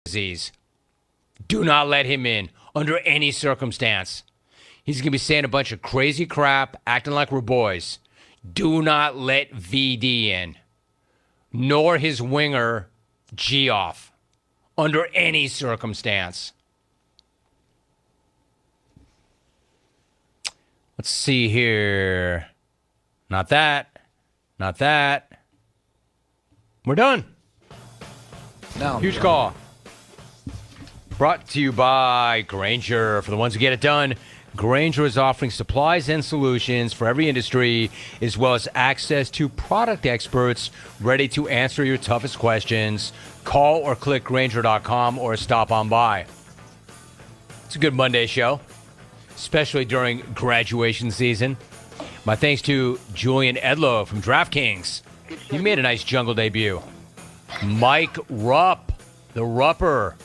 disease. Do not let him in under any circumstance. He's going to be saying a bunch of crazy crap, acting like we're boys. Do not let VD in, nor his winger Geoff, under any circumstance. Let's see here. Not that. Not that. We're done. No. Huge call. Brought to you by Grainger. For the ones who get it done, Grainger is offering supplies and solutions for every industry, as well as access to product experts ready to answer your toughest questions. Call or click Grainger.com or stop on by. It's a good Monday show, especially during graduation season. My thanks to Julian Edlow from DraftKings. He made a nice jungle debut. Mike Rupp, the Rupper.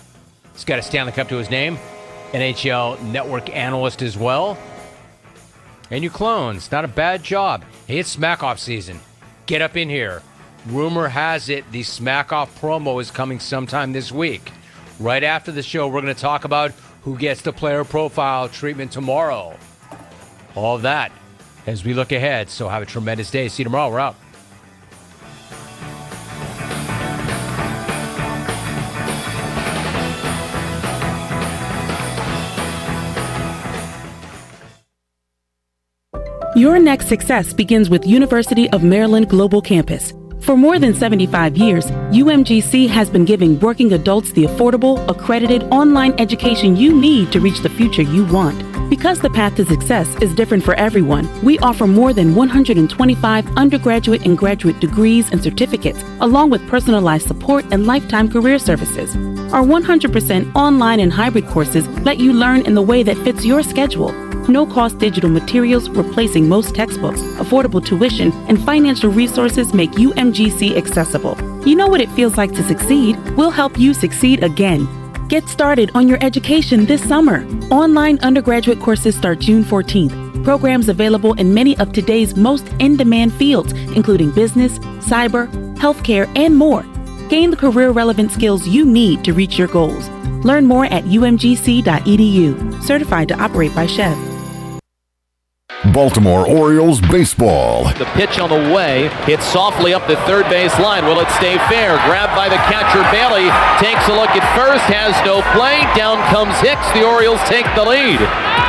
He's got a Stanley Cup to his name. NHL Network analyst as well. And you clones, not a bad job. Hey, it's Smack-Off season. Get up in here. Rumor has it the Smack-Off promo is coming sometime this week. Right after the show, we're going to talk about who gets the player profile treatment tomorrow. All of that as we look ahead. So have a tremendous day. See you tomorrow. We're out. Your next success begins with University of Maryland Global Campus. For more than 75 years, UMGC has been giving working adults the affordable, accredited online education you need to reach the future you want. Because the path to success is different for everyone, we offer more than 125 undergraduate and graduate degrees and certificates, along with personalized support and lifetime career services. Our 100% online and hybrid courses let you learn in the way that fits your schedule. No-cost digital materials replacing most textbooks, affordable tuition, and financial resources make UMGC accessible. You know what it feels like to succeed? We'll help you succeed again. Get started on your education this summer. Online undergraduate courses start June 14th. Programs available in many of today's most in-demand fields, including business, cyber, healthcare, and more. Gain the career-relevant skills you need to reach your goals. Learn more at umgc.edu. Certified to operate by Chev. Baltimore Orioles baseball. The pitch on the way, hits softly up the third base line. Will it stay fair? Grabbed by the catcher Bailey, takes a look at first, has no play. Down comes Hicks. The Orioles take the lead.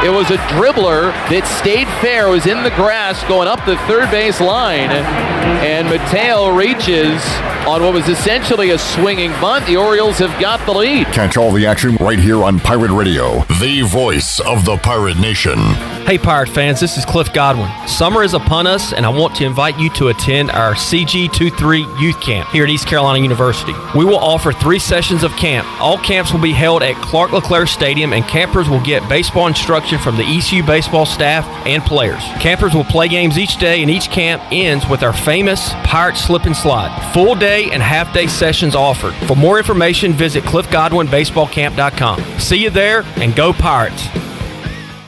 It was a dribbler that stayed fair, was in the grass going up the third base line, and Mateo reaches on what was essentially a swinging bunt. The Orioles have got the lead. Catch all the action right here on Pirate Radio, the voice of the Pirate Nation. Hey Pirate fans, this is Cliff Godwin. Summer is upon us, and I want to invite you to attend our CG23 Youth Camp here at East Carolina University. We will offer 3 sessions of camp. All camps will be held at Clark LeClaire Stadium, and campers will get baseball instruction from the ECU baseball staff and players. Campers will play games each day, and each camp ends with our famous Pirate Slip and Slide. Full day and half day sessions offered. For more information, visit cliffgodwinbaseballcamp.com. See you there, and go Pirates!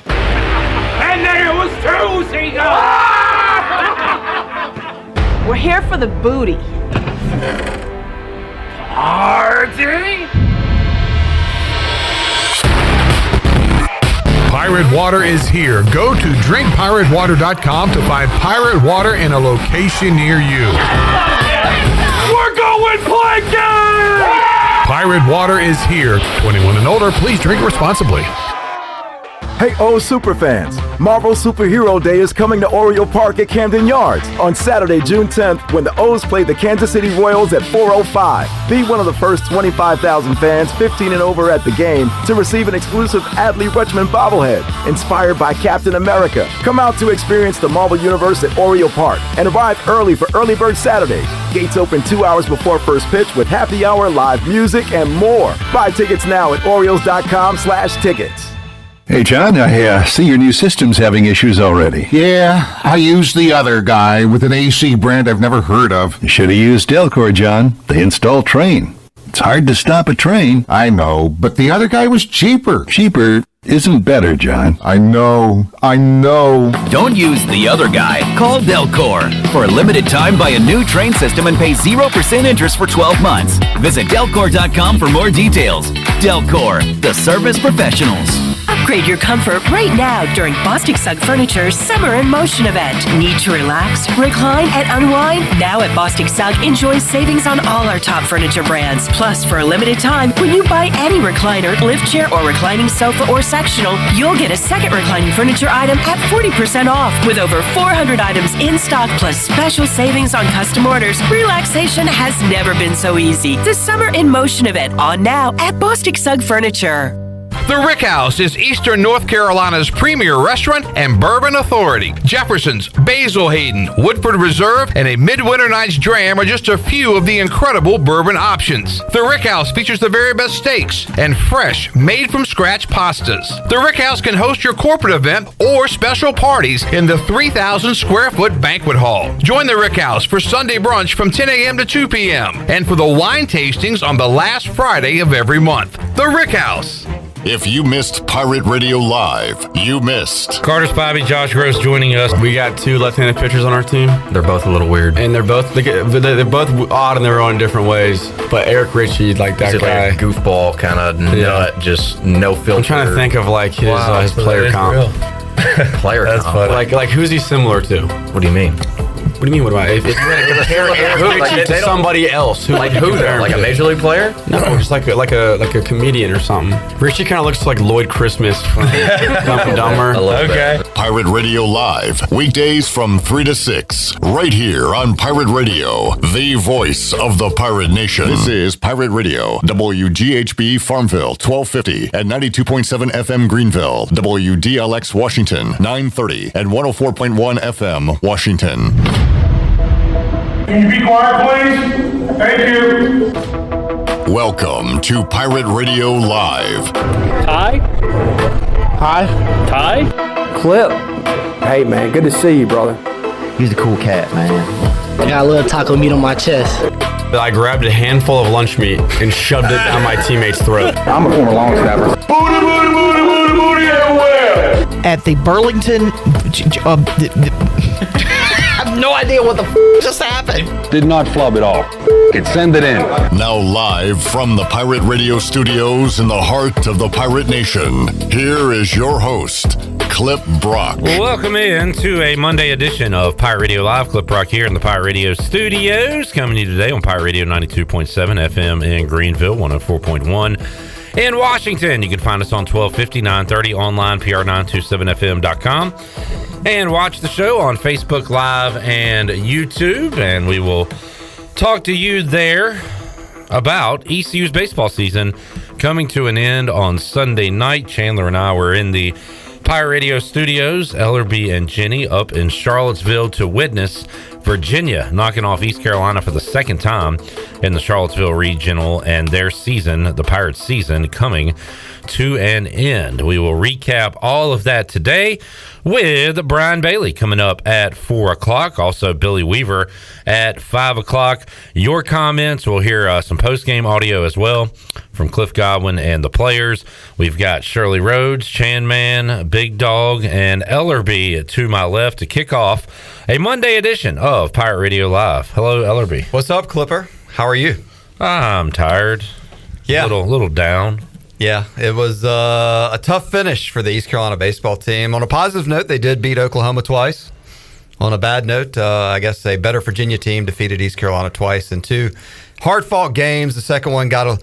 And then it was 2 seagulls! We're here for the booty. Party? Pirate Water is here. Go to drinkpiratewater.com to find Pirate Water in a location near you. We're going plankton! Pirate Water is here. 21 and older, please drink responsibly. Hey, superfans! Marvel Superhero Day is coming to Oriole Park at Camden Yards on Saturday, June 10th, when the O's play the Kansas City Royals at 4:05. Be one of the first 25,000 fans 15 and over at the game to receive an exclusive Adley Rutschman bobblehead inspired by Captain America. Come out to experience the Marvel Universe at Oriole Park and arrive early for Early Bird Saturdays. Gates open 2 hours before first pitch with happy hour, live music, and more. Buy tickets now at Orioles.com/tickets. Hey, John, I see your new system's having issues already. Yeah, I used the other guy with an AC brand I've never heard of. You should have used Delcor, John. They install train. It's hard to stop a train. I know, but the other guy was cheaper. Cheaper isn't better, John. I know. Don't use the other guy. Call Delcor. For a limited time, buy a new train system and pay 0% interest for 12 months. Visit Delcor.com for more details. Delcor, the service professionals. Upgrade your comfort right now during Bostic Sugg Furniture's Summer in Motion event. Need to relax, recline, and unwind? Now at Bostic Sugg, enjoy savings on all our top furniture brands. Plus, for a limited time, when you buy any recliner, lift chair, or reclining sofa or sectional, you'll get a second reclining furniture item at 40% off. With over 400 items in stock, plus special savings on custom orders, relaxation has never been so easy. The Summer in Motion event on now at Bostic Sugg Furniture. The Rick House is Eastern North Carolina's premier restaurant and bourbon authority. Jefferson's, Basil Hayden, Woodford Reserve, and a Midwinter Night's Dram are just a few of the incredible bourbon options. The Rick House features the very best steaks and fresh, made-from-scratch pastas. The Rick House can host your corporate event or special parties in the 3,000-square-foot banquet hall. Join the Rick House for Sunday brunch from 10 a.m. to 2 p.m. and for the wine tastings on the last Friday of every month. The Rick House. If you missed Pirate Radio Live, you missed. Carter Spivey, Josh Gross joining us. We got two left-handed pitchers on our team. They're both a little weird. And they're both odd in their own different ways. But Eric Ritchie, like that guy. Like a goofball kind of nut, just no filter. I'm trying to think of like his player comp. Player That's comp. Funny. Like who's he similar to? What do you mean? What do you mean? What about if you had to compare Eric Ritchie to somebody else? Like who? Like a major league player? No, just like a comedian or something. Ritchie kind of looks like Lloyd Christmas from Dumb and Dumber. Okay. Pirate Radio Live, weekdays from 3 to 6, right here on Pirate Radio, the voice of the Pirate Nation. This is Pirate Radio, WGHB Farmville, 1250 and 92.7 FM Greenville, WDLX Washington, 930 and 104.1 FM Washington. Can you be quiet, please? Thank you. Welcome to Pirate Radio Live. Ty? Hi. Ty? Clip. Hey, man, good to see you, brother. He's a cool cat, man. I got a little taco meat on my chest. I grabbed a handful of lunch meat and shoved it down my teammate's throat. I'm a former long snapper. Booty, booty, booty, booty, booty everywhere. At the Burlington... I have no idea what the just happened. Did not flub at all. Send it in. Now live from the Pirate Radio studios in the heart of the Pirate Nation, here is your host, Clip Brock. Well, welcome in to a Monday edition of Pirate Radio Live. Clip Brock here in the Pirate Radio studios, coming to you today on Pirate Radio 92.7 FM in Greenville, 104.1 in Washington. You can find us on 1250, 930, online, pr927fm.com. And watch the show on Facebook Live and YouTube. And we will talk to you there about ECU's baseball season coming to an end on Sunday night. Chandler and I were in the Pirate Radio studios, Ellerbe and Jenny up in Charlottesville to witness Virginia knocking off East Carolina for the second time in the Charlottesville Regional, and their season, the Pirates season, coming to an end. We will recap all of that today with Brian Bailey coming up at 4 o'clock. Also, Billy Weaver at 5 o'clock. Your comments. We'll hear some post-game audio as well from Cliff Godwin and the players. We've got Shirley Rhodes, Chan Man, Big Dog, and Ellerbe to my left to kick off a Monday edition of Pirate Radio Live. Hello, Ellerbe. What's up, Clipper? How are you? I'm tired. Yeah. Little down. Yeah, it was a tough finish for the East Carolina baseball team. On a positive note, they did beat Oklahoma twice. On a bad note, I guess a better Virginia team defeated East Carolina twice in two hard-fought games. The second one got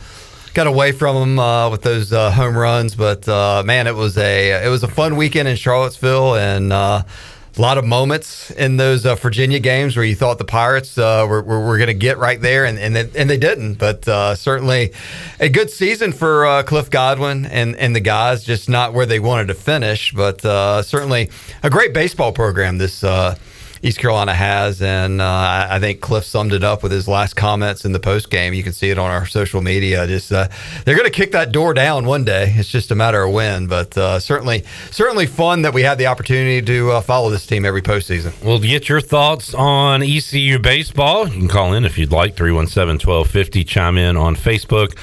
away from them with those home runs, but man, it was a fun weekend in Charlottesville, and a lot of moments in those Virginia games where you thought the Pirates were going to get right there, and they didn't. But certainly a good season for Cliff Godwin and the guys, just not where they wanted to finish. But certainly a great baseball program this East Carolina has, and I think Cliff summed it up with his last comments in the post game. You can see it on our social media. Just they're going to kick that door down one day. It's just a matter of when. But certainly fun that we had the opportunity to follow this team every postseason. We'll get your thoughts on ECU baseball. You can call in if you'd like, 317-1250. Chime in on Facebook,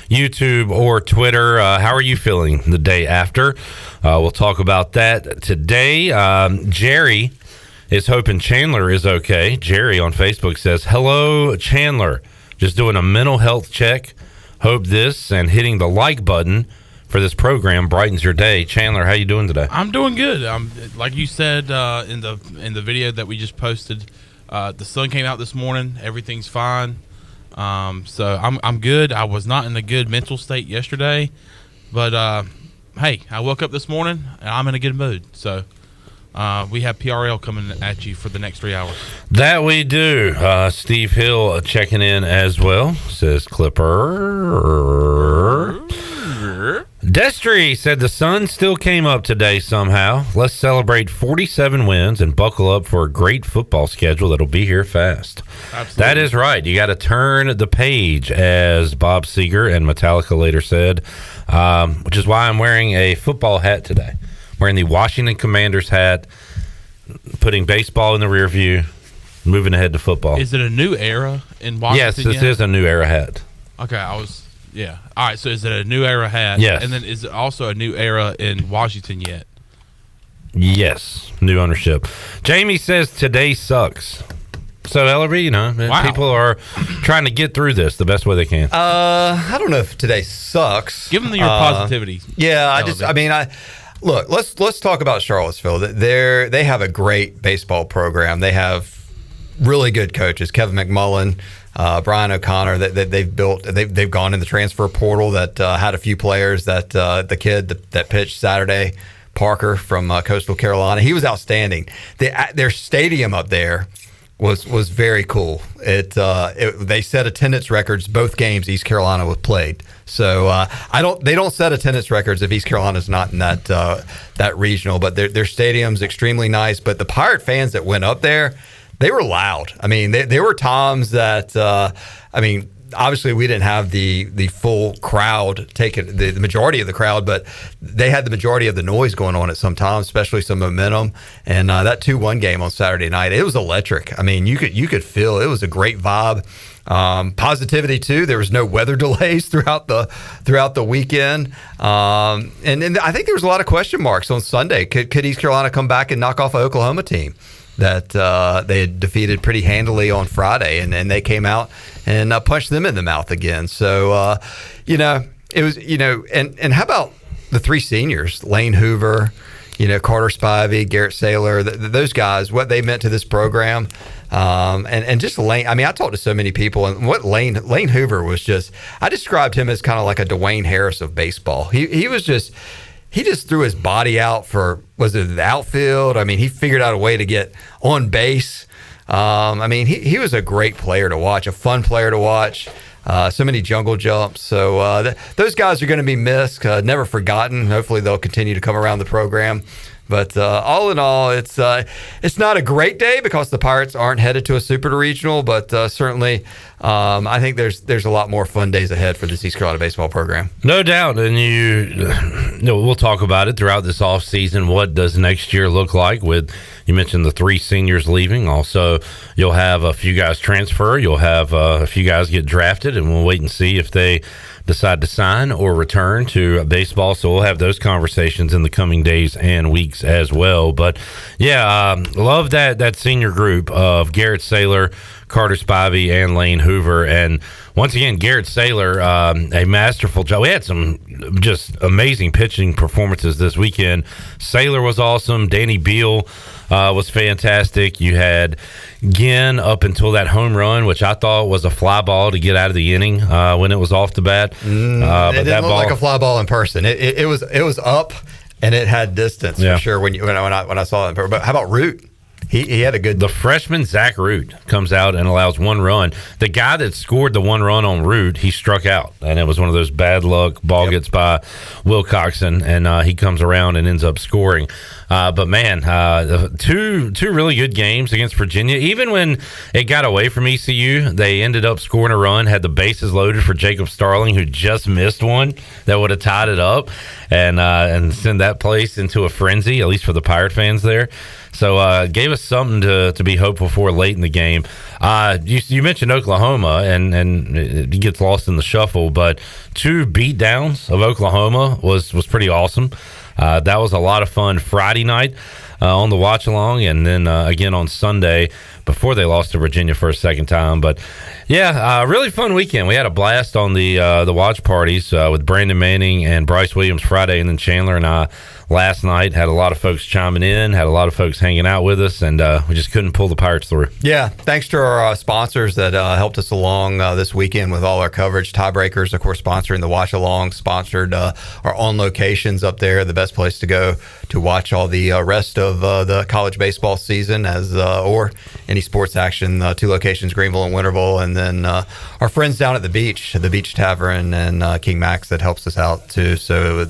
YouTube, or Twitter. How are you feeling the day after? We'll talk about that today. Jerry is hoping Chandler is okay. Jerry on Facebook says, hello, Chandler. Just doing a mental health check. Hope this and hitting the like button for this program brightens your day. Chandler, how you doing today? I'm doing good. Like you said in the video that we just posted, the sun came out this morning. Everything's fine. So I'm good. I was not in a good mental state yesterday, but hey, I woke up this morning and I'm in a good mood. So we have PRL coming at you for the next 3 hours. That we do. Steve Hill checking in as well. Says Clipper. Destry said the sun still came up today somehow. Let's celebrate 47 wins and buckle up for a great football schedule that'll be here fast. Absolutely. That is right. You got to turn the page, as Bob Seger and Metallica later said, which is why I'm wearing a football hat today. Wearing the Washington Commanders hat, putting baseball in the rear view, moving ahead to football. Is it a new era in Washington? Yes, this is a new era hat. Okay, yeah. All right, so is it a new era hat? Yes. And then is it also a new era in Washington yet? Yes, new ownership. Jamie says today sucks. So, Ellerbe, wow. People are trying to get through this the best way they can. I don't know if today sucks. Give them your positivity. Yeah, Look, let's talk about Charlottesville. They have a great baseball program. They have really good coaches. Kevin McMullen, Brian O'Connor. They've built. They've gone in the transfer portal. That had a few players. That the kid that pitched Saturday, Parker from Coastal Carolina. He was outstanding. Their stadium up there was very cool. They set attendance records both games East Carolina was played. So they don't set attendance records if East Carolina's not in that regional. But their stadium's extremely nice. But the Pirate fans that went up there, they were loud. I mean, there were times that obviously we didn't have the full crowd taking the majority of the crowd, but they had the majority of the noise going on at some times, especially some momentum. And that 2-1 game on Saturday night, it was electric. I mean, you could feel it was a great vibe. Positivity too. There was no weather delays throughout the weekend, and I think there was a lot of question marks on Sunday. Could East Carolina come back and knock off an Oklahoma team that they had defeated pretty handily on Friday, and they came out and punched them in the mouth again. So it was and how about the three seniors, Lane Hoover, Carter Spivey, Garrett Saylor, those guys, what they meant to this program. And just Lane, I talked to so many people, and what Lane Hoover was just, I described him as kind of like a Dwayne Harris of baseball. He just threw his body out for, was it the outfield? I mean, he figured out a way to get on base. He was a great player to watch, a fun player to watch. So many jungle jumps. So those guys are going to be missed, never forgotten. Hopefully they'll continue to come around the program. But all in all, it's not a great day because the Pirates aren't headed to a super regional. But certainly, I think there's a lot more fun days ahead for this East Carolina baseball program. No doubt, and we'll talk about it throughout this off season. What does next year look like? With, you mentioned the three seniors leaving. Also, you'll have a few guys transfer. You'll have a few guys get drafted, and we'll wait and see if they decide to sign or return to baseball. So we'll have those conversations in the coming days and weeks as well. But love that senior group of Garrett Saylor, Carter Spivey, and Lane Hoover. And once again, Garrett Saylor, a masterful job. We had some just amazing pitching performances this weekend. Saylor was awesome. Danny Beal was fantastic. You had Ginn up until that home run, which I thought was a fly ball to get out of the inning when it was off the bat. It didn't look like a fly ball in person. It was up and it had distance for sure when I saw it in person. But how about Root? He had a good. The freshman Zach Root comes out and allows one run. The guy that scored the one run on Root, he struck out, and it was one of those bad luck ball gets by Wilcoxon, and he comes around and ends up scoring. But man, two really good games against Virginia. Even when it got away from ECU, they ended up scoring a run, had the bases loaded for Jacob Starling, who just missed one that would have tied it up and send that place into a frenzy, at least for the Pirate fans there. So gave us something to be hopeful for late in the game. You mentioned Oklahoma, and it gets lost in the shuffle, but 2 beatdowns of Oklahoma was pretty awesome. That was a lot of fun Friday night on the watch along, and then again on Sunday before they lost to Virginia for a second time. But yeah, really fun weekend. We had a blast on the watch parties with Brandon Manning and Bryce Williams Friday, and then Chandler and I last night. Had a lot of folks chiming in, had a lot of folks hanging out with us, and we just couldn't pull the Pirates through. Yeah, thanks to our sponsors that helped us along this weekend with all our coverage. Tiebreakers, of course, sponsoring the watch along, sponsored our On locations up there, the best place to go to watch all the rest of the college baseball season or any sports action. 2 locations, Greenville and Winterville, and then our friends down at the Beach Tavern and King Max that helps us out too. So it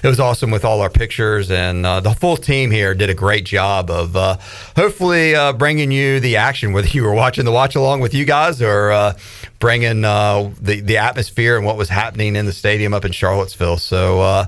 was awesome with all our pictures, and the full team here did a great job of hopefully bringing you the action, whether you were watching the watch along with you guys or bringing the atmosphere and what was happening in the stadium up in Charlottesville. So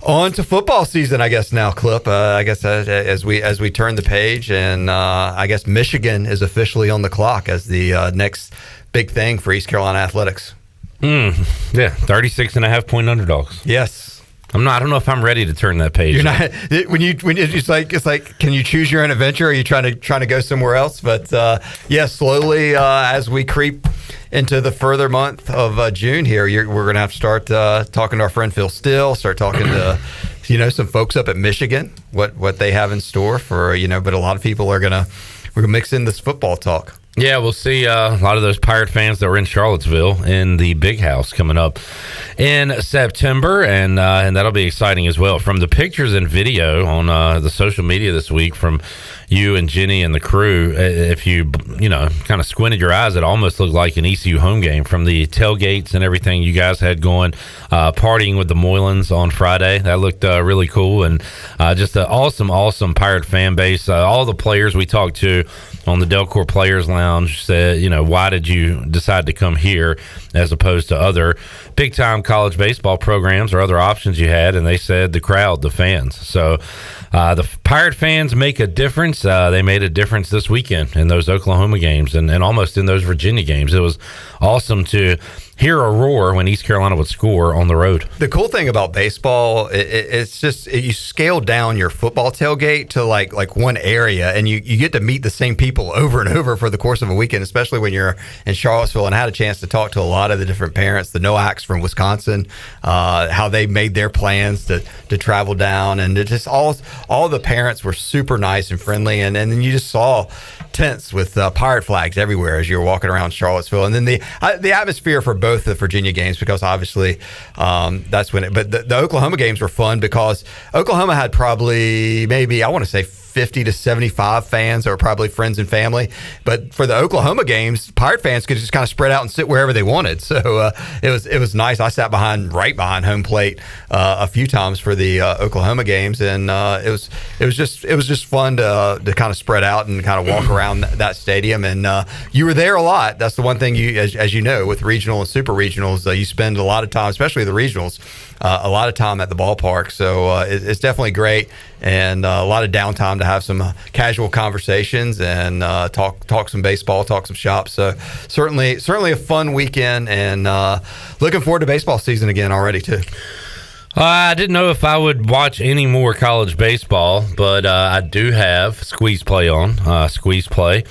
on to football season, I guess now, Clip. I guess as we turn the page, and I guess Michigan is officially on the clock as the next big thing for East Carolina athletics. Yeah, 36.5-point underdogs. Yes. I don't know if I'm ready to turn that page. You're not when it's like can you choose your own adventure? Or are you trying to go somewhere else? But slowly as we creep into the further month of June here, we're gonna have to start talking to our friend Phil Steele, start talking to some folks up at Michigan, what they have in store for but a lot of people we're gonna mix in this football talk. Yeah, we'll see a lot of those Pirate fans that were in Charlottesville in the Big House coming up in September, and that'll be exciting as well. From the pictures and video on the social media this week from you and Jenny and the crew, if you kind of squinted your eyes, it almost looked like an ECU home game from the tailgates and everything you guys had going, partying with the Moylans on Friday. That looked really cool, and just an awesome Pirate fan base. All the players we talked to on the Delcor Players Lounge said, why did you decide to come here as opposed to other big-time college baseball programs or other options you had? And they said the crowd, the fans. So the Pirate fans make a difference. They made a difference this weekend in those Oklahoma games and almost in those Virginia games. It was awesome to hear a roar when East Carolina would score on the road. The cool thing about baseball, it's just you scale down your football tailgate to like one area, and you get to meet the same people over and over for the course of a weekend, especially when you're in Charlottesville. And I had a chance to talk to a lot of the different parents, the Noacks from Wisconsin, how they made their plans to travel down, and it just all the parents were super nice and friendly, and then you just saw tents with Pirate flags everywhere as you were walking around Charlottesville. And then the atmosphere for both the Virginia games, because obviously that's when but the Oklahoma games were fun because Oklahoma had probably maybe, I want to say 50 to 75 fans that were probably friends and family. But for the Oklahoma games, Pirate fans could just kind of spread out and sit wherever they wanted. So it was nice. I sat right behind home plate a few times for the Oklahoma games, and it was just fun to kind of spread out and kind of walk around that stadium. And you were there a lot. That's the one thing as you know, with regional and super regionals, you spend a lot of time, especially the regionals, a lot of time at the ballpark. So it's definitely great, and a lot of downtime to have some casual conversations and talk some baseball, talk some shop. So certainly a fun weekend, and looking forward to baseball season again already too. I didn't know if I would watch any more college baseball, but I do have Squeeze Play on. Squeeze Play,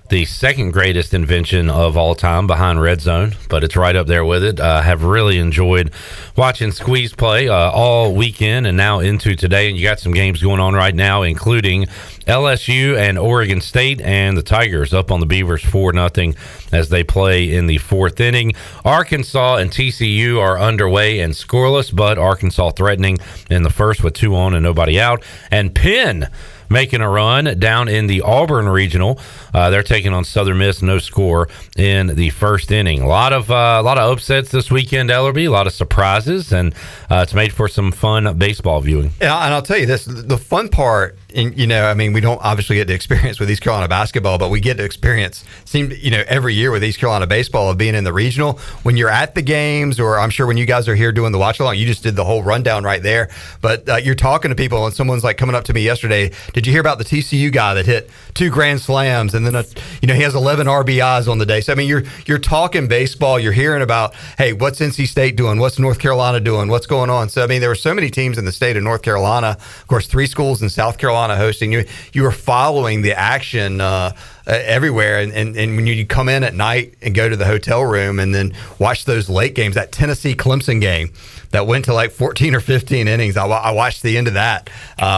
the second greatest invention of all time behind Red Zone, but it's right up there with it. I have really enjoyed watching Squeeze Play all weekend and now into today, and you got some games going on right now, including LSU and Oregon State, and the Tigers up on the Beavers 4-0 as they play in the fourth inning. Arkansas and TCU are underway and scoreless, but Arkansas threatening in the first with 2 on and nobody out. And Penn making a run down in the Auburn Regional. They're taking on Southern Miss, no score in the first inning. A lot of upsets this weekend, Ellerbe, a lot of surprises, and it's made for some fun baseball viewing. Yeah, and I'll tell you this, the fun part, and we don't obviously get to experience with East Carolina basketball, but we get to experience every year with East Carolina baseball of being in the regional. When you're at the games, or I'm sure when you guys are here doing the watch along, you just did the whole rundown right there. But you're talking to people, and someone's like coming up to me yesterday. Did you hear about the TCU guy that hit 2 grand slams, and then he has 11 RBIs on the day? So you're talking baseball. You're hearing about, hey, what's NC State doing? What's North Carolina doing? What's going on? So there were so many teams in the state of North Carolina. Of course, 3 schools in South Carolina hosting. You were following the action everywhere, and when you come in at night and go to the hotel room and then watch those late games, that Tennessee Clemson game that went to like 14 or 15 innings, I watched the end of that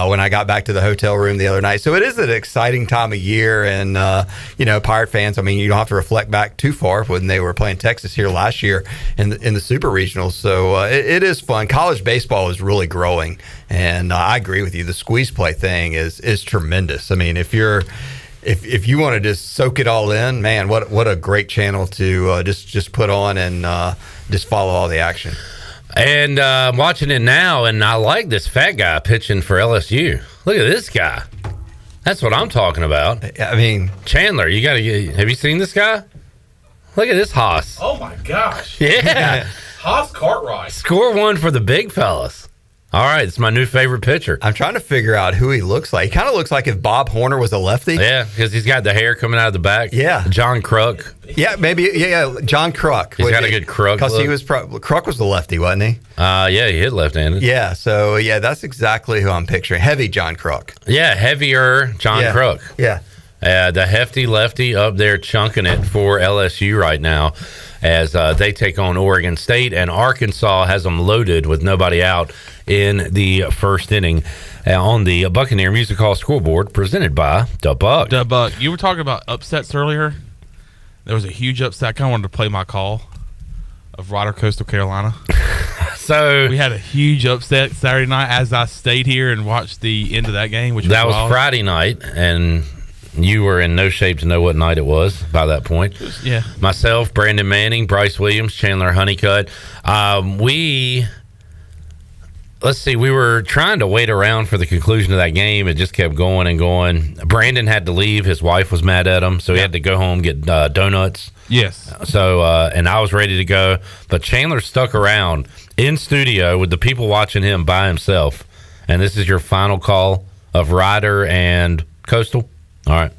when I got back to the hotel room the other night. So it is an exciting time of year, and Pirate fans, you don't have to reflect back too far when they were playing Texas here last year in the Super Regionals. So it is fun. College baseball is really growing, and I agree with you. The squeeze play thing is tremendous. If you want to just soak it all in, man, what a great channel to just put on and just follow all the action. And I'm watching it now, and I like this fat guy pitching for LSU. Look at this guy. That's what I'm talking about. Chandler, have you seen this guy? Look at this Haas. Oh my gosh. Yeah. Haas Cartwright. Score one for the big fellas. All right, it's my new favorite pitcher. I'm trying to figure out who he looks like. He kind of looks like if Bob Horner was a lefty. Yeah, because he's got the hair coming out of the back. Yeah. John Kruk. Yeah, maybe. Yeah, John Kruk. He's got a good Kruk. Because Kruk was the lefty, wasn't he? Yeah, he hit left-handed. Yeah, so that's exactly who I'm picturing. Heavy John Kruk. Yeah, heavier John Kruk. Yeah. The hefty lefty up there chunking it for LSU right now as they take on Oregon State, and Arkansas has them loaded with nobody out in the first inning on the Buccaneer Music Hall scoreboard presented by Da Buck. Da Buck. You were talking about upsets earlier. There was a huge upset. I kind of wanted to play my call of Ryder Coastal Carolina. So we had a huge upset Saturday night as I stayed here and watched the end of that game, which was Friday night, and you were in no shape to know what night it was by that point. Yeah. Myself, Brandon Manning, Bryce Williams, Chandler Honeycutt. We were trying to wait around for the conclusion of that game. It just kept going and going. Brandon had to leave. His wife was mad at him, so he had to go home, get donuts. Yes. So, and I was ready to go, but Chandler stuck around in studio with the people watching him by himself. And this is your final call of Ryder and Coastal? All right.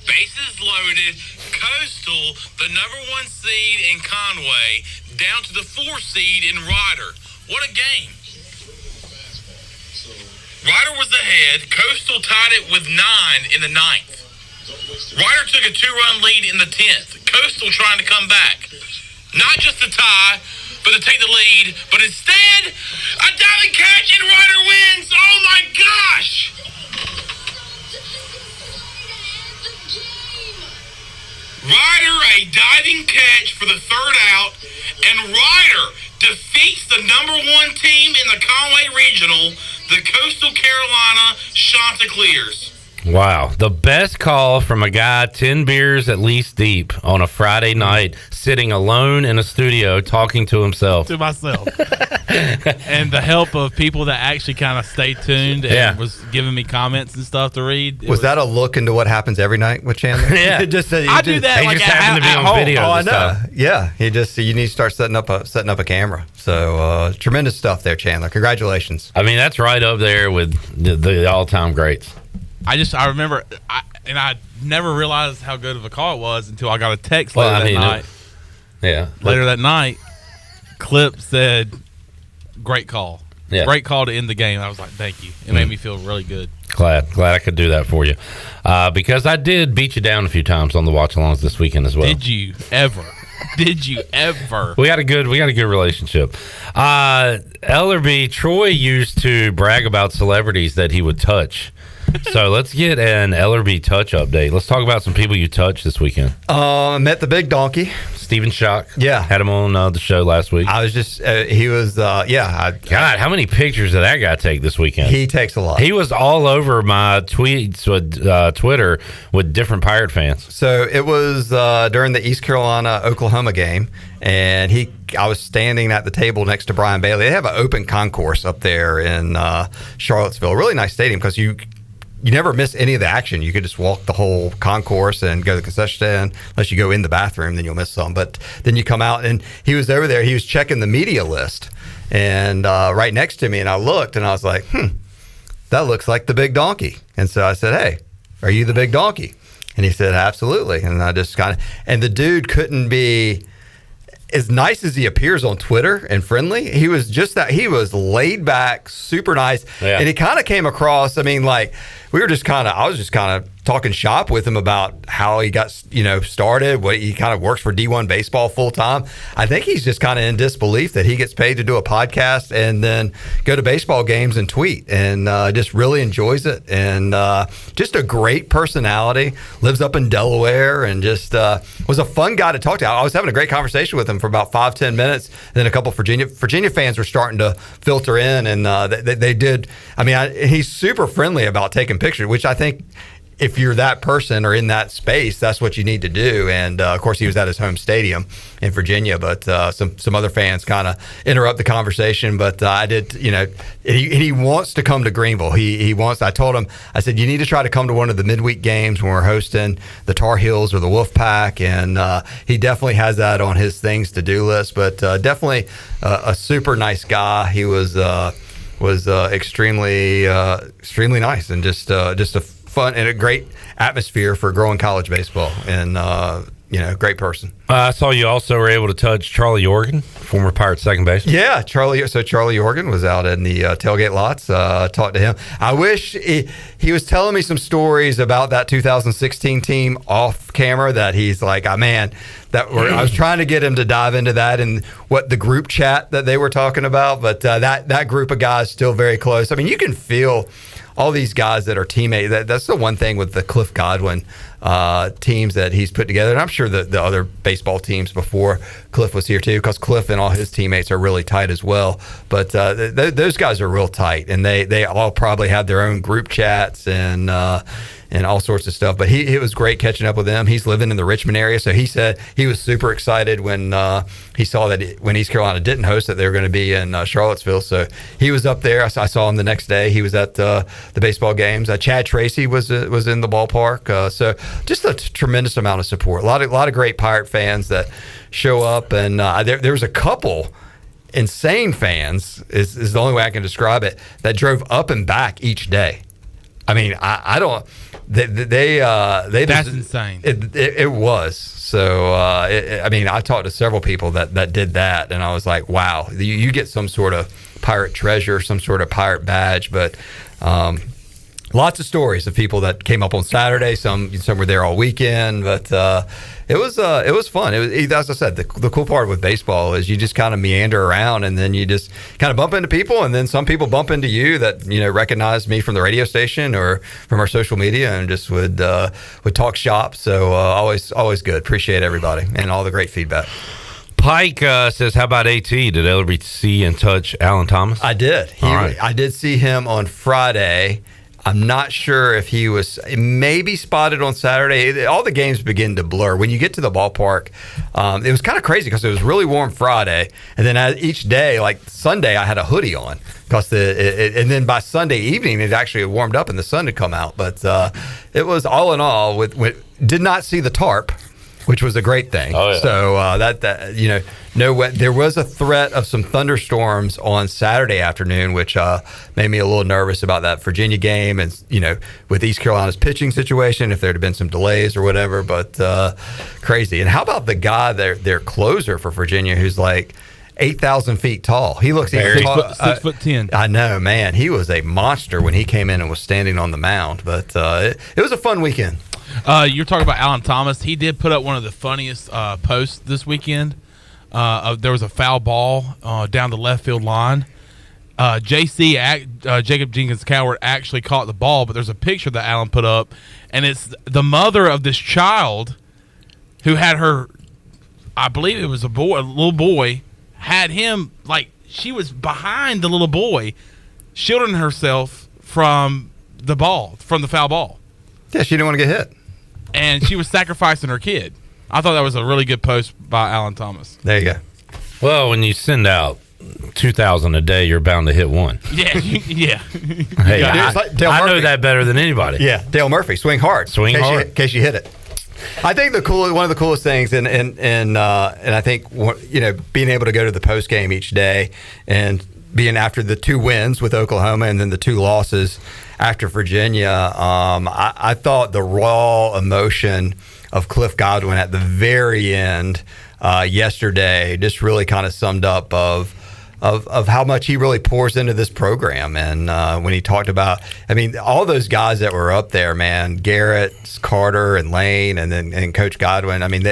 Bases loaded. Coastal, the #1 seed in Conway, down to the 4 seed in Ryder. What a game. Ryder was ahead. Coastal tied it with 9 in the 9th. Ryder took a 2-run lead in the 10th. Coastal trying to come back. Not just to tie, but to take the lead. But instead, a diving catch and Ryder wins. Oh my gosh! Ryder a diving catch for the 3rd out, and Ryder defeats the #1 team in the Conway Regional, the Coastal Carolina Chanticleers. Wow. The best call from a guy 10 beers at least deep on a Friday night, sitting alone in a studio talking to himself. To myself. And the help of people that actually kind of stayed tuned and was giving me comments and stuff to read. Was that a look into what happens every night with Chandler? Yeah. I do that like happened to be on home. video. Oh, I know. Yeah. You need to start setting up a camera. So tremendous stuff there, Chandler. Congratulations. That's right up there with the all-time greats. I remember, I never realized how good of a call it was until I got a text later that night. Later that night, Clip said, "Great call, great call to end the game." I was like, "Thank you." It made me feel really good. Glad I could do that for you, because I did beat you down a few times on the watch-alongs this weekend as well. Did you ever? Did you ever? We got a good relationship. Ellerbe, Troy used to brag about celebrities that he would touch. So let's get an Ellerbe touch update. Let's talk about some people you touched this weekend. Met the big donkey, Stephen Schock. Yeah. Had him on the show last week. I was just, he was, God, how many pictures did that guy take this weekend? He takes a lot. He was all over my tweets with Twitter with different Pirate fans. So it was during the East Carolina-Oklahoma game, and I was standing at the table next to Brian Bailey. They have an open concourse up there in Charlottesville. A really nice stadium because you never miss any of the action. You could just walk the whole concourse and go to the concession stand. Unless you go in the bathroom, then you'll miss some. But then you come out, and he was over there. He was checking the media list, and right next to me, and I looked, and I was like, that looks like the Big Donkey. And so I said, hey, are you the Big Donkey? And he said, absolutely. And I just kind of, and the dude couldn't be as nice as he appears on Twitter and friendly. He was just that. He was laid back, super nice. Yeah. And he kind of came across, I mean, like, I was just kind of talking shop with him about how he got, started, what he kind of works for D1 baseball full time. I think he's just kind of in disbelief that he gets paid to do a podcast and then go to baseball games and tweet, and just really enjoys it. And just a great personality, lives up in Delaware, and just was a fun guy to talk to. I was having a great conversation with him for about 5-10 minutes. And then a couple Virginia fans were starting to filter in, and they did. I mean, he's super friendly about taking pictures, which I think, if you're that person or in that space, that's what you need to do. And of course, he was at his home stadium in Virginia, but some other fans kind of interrupt the conversation. But I did, he wants to come to Greenville. He wants. I told him, I said, you need to try to come to one of the midweek games when we're hosting the Tar Heels or the Wolfpack. And he definitely has that on his things to do list. But definitely a super nice guy. He was extremely nice, and just a fun and a great atmosphere for growing college baseball, and great person. I saw you also were able to touch Charlie Organ, former Pirate second baseman. Yeah, Charlie Organ was out in the tailgate lots. Talked to him. I wish he was telling me some stories about that 2016 team off camera that he's like, I was trying to get him to dive into that and what the group chat that they were talking about, but that group of guys still very close. I mean, you can feel all these guys that are teammates. That's the one thing with the Cliff Godwin teams that he's put together. And I'm sure the other baseball teams before Cliff was here too, because Cliff and all his teammates are really tight as well. But those guys are real tight, and they all probably have their own group chats and all sorts of stuff. But it was great catching up with them. He's living in the Richmond area, so he said he was super excited when he saw that when East Carolina didn't host it, they were going to be in Charlottesville. So he was up there. I saw him the next day. He was at the baseball games. Chad Tracy was in the ballpark. So just a tremendous amount of support. A lot of great Pirate fans that show up, and there was a couple insane fans is the only way I can describe it, that drove up and back each day. I mean, I don't. They that's insane. It was. So I talked to several people that did that, and I was like, wow, you get some sort of pirate treasure, some sort of pirate badge. But lots of stories of people that came up on Saturday. Some were there all weekend, but it was fun. As I said, the cool part with baseball is you just kind of meander around, and then you just kind of bump into people, and then some people bump into you that recognize me from the radio station or from our social media, and just would talk shop. So always good. Appreciate everybody and all the great feedback. Pike says, how about AT? Did Ellerbe see and touch Alan Thomas? I did. I did see him on Friday. I'm not sure if he was maybe spotted on Saturday. All the games begin to blur. When you get to the ballpark, it was kind of crazy because it was really warm Friday. And then each day, like Sunday, I had a hoodie on. And then by Sunday evening, it actually warmed up and the sun had come out. But it was all in all, did not see the tarp, which was a great thing. Oh, yeah. So there was a threat of some thunderstorms on Saturday afternoon, which made me a little nervous about that Virginia game, and with East Carolina's pitching situation, if there'd have been some delays or whatever. But crazy. And how about the guy, their closer for Virginia, who's like 8,000 feet tall? He looks even tall. 6'10". I know, man. He was a monster when he came in and was standing on the mound. But it was a fun weekend. You're talking about Alan Thomas. He did put up one of the funniest posts this weekend. There was a foul ball down the left field line. Jacob Jenkins Coward actually caught the ball, but there's a picture that Alan put up, and it's the mother of this child who had her I believe it was a little boy, had him, like, she was behind the little boy, shielding herself from the foul ball. Yeah, she didn't want to get hit. And she was sacrificing her kid. I thought that was a really good post by Alan Thomas. There you go. Well, when you send out 2,000 a day, you're bound to hit one. Yeah, yeah. Hey, I know that better than anybody. Yeah, Dale Murphy, swing hard. Swing hard. In case you hit it. I think one of the coolest things, and I think, you know, being able to go to the post game each day and being after the 2 wins with Oklahoma and then the 2 losses after Virginia, I thought the raw emotion of Cliff Godwin at the very end yesterday just really kind of summed up of how much he really pours into this program. And when he talked about, I mean, all those guys that were up there, man, Garrett, Carter, and Lane, and Coach Godwin, I mean,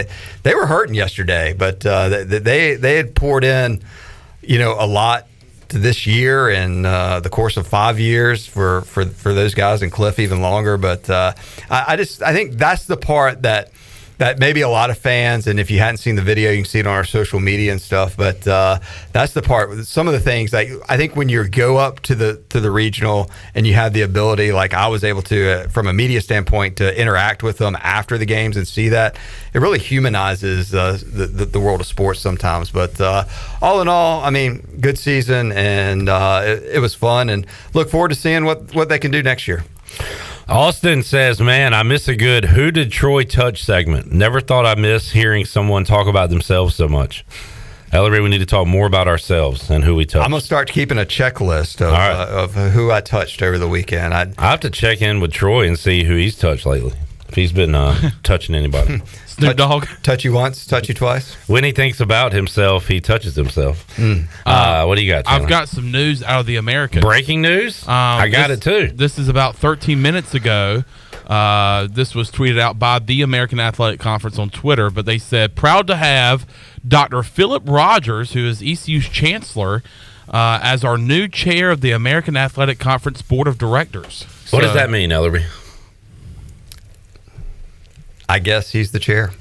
they were hurting yesterday, but they had poured in, you know, a lot to this year and the course of 5 years for those guys, and Cliff even longer. But I think that's the part that maybe a lot of fans, and if you hadn't seen the video, you can see it on our social media and stuff. But that's the part. Some of the things, like, I think when you go up to the regional and you have the ability, like I was able to, from a media standpoint, to interact with them after the games and see that, it really humanizes the world of sports sometimes. But all in all, I mean, good season, and it was fun, and look forward to seeing what they can do next year. Austin says, man, I miss a good "Who did Troy touch" segment. Never thought I'd miss hearing someone talk about themselves so much. Ellerbe, we need to talk more about ourselves and who we touched. I'm going to start keeping a checklist of who I touched over the weekend. I have to check in with Troy and see who he's touched lately, if he's been touching anybody. Snoop Dogg. Touch you once, touch you twice. When he thinks about himself, he touches himself. What do you got, Taylor? I've got some news out of the Americas. Breaking news? I got it too. This is about 13 minutes ago. This was tweeted out by the American Athletic Conference on Twitter, but they said, proud to have Dr. Philip Rogers, who is ECU's chancellor, as our new chair of the American Athletic Conference Board of Directors. What does that mean, Ellerbe? I guess he's the chair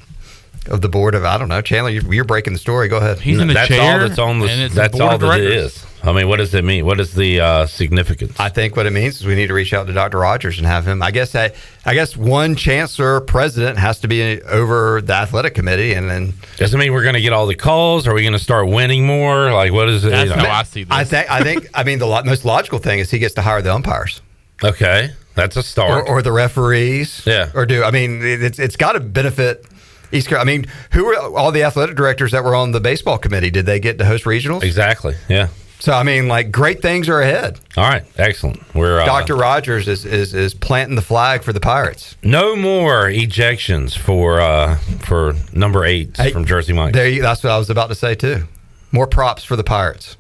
of the board of, I don't know, Chandler, you're breaking the story. Go ahead. He's in the chair. That's all that it is. I mean, what does it mean? What is the significance? I think what it means is we need to reach out to Dr. Rogers and have him. I guess one chancellor president has to be over the athletic committee, and then does it mean we're going to get all the calls? Are we going to start winning more? Like, what is it? That's how I see this. I think. I mean, the most logical thing is he gets to hire the umpires. Okay, that's a start. Or the referees. Yeah. I mean, it's got to benefit East Carolina. I mean, who were all the athletic directors that were on the baseball committee? Did they get to host regionals? Exactly. Yeah. So, I mean, like, great things are ahead. All right. Excellent. We're Dr. Rogers is planting the flag for the Pirates. No more ejections for number 8 from Jersey Mike. That's what I was about to say, too. More props for the Pirates.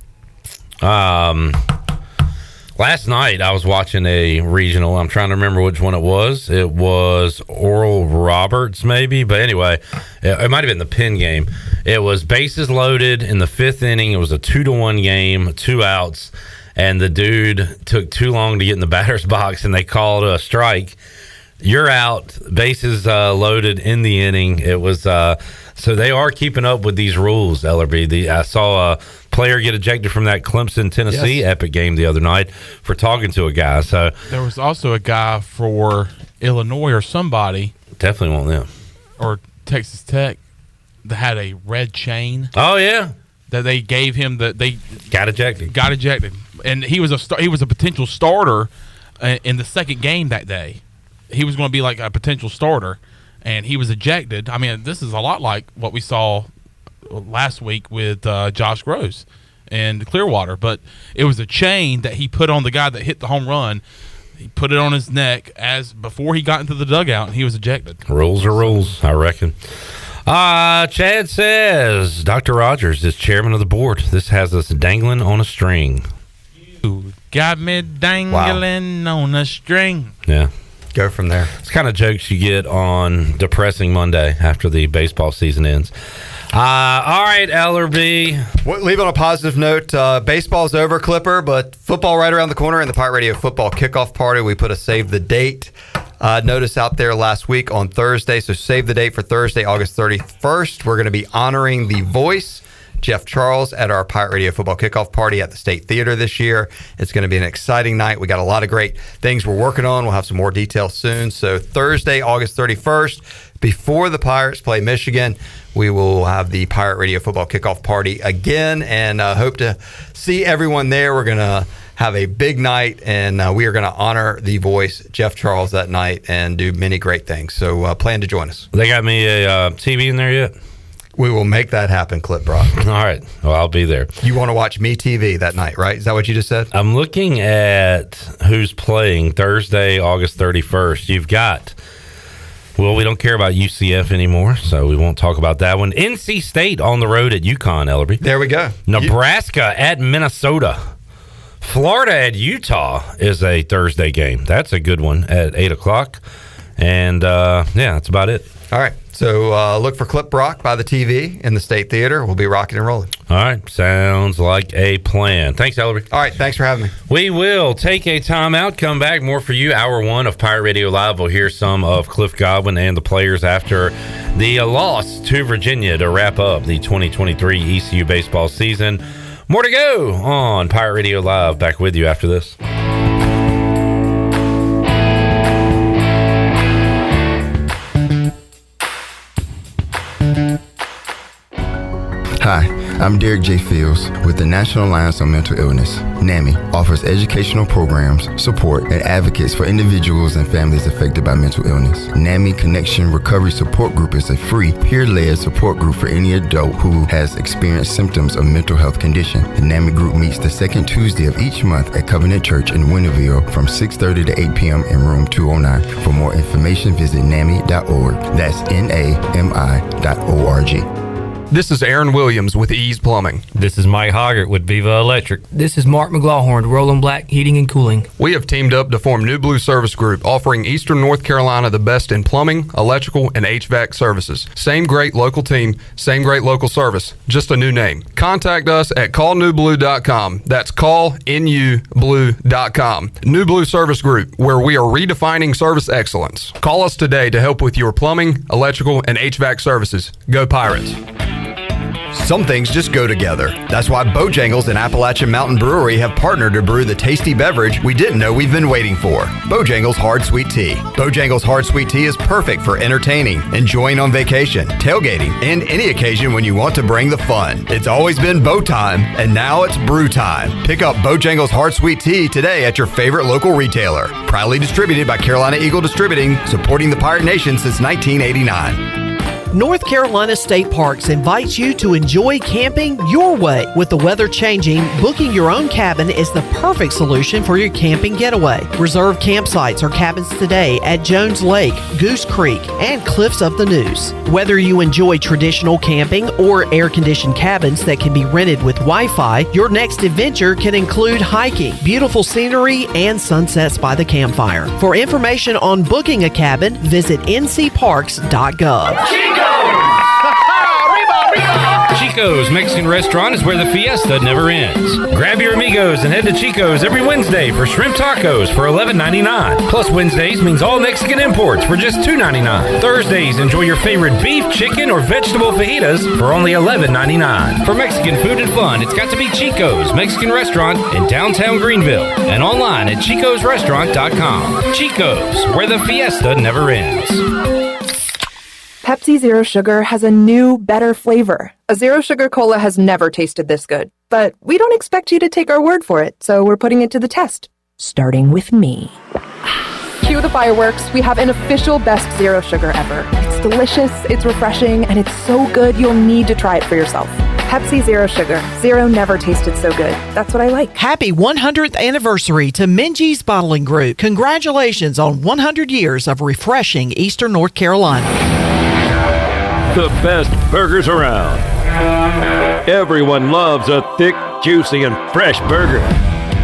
Last night, I was watching a regional. I'm trying to remember which one it was. It was Oral Roberts, maybe. But anyway, it might have been the Penn game. It was bases loaded in the 5th inning. It was a 2-1 game, 2 outs. And the dude took too long to get in the batter's box, and they called a strike. You're out, bases loaded in the inning. It was so they are keeping up with these rules, Ellerbe. I saw a player get ejected from that Clemson, Tennessee Epic game the other night for talking to a guy. So there was also a guy for Illinois or somebody. Definitely want them. Or Texas Tech that had a red chain. Oh, yeah. That they gave him they got ejected. And he was a potential starter in the second game that day. He was going to be like a potential starter, and he was ejected. I mean, this is a lot like what we saw last week with Josh Gross and Clearwater, but it was a chain that he put on the guy that hit the home run. He put it on his neck before he got into the dugout, and he was ejected. Rules are rules, I reckon. Chad says, Dr. Rogers is chairman of the board. This has us dangling on a string. You got me dangling on a string. Yeah. Go from there. It's kind of jokes you get on Depressing Monday after the baseball season ends. All right, Ellerbe. Leave on a positive note. Baseball's over, Clipper, but football right around the corner, and the Pirate Radio football kickoff party. We put a save the date notice out there last week on Thursday, so save the date for Thursday, August 31st. We're going to be honoring the voice, Jeff Charles, at our Pirate Radio football kickoff party at the State Theater this year. It's going to be an exciting night. We got a lot of great things we're working on. We'll have some more details soon. So Thursday, August 31st, before the Pirates play Michigan, we will have the Pirate Radio football kickoff party again, and hope to see everyone there. We're going to have a big night, and we are going to honor the voice, Jeff Charles, that night, and do many great things. So plan to join us. They got me a TV in there yet? We will make that happen, Clip Brock. All right. Well, I'll be there. You want to watch Me TV that night, right? Is that what you just said? I'm looking at who's playing Thursday, August 31st. You've got, well, we don't care about UCF anymore, so we won't talk about that one. NC State on the road at UConn, Ellerbe. There we go. Nebraska at Minnesota. Florida at Utah is a Thursday game. That's a good one at 8 o'clock. And, yeah, that's about it. All right. So look for Clip Brock by the TV in the State Theater. We'll be rocking and rolling. All right. Sounds like a plan. Thanks, Ellerbe. All right. Thanks for having me. We will take a timeout, come back. More for you. Hour 1 of Pirate Radio Live. We'll hear some of Cliff Godwin and the players after the loss to Virginia to wrap up the 2023 ECU baseball season. More to go on Pirate Radio Live. Back with you after this. Hi, I'm Derek J. Fields with the National Alliance on Mental Illness. NAMI offers educational programs, support, and advocates for individuals and families affected by mental illness. NAMI Connection Recovery Support Group is a free, peer-led support group for any adult who has experienced symptoms of mental health condition. The NAMI group meets the second Tuesday of each month at Covenant Church in Winterville from 6:30 to 8 p.m. in room 209. For more information, visit NAMI.org. That's NAMI.org. This is Aaron Williams with Ease Plumbing. This is Mike Hoggart with Viva Electric. This is Mark McGlawhorn, Roland Black Heating and Cooling. We have teamed up to form New Blue Service Group, offering Eastern North Carolina the best in plumbing, electrical, and HVAC services. Same great local team, same great local service, just a new name. Contact us at callnewblue.com. That's callnublue.com. New Blue Service Group, where we are redefining service excellence. Call us today to help with your plumbing, electrical, and HVAC services. Go Pirates. Some things just go together. That's why Bojangles and Appalachian Mountain Brewery have partnered to brew the tasty beverage we didn't know we've been waiting for. Bojangles Hard Sweet Tea. Bojangles Hard Sweet Tea is perfect for entertaining, enjoying on vacation, tailgating, and any occasion when you want to bring the fun. It's always been Bo time, and now it's brew time. Pick up Bojangles Hard Sweet Tea today at your favorite local retailer. Proudly distributed by Carolina Eagle Distributing, supporting the Pirate Nation since 1989. North Carolina State Parks invites you to enjoy camping your way. With the weather changing, booking your own cabin is the perfect solution for your camping getaway. Reserve campsites or cabins today at Jones Lake, Goose Creek, and Cliffs of the Neuse. Whether you enjoy traditional camping or air-conditioned cabins that can be rented with Wi-Fi, your next adventure can include hiking, beautiful scenery, and sunsets by the campfire. For information on booking a cabin, visit ncparks.gov. Chico's Mexican Restaurant is where the fiesta never ends. Grab your amigos and head to Chico's every Wednesday for shrimp tacos for $11.99. Plus Wednesdays means all Mexican imports for just $2.99. Thursdays, enjoy your favorite beef, chicken, or vegetable fajitas for only $11.99. For Mexican food and fun, it's got to be Chico's Mexican Restaurant in downtown Greenville and online at chicosrestaurant.com. Chico's, where the fiesta never ends. Pepsi Zero Sugar has a new, better flavor. A Zero Sugar Cola has never tasted this good. But we don't expect you to take our word for it, so we're putting it to the test. Starting with me. Cue the fireworks. We have an official best Zero Sugar ever. It's delicious, it's refreshing, and it's so good you'll need to try it for yourself. Pepsi Zero Sugar. Zero never tasted so good. That's what I like. Happy 100th anniversary to Minji's Bottling Group. Congratulations on 100 years of refreshing Eastern North Carolina. The best burgers around. Everyone loves a thick, juicy, and fresh burger.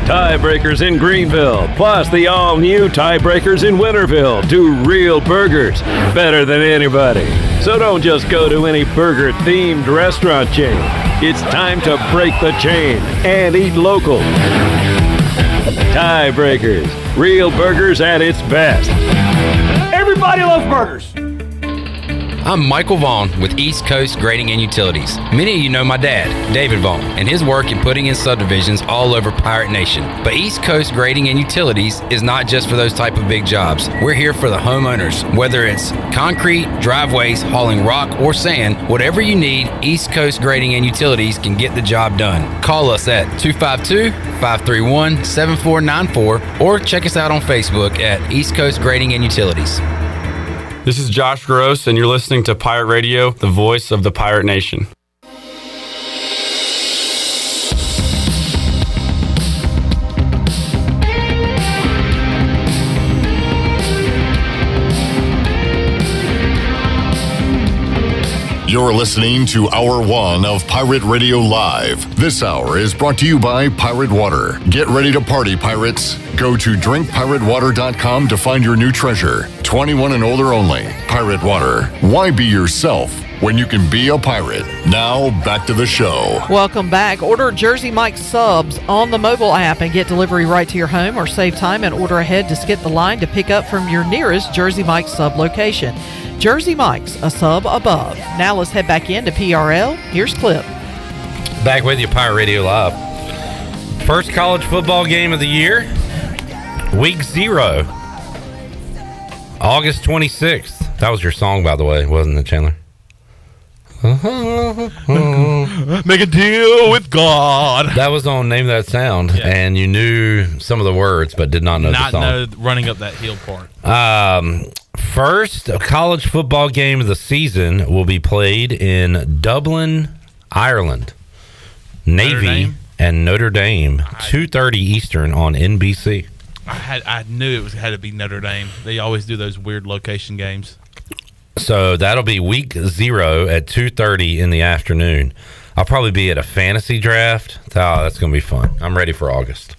Tiebreakers in Greenville, plus the all-new Tiebreakers in Winterville. Do real burgers better than anybody. So don't just go to any burger-themed restaurant chain. It's time to break the chain and eat local. Tiebreakers, real burgers at its best. Everybody loves burgers. I'm Michael Vaughn with East Coast Grading and Utilities. Many of you know my dad, David Vaughn, and his work in putting in subdivisions all over Pirate Nation. But East Coast Grading and Utilities is not just for those type of big jobs. We're here for the homeowners. Whether it's concrete, driveways, hauling rock, or sand, whatever you need, East Coast Grading and Utilities can get the job done. Call us at 252-531-7494 or check us out on Facebook at East Coast Grading and Utilities. This is Josh Gross, and you're listening to Pirate Radio, the voice of the Pirate Nation. You're listening to Hour 1 of Pirate Radio Live. This hour is brought to you by Pirate Water. Get ready to party, pirates. Go to drinkpiratewater.com to find your new treasure. 21 and older only. Pirate Water. Why be yourself when you can be a pirate? Now, back to the show. Welcome back. Order Jersey Mike's subs on the mobile app and get delivery right to your home, or save time and order ahead to skip the line to pick up from your nearest Jersey Mike's sub location. Jersey Mike's, a sub above. Now let's head back into PRL. Here's Clip. Back with you, Pirate Radio Live. First college football game of the year, week 0, August 26th. That was your song, by the way, wasn't it, Chandler? Make a deal with God. That was on Name That Sound, and you knew some of the words, but did not know the song. Not know running up that hill part. First college football game of the season will be played in Dublin, Ireland. Navy and Notre Dame, 2:30 Eastern on NBC. I knew it had to be Notre Dame. They always do those weird location games. So that'll be week 0 at 2:30 in the afternoon. I'll probably be at a fantasy draft. Oh, that's going to be fun. I'm ready for August.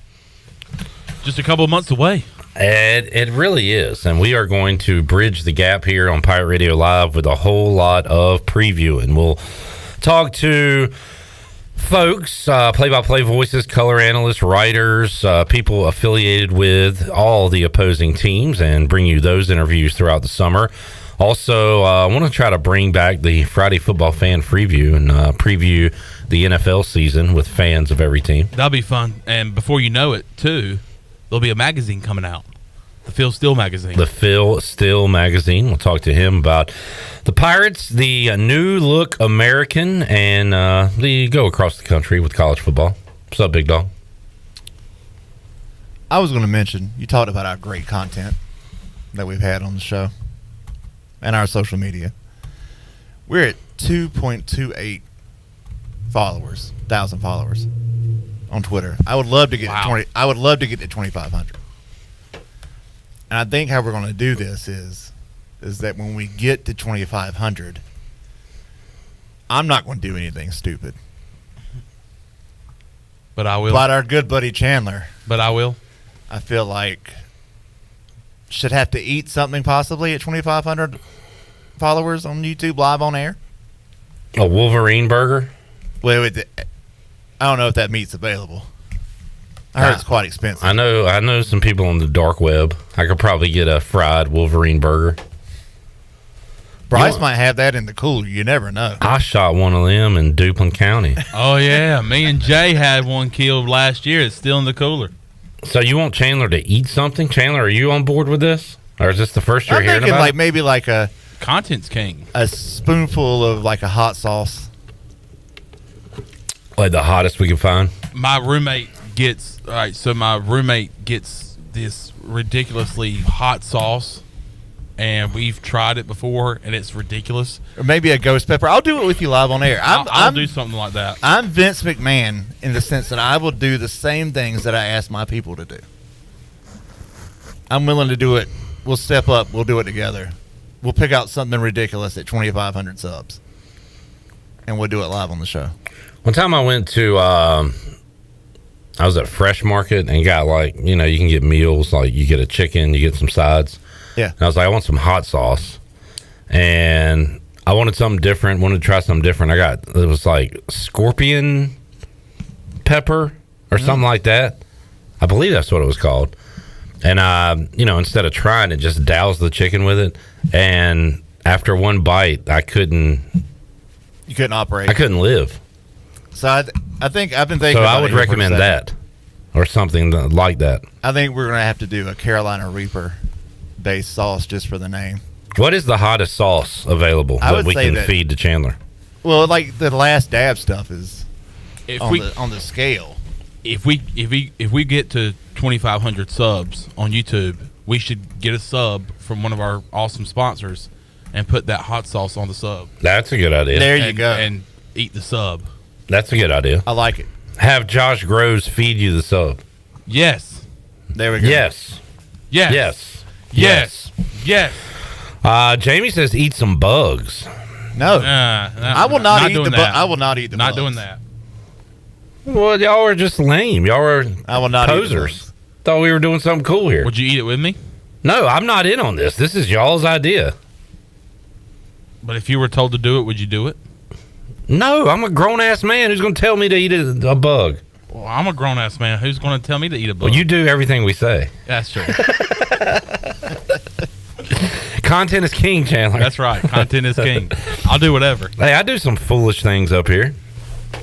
Just a couple of months away. It really is. And we are going to bridge the gap here on Pirate Radio Live with a whole lot of previewing. We'll talk to folks, play-by-play voices, color analysts, writers, people affiliated with all the opposing teams, and bring you those interviews throughout the summer. Also, I want to try to bring back the Friday Football Fan Preview and preview the NFL season with fans of every team. That'll be fun. And before you know it, too, there'll be a magazine coming out. The Phil Steele magazine. The Phil Steele magazine. We'll talk to him about the Pirates, the New Look American, and the go across the country with college football. What's up, big dog? I was going to mention, you talked about our great content that we've had on the show and our social media. We're at 2.28 thousand followers on Twitter. I would love to get to 20. I would love to get to 2,500. And I think how we're going to do this is that when we get to 2,500, I'm not going to do anything stupid. But I will. But our good buddy Chandler. But I will. I feel like should have to eat something possibly at 2,500 followers on YouTube live on air. A Wolverine burger? Wait, I don't know if that meat's available. I heard it's quite expensive. I know some people on the dark web. I could probably get a fried Wolverine burger. Bryce might have that in the cooler. You never know. I shot one of them in Duplin County. Oh, yeah. Me and Jay had one killed last year. It's still in the cooler. So you want Chandler to eat something? Chandler, are you on board with this? Or is this the first you're hearing about? Maybe like a Content's king. A spoonful of like a hot sauce. Like the hottest we can find? My roommate gets this ridiculously hot sauce, and we've tried it before, and it's ridiculous. Or maybe a ghost pepper. I'll do it with you live on air. I'll do something like that. I'm Vince McMahon in the sense that I will do the same things that I ask my people to do. I'm willing to do it. We'll step up. We'll do it together. We'll pick out something ridiculous at 2,500 subs, and we'll do it live on the show. One time I went to I was at Fresh Market and got like, you can get meals, like you get a chicken, you get some sides. Yeah. And I was like, I want some hot sauce. And I wanted something different, wanted to try something different. It was like scorpion pepper or something like that. I believe that's what it was called. And, instead of trying it, just doused the chicken with it. And after one bite, You couldn't operate. I couldn't live. So I think I've been thinking. So about I would it here for a recommend second. that or something like that. I think we're gonna have to do a Carolina Reaper based sauce just for the name. What is the hottest sauce available I that would we say can that- feed to Chandler? Well, like the last dab stuff is If on the scale. If we get to 2,500 subs on YouTube, we should get a sub from one of our awesome sponsors and put that hot sauce on the sub. That's a good idea. There you go. And eat the sub. That's a good idea. I like it. Have Josh Groves feed you the sub. Yes. There we go. Yes. Yes. Yes. Yes. Yes. Jamie says eat some bugs. No. I will not eat doing the that. I will not eat the Not bugs. doing that. Well, y'all are just lame. Y'all are I will not eat the posers. Thought we were doing something cool here. Would you eat it with me? No, I'm not in on this. This is y'all's idea. But if you were told to do it, would you do it? No, I'm a grown-ass man who's going to tell me to eat a bug. Well, I'm a grown-ass man. Who's going to tell me to eat a bug? Well, you do everything we say. That's true. Content is king, Chandler. That's right. Content is king. I'll do whatever. Hey, I do some foolish things up here.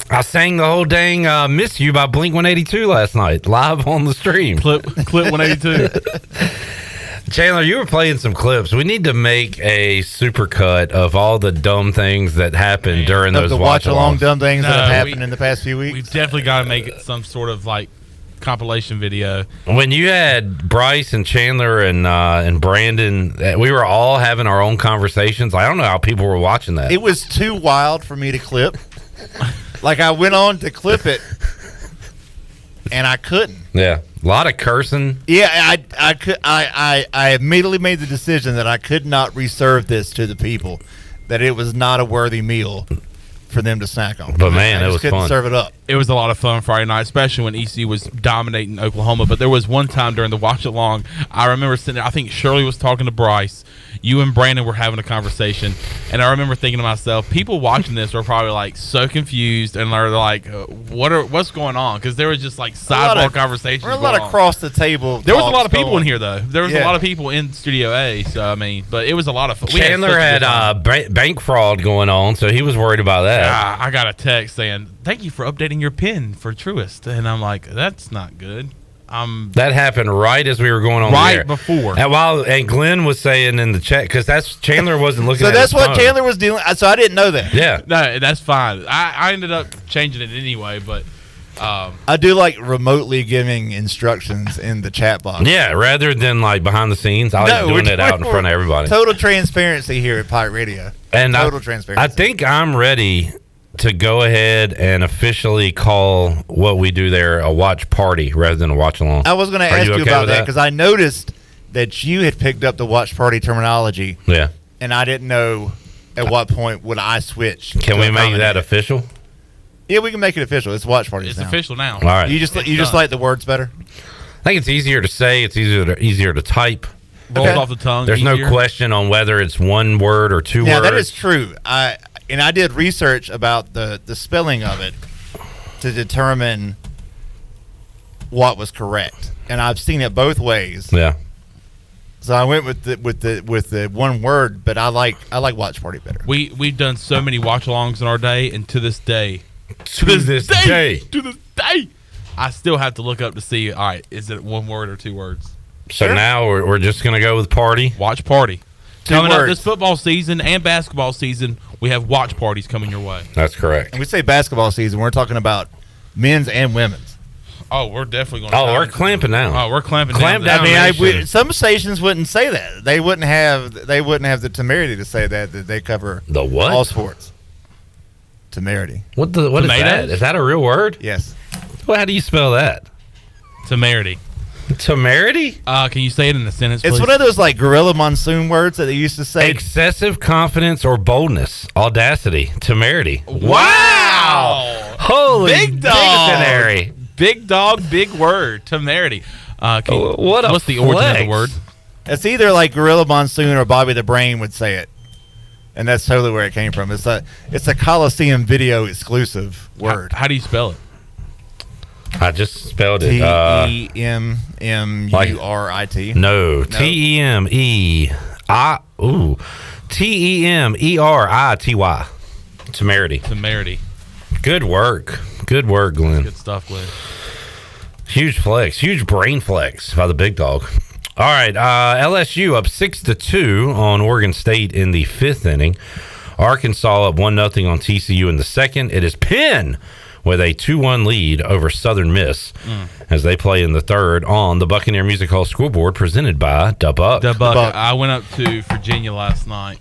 I sang the whole dang Miss You by Blink-182 last night, live on the stream. Clip 182. Chandler, you were playing some clips. We need to make a supercut of all the dumb things that happened during those the watch-along watch-alongs. dumb things that have happened in the past few weeks. We've definitely got to make it some sort of like compilation video. When you had Bryce and Chandler and Brandon, we were all having our own conversations. I don't know how people were watching that. It was too wild for me to clip. Like I went on to clip it, and I couldn't. Yeah, a lot of cursing. Yeah, I immediately made the decision that I could not reserve this to the people, that it was not a worthy meal for them to snack on. But man, I it just was couldn't fun. serve it up. It was a lot of fun Friday night, especially when EC was dominating Oklahoma. But there was one time during the watch along, I remember sitting there, I think Shirley was talking to Bryce. You and Brandon were having a conversation, and I remember thinking to myself, people watching this are probably like so confused and they're like, what's going on? Because there was just like sidebar conversations. A lot of cross the table. There was a lot of people going. in here though. There was a lot of people in Studio A. So I mean, but it was a lot of fun. Chandler had bank fraud going on, so he was worried about that. I got a text saying, "Thank you for updating your PIN for Truist," and I'm like, "That's not good." That happened right as we were going on Right the air. before. And Glenn was saying in the chat, because that's Chandler wasn't looking So at that's his what phone. Chandler was doing. So I didn't know that. Yeah. No, that's fine. I ended up changing it anyway, but I do like remotely giving instructions in the chat box. Yeah, rather than like behind the scenes, I like doing it out in front of everybody. Total transparency here at Pirate Radio. And total transparency. I think I'm ready to go ahead and officially call what we do there a watch party rather than a watch along. I was going to ask you about that because I noticed that you had picked up the watch party terminology. Yeah. And I didn't know at what point would I switch. Can we make that official? Yeah, we can make it official. It's watch parties. it's now. official now. All right. You just like the words better. I think it's easier to say. It's easier to type. Rolls off the tongue. There's easier. no question on whether it's one word or two Yeah, words. that is true. I did research about the spelling of it to determine what was correct, and I've seen it both ways. Yeah. So I went with the one word, but I like watch party better. We've done so many watch alongs in our day, and to this day, to this day, I still have to look up to see. All right, is it one word or two words? So now we're just gonna go with party. Watch party. Two Coming up words. this football season and basketball season, we have watch parties coming your way. That's correct. And we say basketball season, we're talking about men's and women's. Oh, we're definitely going to. Oh, we're clamping down. Oh, we're clamping Clamp down. down. Some stations wouldn't say that. They wouldn't have the temerity to say that they cover the what? all sports. Temerity. What is that? Is that a real word? Yes. Well, how do you spell that? Temerity. Temerity? Can you say it in a sentence, please? It's one of those like gorilla monsoon words that they used to say. Excessive confidence or boldness, audacity, temerity. Wow! Holy Big dog. dictionary. Big dog, big word. Temerity. What's the origin of the word? It's either like Gorilla Monsoon or Bobby the Brain would say it, and that's totally where it came from. It's a Coliseum video exclusive word. How do you spell it? I just spelled it. Temmurit. No, Temeri. Temerity. Temerity. Good work, Glenn. Good stuff, Glenn. Huge flex, huge brain flex by the big dog. All right, LSU up 6-2 on Oregon State in the 5th inning. Arkansas up 1-0 on TCU in the 2nd. It is Penn with a 2-1 lead over Southern Miss as they play in the 3rd on the Buccaneer Music Hall scoreboard presented by Da Buck. I went up to Virginia last night.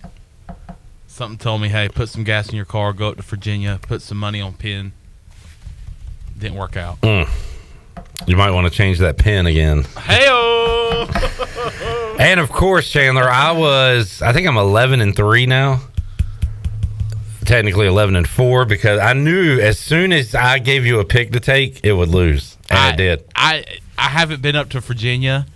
Something told me, hey, put some gas in your car, go up to Virginia, put some money on Penn. Didn't work out. You might want to change that pen again. Hey-o! And of course, Chandler, I think I'm 11-3 now. Technically 11-4 because I knew as soon as I gave you a pick to take, it would lose, and it did. I haven't been up to Virginia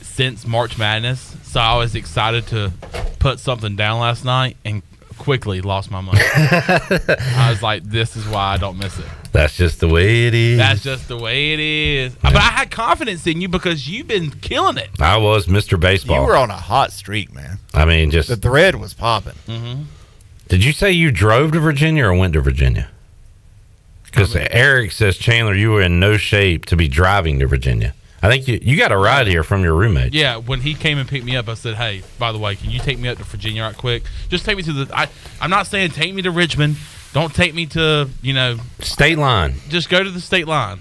since March Madness, so I was excited to put something down last night and quickly lost my money. I was like, this is why I don't miss it. That's just the way it is. That's just the way it is. Yeah. But I had confidence in you because you've been killing it. I was Mr. Baseball. You were on a hot streak, man. I mean, just the thread was popping. Mm-hmm. Did you say you drove to Virginia or went to Virginia? Because Eric says, Chandler, you were in no shape to be driving to Virginia. I think you got a ride here from your roommate. Yeah, when he came and picked me up, I said, hey, by the way, can you take me up to Virginia right quick? Just take me to I'm not saying take me to Richmond. Don't take me to, State line. Just go to the state line.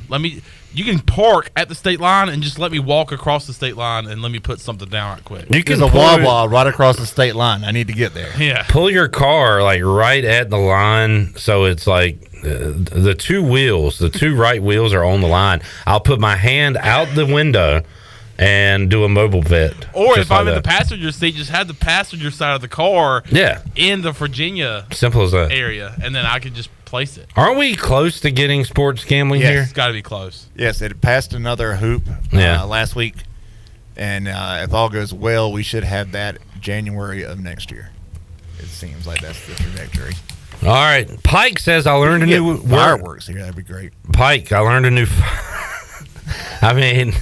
You can park at the state line and just let me walk across the state line and let me put something down right quick. There's a Wawa right across the state line. I need to get there. Yeah. Pull your car right at the line so it's the two right wheels are on the line. I'll put my hand out the window and do a mobile vet. Or if I'm in the passenger seat, just have the passenger side of the car in the Virginia simple as that area, and then I could just place it. Aren't we close to getting sports gambling here? It's got to be close. Yes, it passed another hoop last week, and if all goes well, we should have that January of next year. It seems like that's the trajectory. All right. Pike says I learned a new fireworks here. That'd be great. Pike, I learned a new I mean,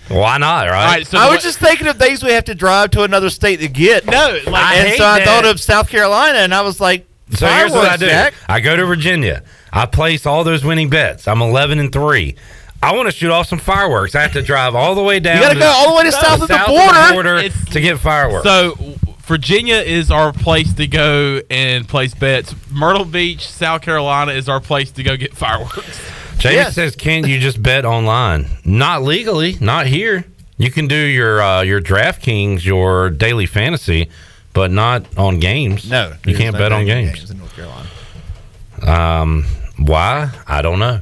why not, right? All right, so I was just thinking of things we have to drive to another state to get. No, I thought of South Carolina, and I was like, so here's what I do. Jack. I go to Virginia. I place all those winning bets. I'm 11-3. I want to shoot off some fireworks. I have to drive all the way down. You got to go all the way to south of the border to get fireworks. So Virginia is our place to go and place bets. Myrtle Beach, South Carolina is our place to go get fireworks. Jamie says, can't you just bet online? Not legally, not here. You can do your DraftKings, your daily fantasy, but not on games. No. You can't bet on games. In North Carolina. Why? I don't know.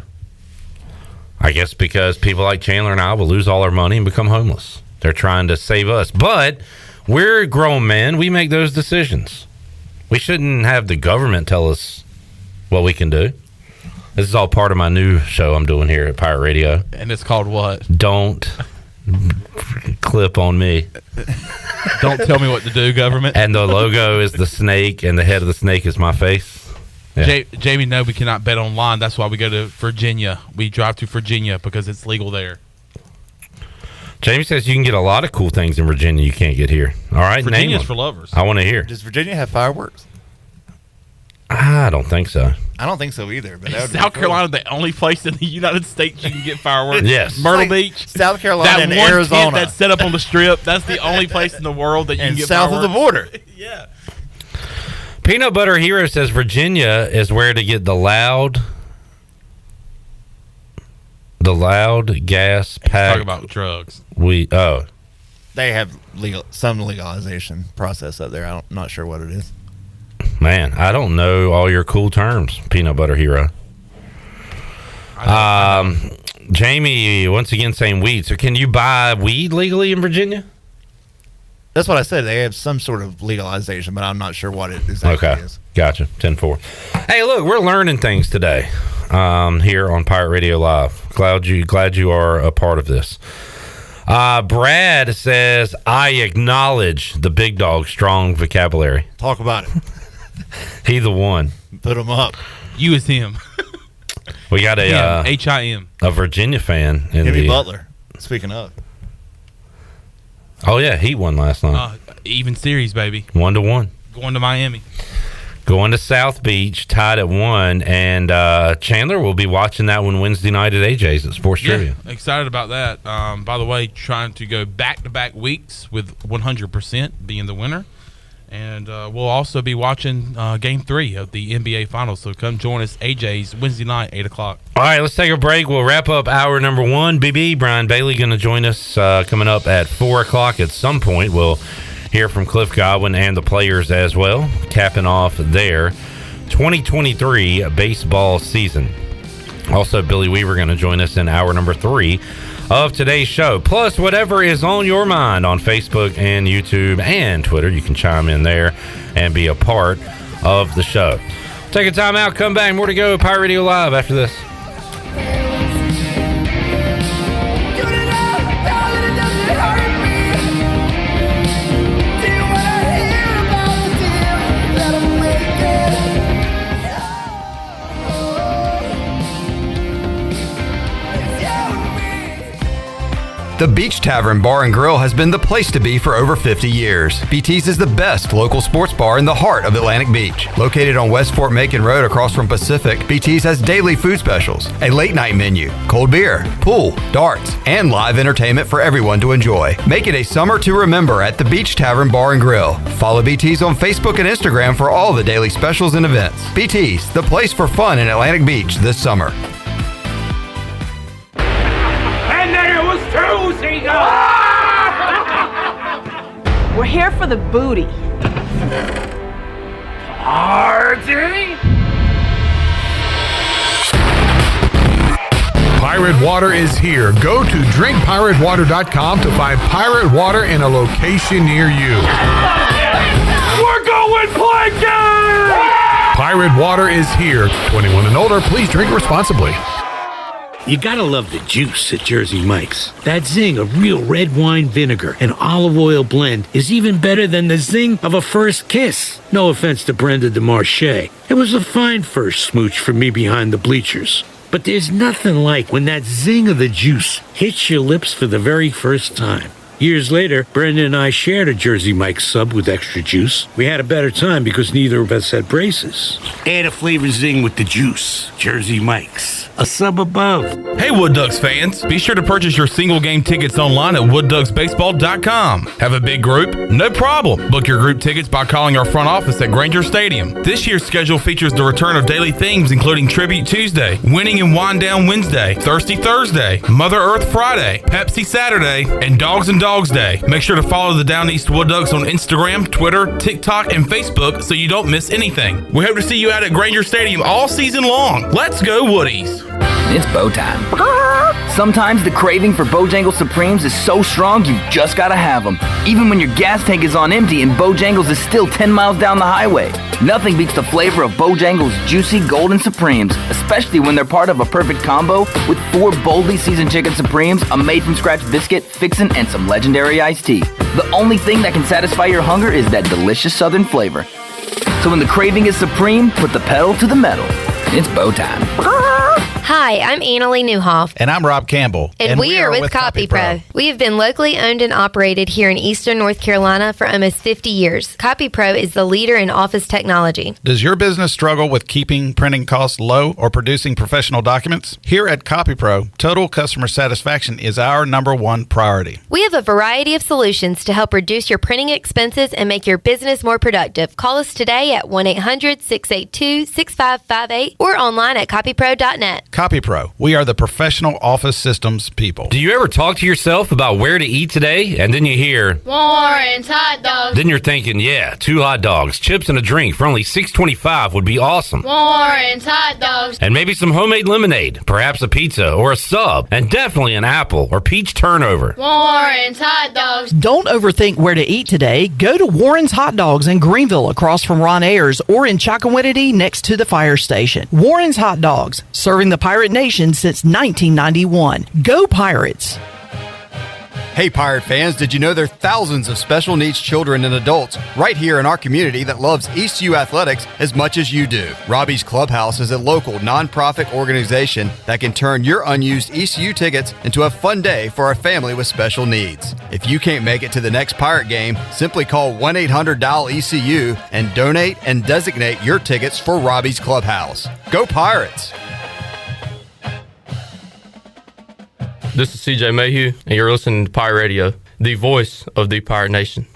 I guess because people like Chandler and I will lose all our money and become homeless. They're trying to save us. But we're grown men. We make those decisions. We shouldn't have the government tell us what we can do. This is all part of my new show I'm doing here at Pirate Radio. And it's called what? Don't clip on me. Don't tell me what to do, government. And the logo is the snake, and the head of the snake is my face. Yeah. Jamie, no, we cannot bet online. That's why we go to Virginia. We drive to Virginia because it's legal there. Jamie says you can get a lot of cool things in Virginia you can't get here. All right, Virginia's for lovers. I want to hear. Does Virginia have fireworks? I don't think so. I don't think so either. But that would South Carolina, the only place in the United States you can get fireworks. Yes. Myrtle Beach, South Carolina, and Arizona. That's set up on the strip. That's the only place in the world that you can get south fireworks. of the border. Yeah. Peanut Butter Hero says Virginia is where to get the loud gas pack. Talk about drugs. They have some legalization process up there. I'm not sure what it is. Man, I don't know all your cool terms, Peanut Butter Hero. Jamie, once again, saying weed. So can you buy weed legally in Virginia? That's what I said. They have some sort of legalization, but I'm not sure what it exactly is. Gotcha. 10-4. Hey, look, we're learning things today. here on Pirate Radio Live. Glad you are a part of this. Brad says, I acknowledge the big dog strong vocabulary. Talk about it. He the one. Put him up. You is him. We got a H-I-M. A Virginia fan in Jimmy Butler. Speaking of. Oh yeah, he won last night. Even series, baby. 1-1. Going to Miami. Going to South Beach, tied at 1, and Chandler will be watching that one Wednesday night at AJ's at Sports Trivia. Excited about that. By the way, trying to go back-to-back weeks with 100% being the winner. And we'll also be watching Game 3 of the NBA Finals. So come join us, AJ's, Wednesday night, 8 o'clock. All right, let's take a break. We'll wrap up hour number 1. BB, Brian Bailey going to join us coming up at 4 o'clock at some point. We'll hear from Cliff Godwin and the players as well, capping off their 2023 baseball season. Also, Billy Weaver going to join us in hour number 3 of today's show. Plus, whatever is on your mind on Facebook and YouTube and Twitter, you can chime in there and be a part of the show. Take a time out, come back, more to go. Pirate Radio Live after this. The Beach Tavern Bar and Grill has been the place to be for over 50 years. BT's is the best local sports bar in the heart of Atlantic Beach. Located on West Fort Macon Road across from Pacific, BT's has daily food specials, a late night menu, cold beer, pool, darts, and live entertainment for everyone to enjoy. Make it a summer to remember at the Beach Tavern Bar and Grill. Follow BT's on Facebook and Instagram for all the daily specials and events. BT's, the place for fun in Atlantic Beach this summer. And then it was two seagulls! We're here for the booty. Party? Pirate Water is here. Go to drinkpiratewater.com to find Pirate Water in a location near you. We're going plankton! Pirate Water is here. 21 and older, please drink responsibly. You gotta love the juice at Jersey Mike's. That zing of real red wine vinegar and olive oil blend is even better than the zing of a first kiss. No offense to Brenda DeMarche. It was a fine first smooch for me behind the bleachers. But there's nothing like when that zing of the juice hits your lips for the very first time. Years later, Brenda and I shared a Jersey Mike's sub with extra juice. We had a better time because neither of us had braces. Add a flavor zing with the juice. Jersey Mike's. A sub above. Hey Wood Ducks fans, be sure to purchase your single game tickets online at woodducksbaseball.com. Have a big group? No problem. Book your group tickets by calling our front office at Granger Stadium. This year's schedule features the return of daily themes including Tribute Tuesday, Winning and Wind Down Wednesday, Thirsty Thursday, Mother Earth Friday, Pepsi Saturday, and Dogs and Dogs Day. Make sure to follow the Down East Wood Ducks on Instagram, Twitter, TikTok, and Facebook so you don't miss anything. We hope to see you out at Granger Stadium all season long. Let's go Woodies! It's bow time. Sometimes the craving for Bojangles Supremes is so strong you've just gotta have them. Even when your gas tank is on empty and Bojangles is still 10 miles down the highway. Nothing beats the flavor of Bojangles Juicy Golden Supremes, especially when they're part of a perfect combo with 4 boldly seasoned chicken Supremes, a made-from-scratch biscuit, fixin', and some legendary iced tea. The only thing that can satisfy your hunger is that delicious southern flavor. So when the craving is supreme, put the pedal to the metal. It's bow time. Hi, I'm Annalie Newhoff. And I'm Rob Campbell. And we are with CopyPro. We have been locally owned and operated here in Eastern North Carolina for almost 50 years. CopyPro is the leader in office technology. Does your business struggle with keeping printing costs low or producing professional documents? Here at CopyPro, total customer satisfaction is our #1 priority. We have a variety of solutions to help reduce your printing expenses and make your business more productive. Call us today at 1-800-682-6558 or online at copypro.net. CopyPro. We are the professional office systems people. Do you ever talk to yourself about where to eat today? And then you hear Warren's hot dogs. Then you're thinking, yeah, 2 hot dogs, chips, and a drink for only $6.25 would be awesome. Warren's hot dogs. And maybe some homemade lemonade, perhaps a pizza or a sub, and definitely an apple or peach turnover. Warren's hot dogs. Don't overthink where to eat today. Go to Warren's Hot Dogs in Greenville across from Ron Ayers or in Chocowinity next to the fire station. Warren's Hot Dogs, serving the Pirate Nation since 1991. Go Pirates! Hey, Pirate fans, did you know there are thousands of special needs children and adults right here in our community that loves ECU athletics as much as you do? Robbie's Clubhouse is a local nonprofit organization that can turn your unused ECU tickets into a fun day for a family with special needs. If you can't make it to the next Pirate game, simply call 1-800-DIAL-ECU and donate and designate your tickets for Robbie's Clubhouse. Go Pirates! This is CJ Mayhew, and you're listening to Pirate Radio, the voice of the Pirate Nation.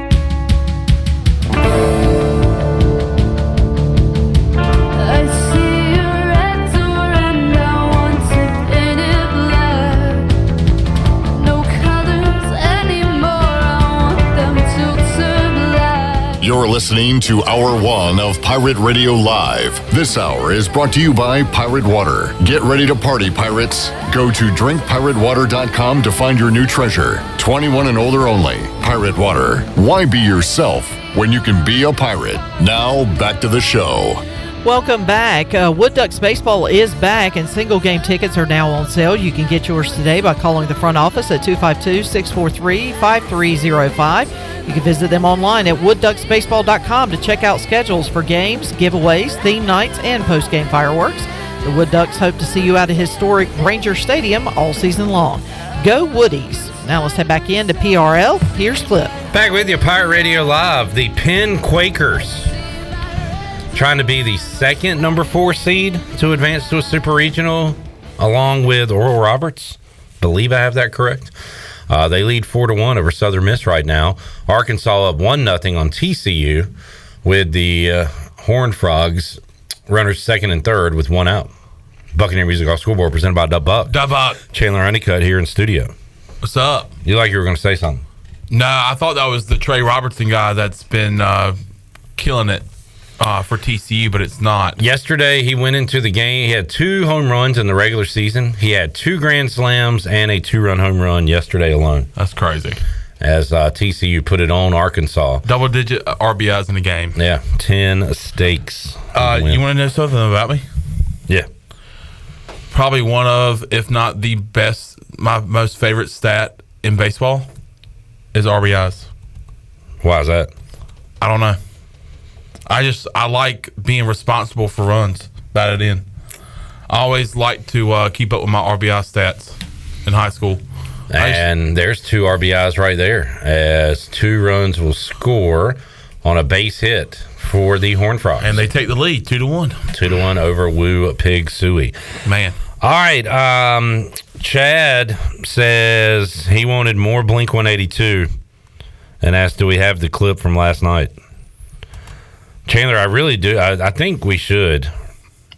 You're listening to Hour 1 of Pirate Radio Live. This hour is brought to you by Pirate Water. Get ready to party, pirates. Go to drinkpiratewater.com to find your new treasure. 21 and older only. Pirate Water. Why be yourself when you can be a pirate? Now, back to the show. Welcome back. Wood Ducks Baseball is back, and single-game tickets are now on sale. You can get yours today by calling the front office at 252-643-5305. You can visit them online at woodducksbaseball.com to check out schedules for games, giveaways, theme nights, and post-game fireworks. The Wood Ducks hope to see you out at historic Ranger Stadium all season long. Go Woodies! Now let's head back into PRL. Here's Clip. Back with you, Pirate Radio Live. The Penn Quakers trying to be the second number 4 seed to advance to a super regional along with Oral Roberts. Believe I have that correct. They lead 4-1 over Southern Miss right now. Arkansas up 1-0 on TCU with the Horned Frogs runners second and third with 1 out. Buccaneer Music Off Scoreboard presented by Dub Buck. Dub Buck. Chandler Honeycutt here in studio. What's up? You like you were going to say something? No, I thought that was the Trey Robertson guy that's been killing it for TCU, but it's not. Yesterday, he went into the game. He had 2 home runs in the regular season. He had 2 grand slams and a 2-run home run yesterday alone. That's crazy. As TCU put it on Arkansas. Double-digit RBIs in the game. Yeah, 10 stakes. You want to know something about me? Yeah. Probably one of, if not the best, my most favorite stat in baseball is RBIs. Why is that? I don't know. I like being responsible for runs, batted in. I always like to keep up with my RBI stats in high school. And there's 2 RBIs right there, as 2 runs will score on a base hit for the Horned Frogs. And they take the lead, 2-1. 2-1 over Woo Pig Suey. Man. All right. Chad says he wanted more Blink-182 and asked, do we have the clip from last night? Chandler, I really do. I think we should.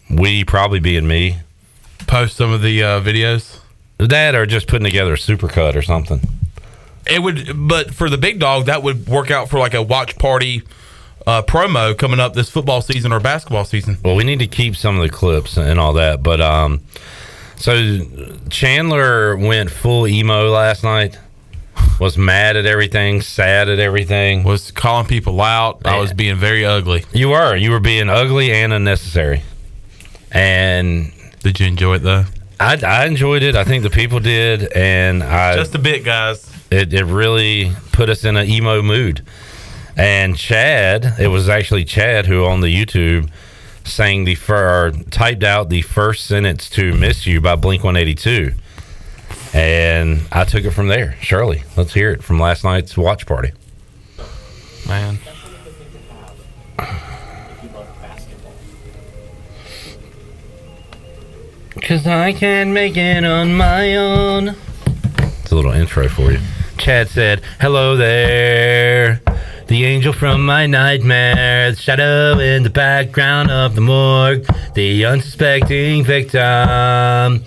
We probably being me. Post some of the videos? That or just putting together a supercut or something. It would, but for the big dog, that would work out for like a watch party promo coming up this football season or basketball season. Well, we need to keep some of the clips and all that. But so Chandler went full emo last night. Was mad at everything, sad at everything. Was calling people out. I was being very ugly. You were being ugly and unnecessary. And did you enjoy it though? I enjoyed it. I think the people did, and just a bit, guys. It really put us in an emo mood. And Chad, it was actually Chad who on the YouTube sang typed out the first sentence to "Miss You" by Blink-182. And I took it from there. Shirley, let's hear it from last night's watch party. Man. Because I can't make it on my own. It's a little intro for you. Chad said, hello there. The angel from my nightmare, the shadow in the background of the morgue, the unsuspecting victim.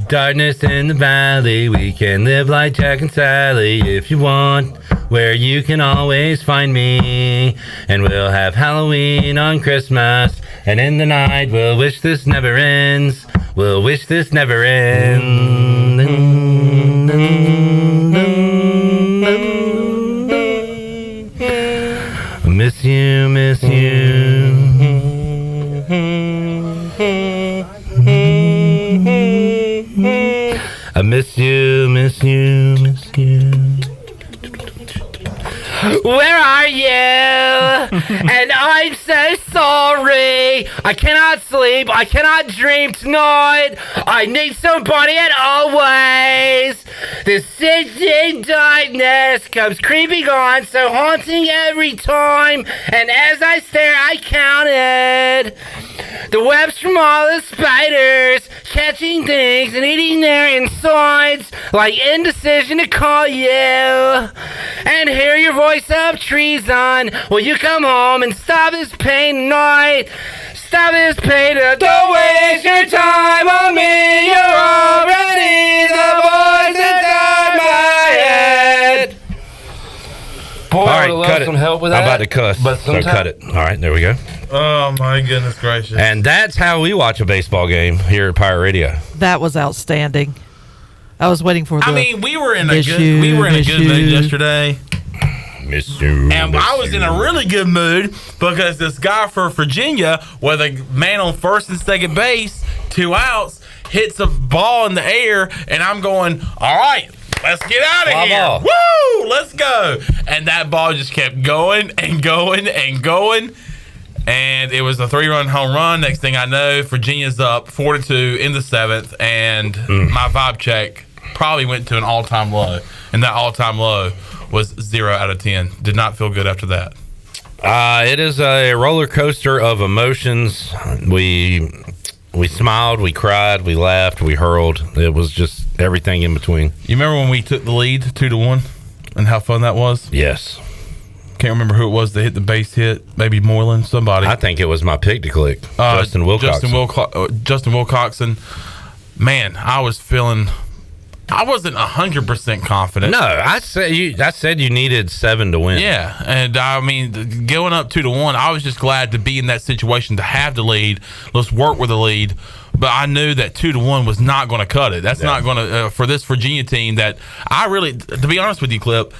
Darkness in the valley, we can live like Jack and Sally if you want, where you can always find me. And we'll have Halloween on Christmas, and in the night we'll wish this never ends. We'll wish this never ends. Miss you, miss you. I miss you, miss you, miss you. Where are you? And I'm so sorry. I cannot sleep. I cannot dream tonight. I need somebody at always. This sickening darkness comes creeping on, so haunting every time. And as I stare, I counted the webs from all the spiders, catching things and eating their insides, like indecision to call you and hear your voice of treason. Will you come home and stop this pain tonight? Stop this pain. Don't waste your time on me. You're already the voice inside my head. Boy, All right, I would cut love it. some help with I'm that. about to cuss, But so cut it. All right, there we go. Oh, my goodness gracious. And that's how we watch a baseball game here at Pirate Radio. That was outstanding. I was waiting for the. I mean, we were in a good mood yesterday. Miss you. And I was in a really good mood because this guy for Virginia, with a man on first and second base, 2 outs, hits a ball in the air, and I'm going, all right, let's get out of here. Ball. Woo! Let's go. And that ball just kept going and going and going. And it was a 3-run home run. Next thing I know, Virginia's up 4-2 in the 7th, and my vibe check probably went to an all-time low. And that all-time low was 0 out of 10. Did not feel good after that. It is a roller coaster of emotions. We smiled, we cried, we laughed, we hurled. It was just everything in between. You remember when we took the lead 2-1 and how fun that was? Yes. Can't remember who it was that hit the base hit. Maybe Moreland, somebody. I think it was my pick to click. Justin Wilcoxon. Justin Wilcoxon. Man, I was feeling. I wasn't 100% confident. No, I said you needed 7 to win. Yeah, and I mean, going up 2-1, I was just glad to be in that situation to have the lead. Let's work with the lead. But I knew that 2-1 was not going to cut it. That's not going to for this Virginia team. That I really, to be honest with you, Clip.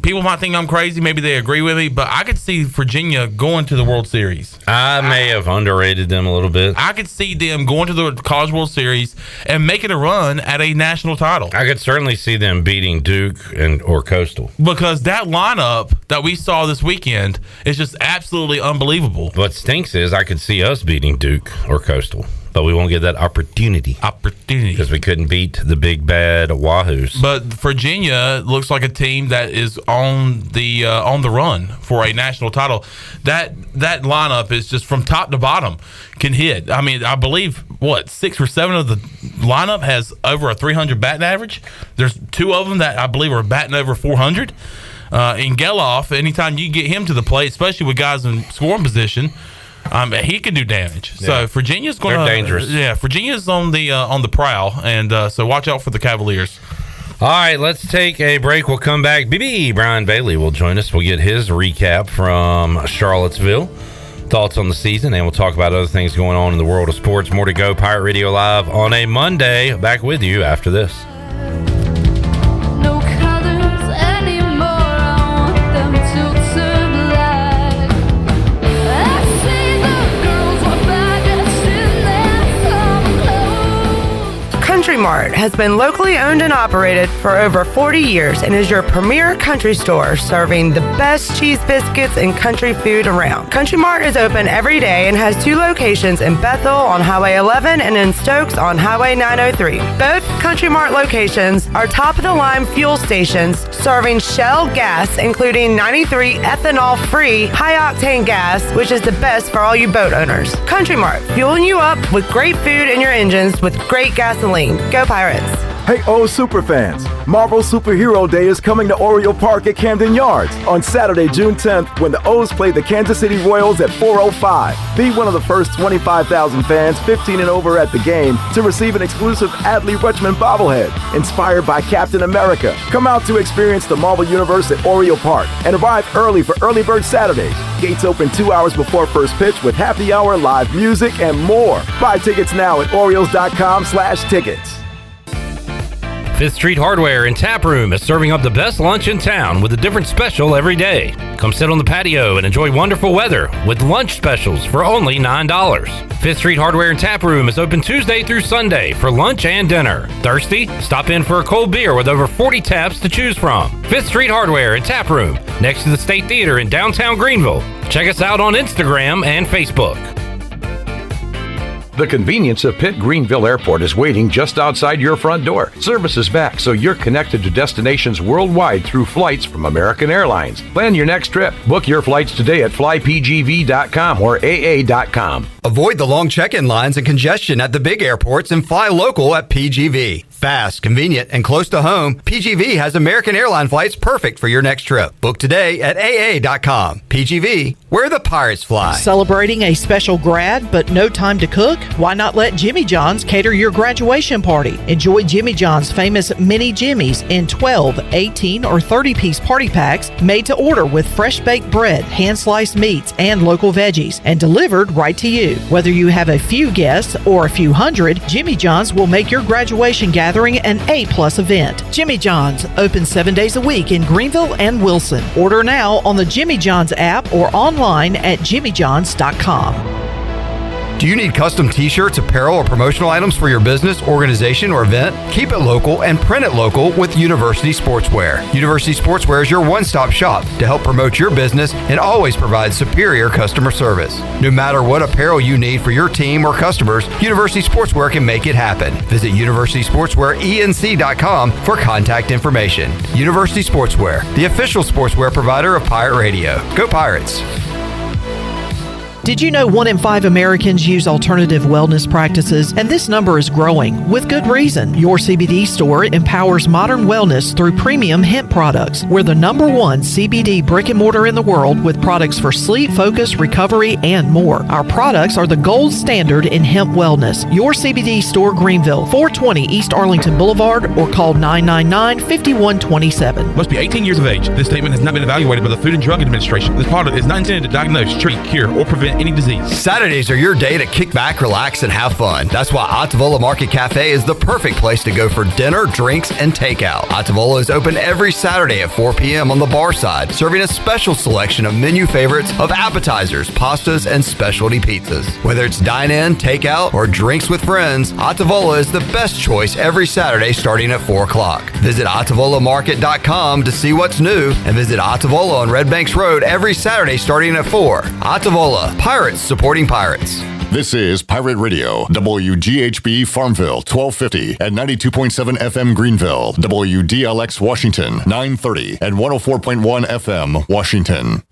People might think I'm crazy. Maybe they agree with me, but I could see Virginia going to the World Series. I may have underrated them a little bit. I could see them going to the College World Series and making a run at a national title. I could certainly see them beating Duke or Coastal. Because that lineup that we saw this weekend is just absolutely unbelievable. What stinks is I could see us beating Duke or Coastal. But we won't get that opportunity. Because we couldn't beat the big bad Wahoos. But Virginia looks like a team that is on the run for a national title. That lineup is just from top to bottom can hit. I mean, I believe 6 or 7 of the lineup has over a 300 batting average. There's 2 of them that I believe are batting over 400. In Geloff, anytime you get him to the plate, especially with guys in scoring position. He can do damage. Yeah. So Virginia's going to. They're dangerous. Yeah, Virginia's on the prowl, and so watch out for the Cavaliers. All right, let's take a break. We'll come back. Brian Bailey will join us. We'll get his recap from Charlottesville, thoughts on the season, and we'll talk about other things going on in the world of sports. More to go. Pirate Radio Live on a Monday. Back with you after this. Country Mart has been locally owned and operated for over 40 years and is your premier country store serving the best cheese biscuits and country food around. Country Mart is open every day and has 2 locations in Bethel on Highway 11 and in Stokes on Highway 903. Both Country Mart locations are top-of-the-line fuel stations serving Shell gas, including 93 ethanol-free high-octane gas, which is the best for all you boat owners. Country Mart, fueling you up with great food in your engines with great gasoline. Go Pirates! Hey, superfans! Marvel Superhero Day is coming to Oriole Park at Camden Yards on Saturday, June 10th, when the O's play the Kansas City Royals at 4:05. Be one of the first 25,000 fans 15 and over at the game to receive an exclusive Adley Rutschman bobblehead inspired by Captain America. Come out to experience the Marvel Universe at Oriole Park and arrive early for Early Bird Saturdays. Gates open 2 hours before first pitch with happy hour, live music, and more. Buy tickets now at Orioles.com/tickets. Fifth Street Hardware and Tap Room is serving up the best lunch in town with a different special every day. Come sit on the patio and enjoy wonderful weather with lunch specials for only $9. Fifth Street Hardware and Tap Room is open Tuesday through Sunday for lunch and dinner. Thirsty? Stop in for a cold beer with over 40 taps to choose from. Fifth Street Hardware and Tap Room, next to the State Theater in downtown Greenville. Check us out on Instagram and Facebook. The convenience of Pitt Greenville Airport is waiting just outside your front door. Service is back, so you're connected to destinations worldwide through flights from American Airlines. Plan your next trip. Book your flights today at flypgv.com or aa.com. Avoid the long check-in lines and congestion at the big airports and fly local at PGV. Fast, convenient, and close to home, PGV has American airline flights perfect for your next trip. Book today at aa.com. PGV, where the pirates fly. Celebrating a special grad but no time to cook? Why not let Jimmy John's cater your graduation party? Enjoy Jimmy John's famous Mini Jimmys in 12, 18, or 30-piece party packs made to order with fresh-baked bread, hand-sliced meats, and local veggies, and delivered right to you. Whether you have a few guests or a few hundred, Jimmy John's will make your graduation gathering an A-plus event. Jimmy John's, open 7 days a week in Greenville and Wilson. Order now on the Jimmy John's app or online at jimmyjohns.com. Do you need custom t-shirts, apparel, or promotional items for your business, organization, or event? Keep it local and print it local with University Sportswear. University Sportswear is your one-stop shop to help promote your business and always provide superior customer service. No matter what apparel you need for your team or customers, University Sportswear can make it happen. Visit universitysportswearenc.com for contact information. University Sportswear, the official sportswear provider of Pirate Radio. Go Pirates! Did you know 1 in 5 Americans use alternative wellness practices? And this number is growing, with good reason. Your CBD store empowers modern wellness through premium hemp products. We're the #1 CBD brick and mortar in the world with products for sleep, focus, recovery, and more. Our products are the gold standard in hemp wellness. Your CBD store, Greenville, 420 East Arlington Boulevard, or call 999-5127. Must be 18 years of age. This statement has not been evaluated by the Food and Drug Administration. This product is not intended to diagnose, treat, cure, or prevent any disease. Saturdays are your day to kick back, relax, and have fun. That's why Atavola Market Cafe is the perfect place to go for dinner, drinks, and takeout. Atavola is open every Saturday at 4 p.m. on the bar side, serving a special selection of menu favorites of appetizers, pastas, and specialty pizzas. Whether it's dine-in, takeout, or drinks with friends, Atavola is the best choice every Saturday starting at 4 o'clock. Visit AtavolaMarket.com to see what's new, and visit Atavola on Red Banks Road every Saturday starting at 4. Atavola, Pirates supporting pirates. This is Pirate Radio, WGHB Farmville, 1250 and 92.7 FM Greenville, WDLX Washington, 930 and 104.1 FM Washington.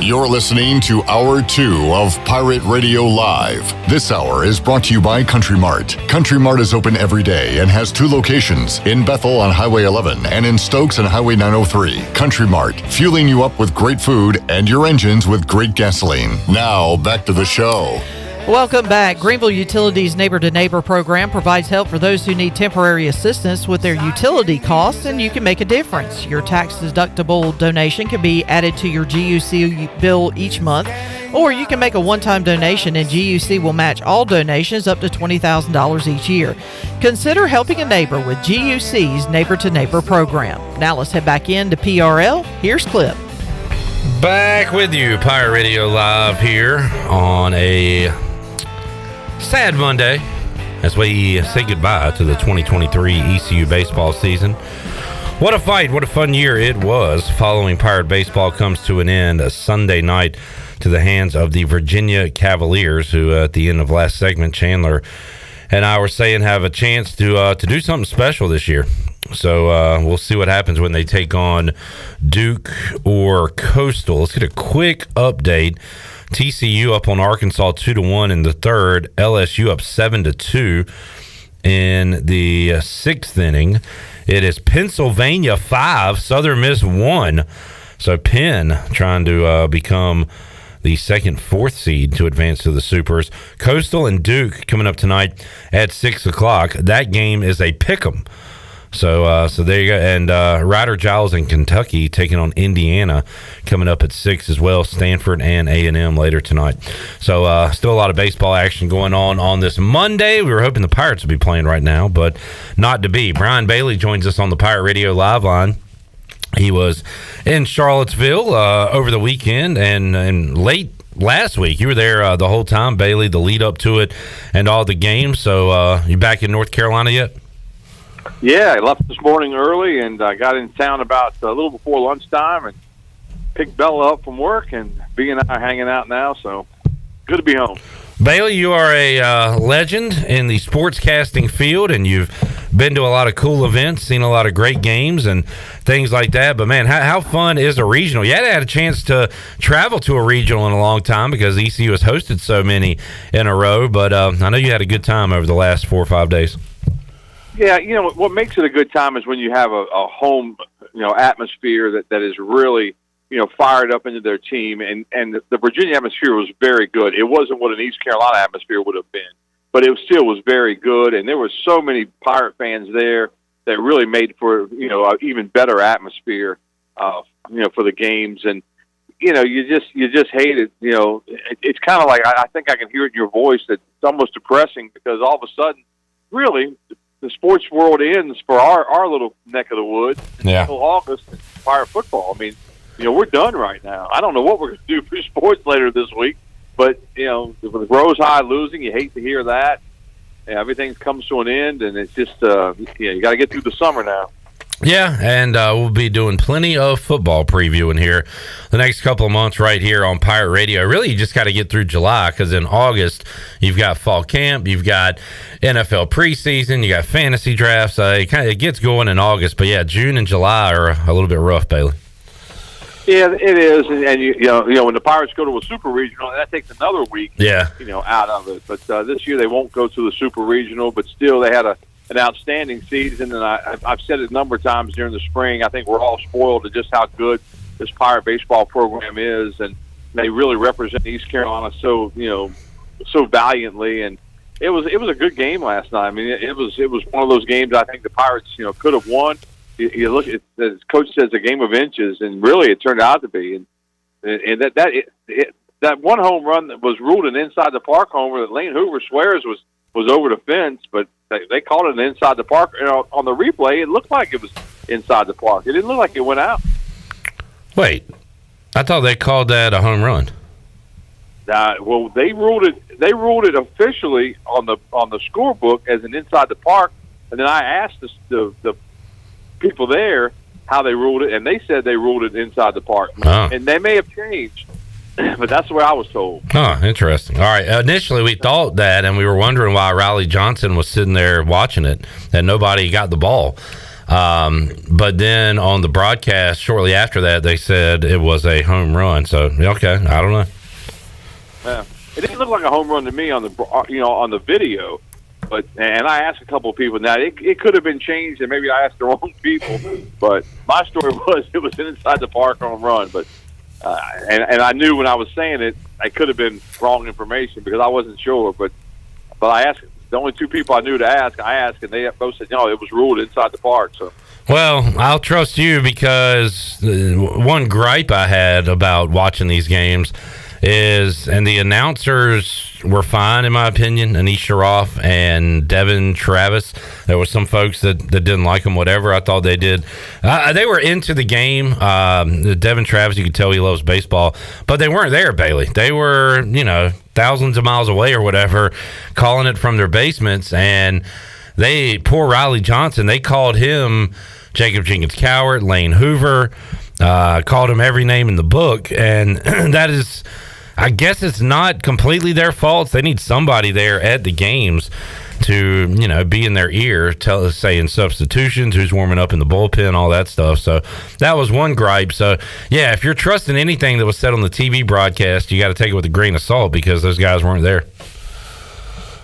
You're listening to Hour 2 of Pirate Radio Live. This hour is brought to you by Country Mart. Country Mart is open every day and has 2 locations, in Bethel on Highway 11 and in Stokes on Highway 903. Country Mart, fueling you up with great food and your engines with great gasoline. Now, back to the show. Welcome back. Greenville Utilities Neighbor to Neighbor program provides help for those who need temporary assistance with their utility costs, and you can make a difference. Your tax-deductible donation can be added to your GUC bill each month, or you can make a one-time donation, and GUC will match all donations up to $20,000 each year. Consider helping a neighbor with GUC's Neighbor to Neighbor program. Now let's head back into PRL. Here's Clip. Back with you, Pirate Radio Live here on a sad Monday as we say goodbye to the 2023 ECU baseball season. What a fight, what a fun year it was. Following Pirate baseball comes to an end a Sunday night to the hands of the Virginia Cavaliers, who at the end of last segment, Chandler and I were saying have a chance to do something special this year. So we'll see what happens when they take on Duke or Coastal. Let's get a quick update. TCU up on Arkansas 2-1 in the third. LSU up 7-2 in the sixth inning. It is Pennsylvania 5, Southern Miss 1. So Penn trying to become the second, fourth seed to advance to the Supers. Coastal and Duke coming up tonight at 6 o'clock. That game is a pick'em. So there you go. And Ryder Giles in Kentucky taking on Indiana coming up at 6 as well. Stanford and A&M later tonight. So still a lot of baseball action going on this Monday. We were hoping the Pirates would be playing right now, but not to be. Brian Bailey joins us on the Pirate Radio Live line. He was in Charlottesville over the weekend and late last week. You were there the whole time, Bailey, the lead up to it and all the games. So you back in North Carolina yet? Yeah, I left this morning early and I got in town about a little before lunchtime and picked Bella up from work, and B and I are hanging out now, so good to be home. Bailey, you are a legend in the sportscasting field, and you've been to a lot of cool events, seen a lot of great games and things like that. But, man, how fun is a regional? You hadn't had a chance to travel to a regional in a long time because ECU has hosted so many in a row. But I know you had a good time over the last 4 or 5 days. Yeah, you know, what makes it a good time is when you have a home, atmosphere that is really, fired up into their team. And the Virginia atmosphere was very good. It wasn't what an East Carolina atmosphere would have been, but it still was very good. And there were so many Pirate fans there that really made for, an even better atmosphere, for the games. And, you just hate it. It's kind of like, I think I can hear it in your voice that it's almost depressing because all of a sudden, really, the sports world ends for our little neck of the woods until August in Pirate football. I mean, we're done right now. I don't know what we're going to do for sports later this week, but, with Rose High losing, you hate to hear that. Everything comes to an end, and it's just, you got to get through the summer now. Yeah, and we'll be doing plenty of football previewing here the next couple of months right here on Pirate Radio. Really, you just got to get through July because in August, you've got fall camp, you've got NFL preseason, you got fantasy drafts. It gets going in August, but yeah, June and July are a little bit rough, Bailey. Yeah, it is, and you know when the Pirates go to a super regional, that takes another week. Yeah, out of it. But this year they won't go to the super regional, but still they had an outstanding season, and I've said it a number of times during the spring. I think we're all spoiled to just how good this Pirate baseball program is, and they really represent East Carolina so valiantly. And it was a good game last night. I mean, it was one of those games I think the Pirates could have won. You look at, as Coach says, a game of inches, and really it turned out to be. And that one home run that was ruled an inside the park homer that Lane Hoover swears was over the fence, but they called it an inside the park. On the replay, it looked like it was inside the park. It didn't look like it went out. Wait, I thought they called that a home run. Well, they ruled it officially on the scorebook as an inside the park, and then I asked the people there how they ruled it, and they said they ruled it inside the park. Oh. And they may have changed, but that's the way I was told. Oh, interesting. All right. Initially, we thought that, and we were wondering why Riley Johnson was sitting there watching it, and nobody got the ball. But then on the broadcast, shortly after that, they said it was a home run. So, okay, I don't know. Yeah. It didn't look like a home run to me on the video. And I asked a couple of people now. It could have been changed, and maybe I asked the wrong people. But my story was it was an inside the park home run. But and I knew when I was saying it, I could have been wrong information because I wasn't sure. But I asked the only two people I knew to ask. I asked, and they both said no, it was ruled inside the park. So. Well, I'll trust you because one gripe I had about watching these games is, and the announcers were fine in my opinion, Anish Shroff and Devin Travis. There were some folks that didn't like them, whatever. I thought they did. They were into the game. Devin Travis, you could tell he loves baseball, but they weren't there, Bailey. They were, thousands of miles away or whatever, calling it from their basements, and poor Riley Johnson, they called him Jacob Jenkins Cowart, Lane Hoover, called him every name in the book, and that is, I guess it's not completely their fault. They need somebody there at the games to, be in their ear, saying substitutions, who's warming up in the bullpen, all that stuff. So that was one gripe. So, yeah, if you're trusting anything that was said on the TV broadcast, you got to take it with a grain of salt because those guys weren't there.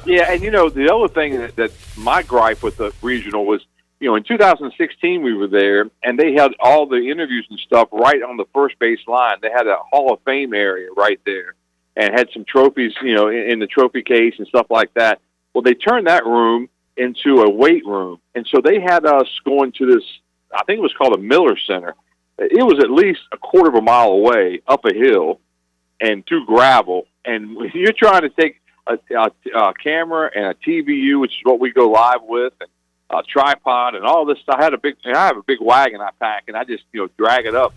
Yeah, and, the other thing that my gripe with the regional was, in 2016 we were there, and they had all the interviews and stuff right on the first base line. They had a Hall of Fame area right there and had some trophies, in the trophy case and stuff like that. Well, they turned that room into a weight room, and so they had us going to this, I think it was called a Miller Center. It was at least a quarter of a mile away, up a hill, and through gravel, and you're trying to take a camera and a TVU, which is what we go live with, and a tripod and all this stuff. I have a big wagon I pack, and I just drag it up.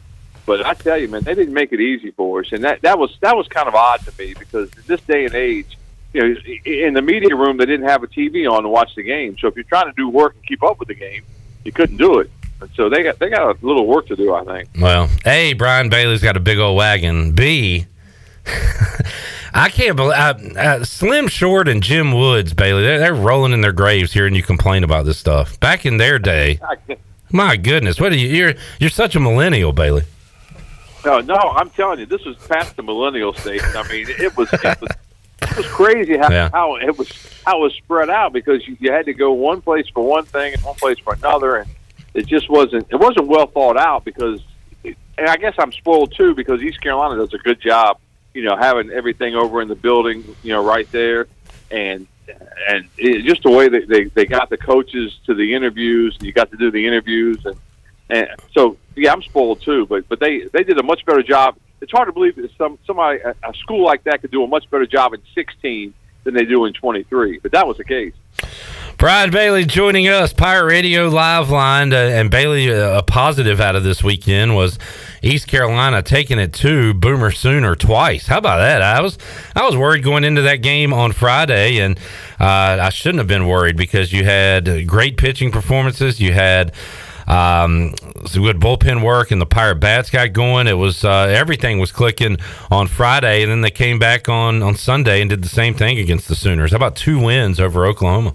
But I tell you, man, they didn't make it easy for us, and that was kind of odd to me because in this day and age, in the media room they didn't have a TV on to watch the game. So if you're trying to do work and keep up with the game, you couldn't do it. And so they got a little work to do, I think. Well, A, Brian Bailey's got a big old wagon. B, I can't believe Slim Short and Jim Woods, Bailey. They're rolling in their graves hearing you complain about this stuff. Back in their day, my goodness, what are you? You're such a millennial, Bailey. No, I'm telling you, this was past the millennial stage. I mean, it was crazy how it was spread out because you had to go one place for one thing and one place for another, and it wasn't well thought out because, and I guess I'm spoiled too because East Carolina does a good job. Having everything over in the building, right there, and just the way that they got the coaches to the interviews, and you got to do the interviews, and so yeah, I'm spoiled too. But they did a much better job. It's hard to believe that somebody a school like that could do a much better job in 16 than they do in 23. But that was the case. Brian Bailey joining us, Pirate Radio Live Line, and Bailey, a positive out of this weekend was East Carolina taking it to Boomer Sooner twice. How about that? I was worried going into that game on Friday, and I shouldn't have been worried because you had great pitching performances. You had some good bullpen work, and the Pirate Bats got going. It was everything was clicking on Friday, and then they came back on Sunday and did the same thing against the Sooners. How about 2 wins over Oklahoma?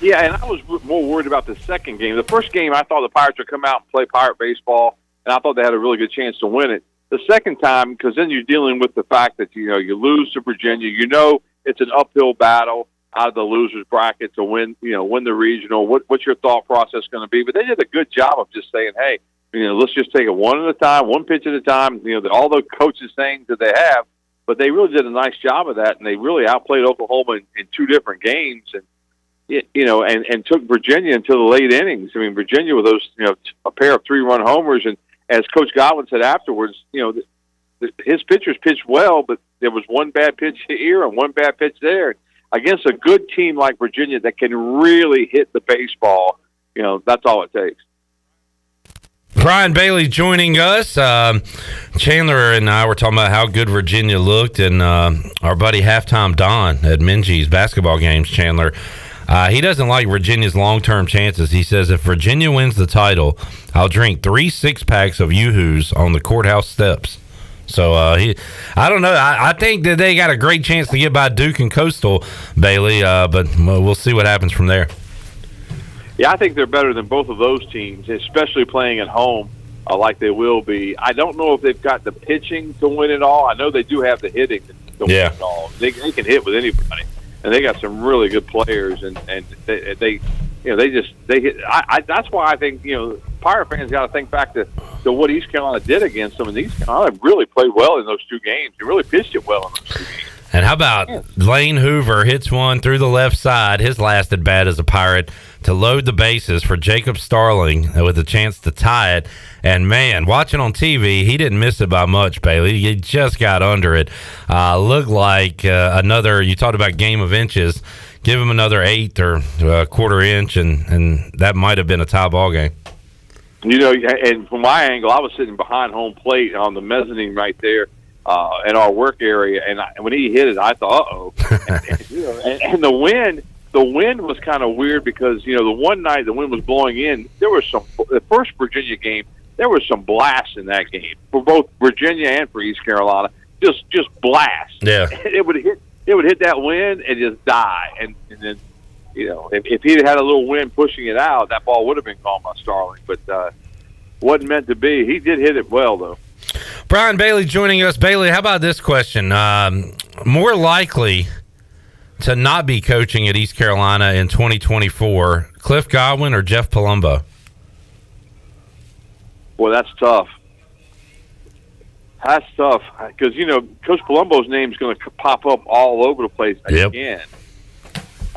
Yeah, and I was more worried about the second game. The first game, I thought the Pirates would come out and play Pirate baseball, and I thought they had a really good chance to win it. The second time, because then you're dealing with the fact that you lose to Virginia. It's an uphill battle out of the losers bracket to win the regional. What's your thought process going to be? But they did a good job of just saying, hey, let's just take it one at a time, one pitch at a time. All the coaches saying that they have, but they really did a nice job of that, and they really outplayed Oklahoma in 2 different games, and took Virginia into the late innings. I mean, Virginia with those, a pair of 3-run homers, and as Coach Godwin said afterwards, his pitchers pitched well, but there was one bad pitch here and one bad pitch there. Against a good team like Virginia that can really hit the baseball, that's all it takes. Brian Bailey joining us. Chandler and I were talking about how good Virginia looked, and our buddy Halftime Don at Minji's basketball games, Chandler, he doesn't like Virginia's long-term chances. He says if Virginia wins the title, I'll drink 3 6-packs of Yoo-Hoos on the courthouse steps. So I don't know. I think that they got a great chance to get by Duke and Coastal, Bailey, but we'll see what happens from there. Yeah, I think they're better than both of those teams, especially playing at home like they will be. I don't know if they've got the pitching to win it all. I know they do have the hitting to win it all. They can hit with anybody, and they got some really good players, and they hit. That's why I think Pirate fans got to think back to what East Carolina did against them, and East Carolina really played well in those 2 games. They really pitched it well in those 2 games. And how about Lane Hoover hits one through the left side, his last at bat as a Pirate, to load the bases for Jacob Starling with a chance to tie it. And, man, watching on TV, he didn't miss it by much, Bailey. He just got under it. Looked like another – you talked about game of inches. Give him another 1/8 or a quarter inch, and that might have been a tie ball game. And from my angle, I was sitting behind home plate on the mezzanine right there in our work area, and when he hit it, I thought, uh-oh. and the wind was kind of weird because, the one night the wind was blowing in, the first Virginia game, there was some blasts in that game for both Virginia and for East Carolina, just blast. Yeah. It would hit that wind and just die, and then if he had a little wind pushing it out, that ball would have been gone by Starling. But wasn't meant to be. He did hit it well, though. Brian Bailey joining us. Bailey, how about this question? More likely to not be coaching at East Carolina in 2024, Cliff Godwin or Jeff Palumbo? Boy, that's tough. That's tough because Coach Palumbo's name is going to pop up all over the place again.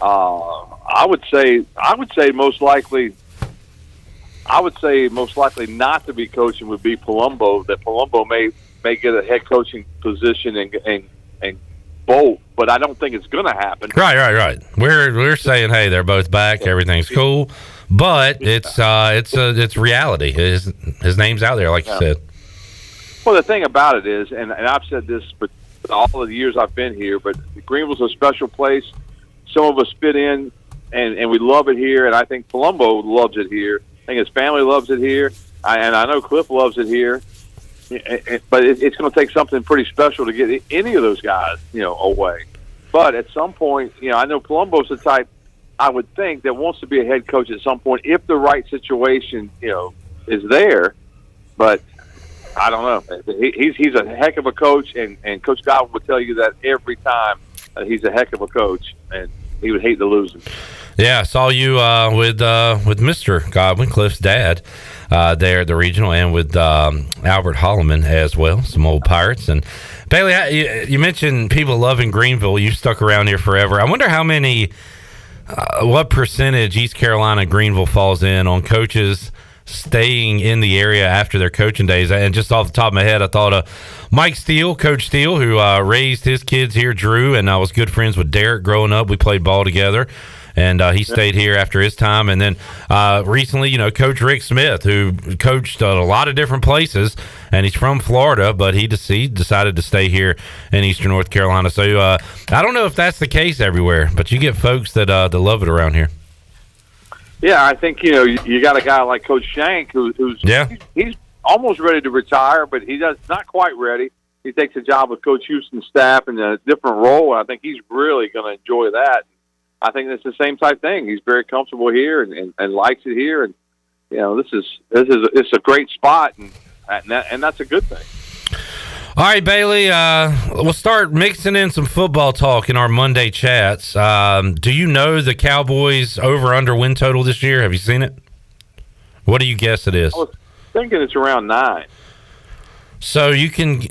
I would say most likely. I would say most likely not to be coaching would be Palumbo. That Palumbo may get a head coaching position and bolt, but I don't think it's going to happen. Right. We're saying, hey, they're both back, everything's cool, but it's reality. His name's out there, like you said. Well, the thing about it is, and I've said this, but all of the years I've been here, but Greenville's a special place. Some of us fit in, and we love it here, and I think Palumbo loves it here. I think his family loves it here, and I know Cliff loves it here. But it's going to take something pretty special to get any of those guys, away. But at some point, I know Palumbo's the type, I would think, that wants to be a head coach at some point if the right situation, is there. But I don't know. He's a heck of a coach, and Coach Godwin would tell you that every time. He's a heck of a coach, and he would hate to lose him. Yeah, I saw you with Mr. Godwin, Cliff's dad, there at the regional, and with Albert Holloman as well, some old Pirates. And Bailey, you mentioned people loving Greenville. You stuck around here forever. I wonder how many, what percentage East Carolina Greenville falls in on coaches staying in the area after their coaching days. And just off the top of my head, I thought of Mike Steele, Coach Steele, who raised his kids here, Drew, and I was good friends with Derek growing up. We played ball together. And he stayed here after his time. And then recently, Coach Rick Smith, who coached a lot of different places, and he's from Florida, but he decided to stay here in Eastern North Carolina. So I don't know if that's the case everywhere, but you get folks that love it around here. Yeah, I think, you got a guy like Coach Shank who's he's almost ready to retire, but not quite ready. He takes a job with Coach Houston's staff in a different role, and I think he's really going to enjoy that. I think it's the same type thing. He's very comfortable here and likes it here, and it's a great spot, and that's a good thing. All right, Bailey, we'll start mixing in some football talk in our Monday chats. Do you know the Cowboys over/under win total this year? Have you seen it? What do you guess it is? I was thinking it's around 9. So you can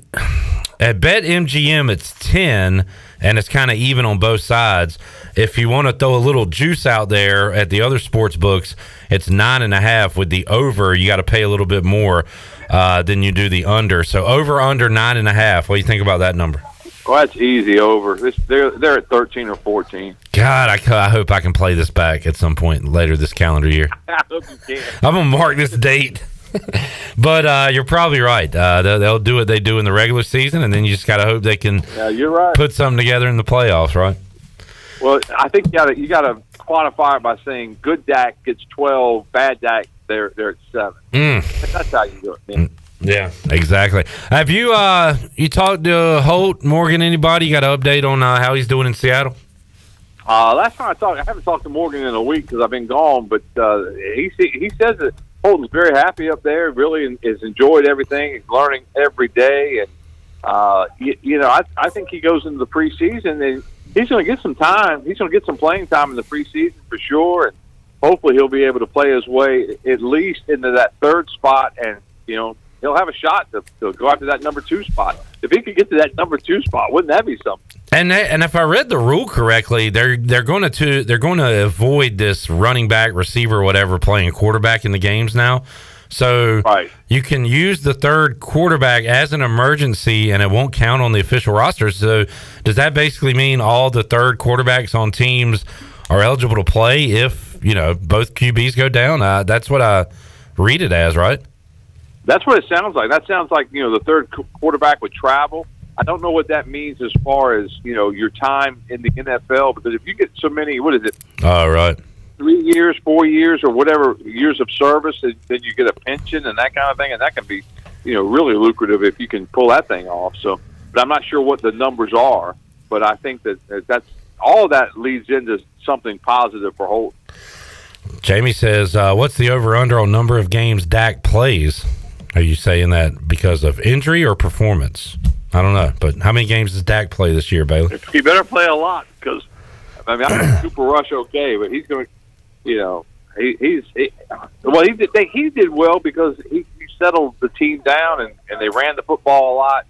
at BetMGM it's 10. And it's kind of even on both sides. If you want to throw a little juice out there at the other sports books, it's 9.5. With the over, you got to pay a little bit more than you do the under. So over/under 9.5. What do you think about that number? Well, that's easy over. They're at 13 or 14. God, I hope I can play this back at some point later this calendar year. I hope you can. I'm gonna mark this date. But you're probably right. They'll do what they do in the regular season, and then you just got to hope they can you're right. put something together in the playoffs, right? Well, I think you got to quantify it by saying good Dak gets 12, bad Dak they're at 7. That's how you do it, man. Yeah, exactly. Have you talked to Holt, Morgan, anybody? You got an update on how he's doing in Seattle? Last time I haven't talked to Morgan in a week because I've been gone, but he says that Holton's very happy up there, really has enjoyed everything. He's learning every day. And, I think he goes into the preseason and he's going to get some time. He's going to get some playing time in the preseason for sure. And hopefully he'll be able to play his way at least into that 3rd spot. And, he'll have a shot to go after that number 2 spot. If he could get to that number 2 spot, wouldn't that be something? And if I read the rule correctly, they're going to avoid this running back, receiver, whatever, playing quarterback in the games now. So you can use the 3rd quarterback as an emergency, and it won't count on the official roster. So does that basically mean all the 3rd quarterbacks on teams are eligible to play if both QBs go down? That's what I read it as, right? That's what it sounds like. That sounds like, the 3rd quarterback would travel. I don't know what that means as far as, your time in the NFL, because if you get so many, what is it? All right. 3 years, 4 years, or whatever years of service, and then you get a pension and that kind of thing, and that can be, really lucrative if you can pull that thing off. So, but I'm not sure what the numbers are, but I think that's all of that leads into something positive for Holt. Jamie says, what's the over-under on number of games Dak plays? Are you saying that because of injury or performance? I don't know, but how many games does Dak play this year, Bailey? He better play a lot because, I think Cooper Rush okay, but he's going to, he did well because he settled the team down and they ran the football a lot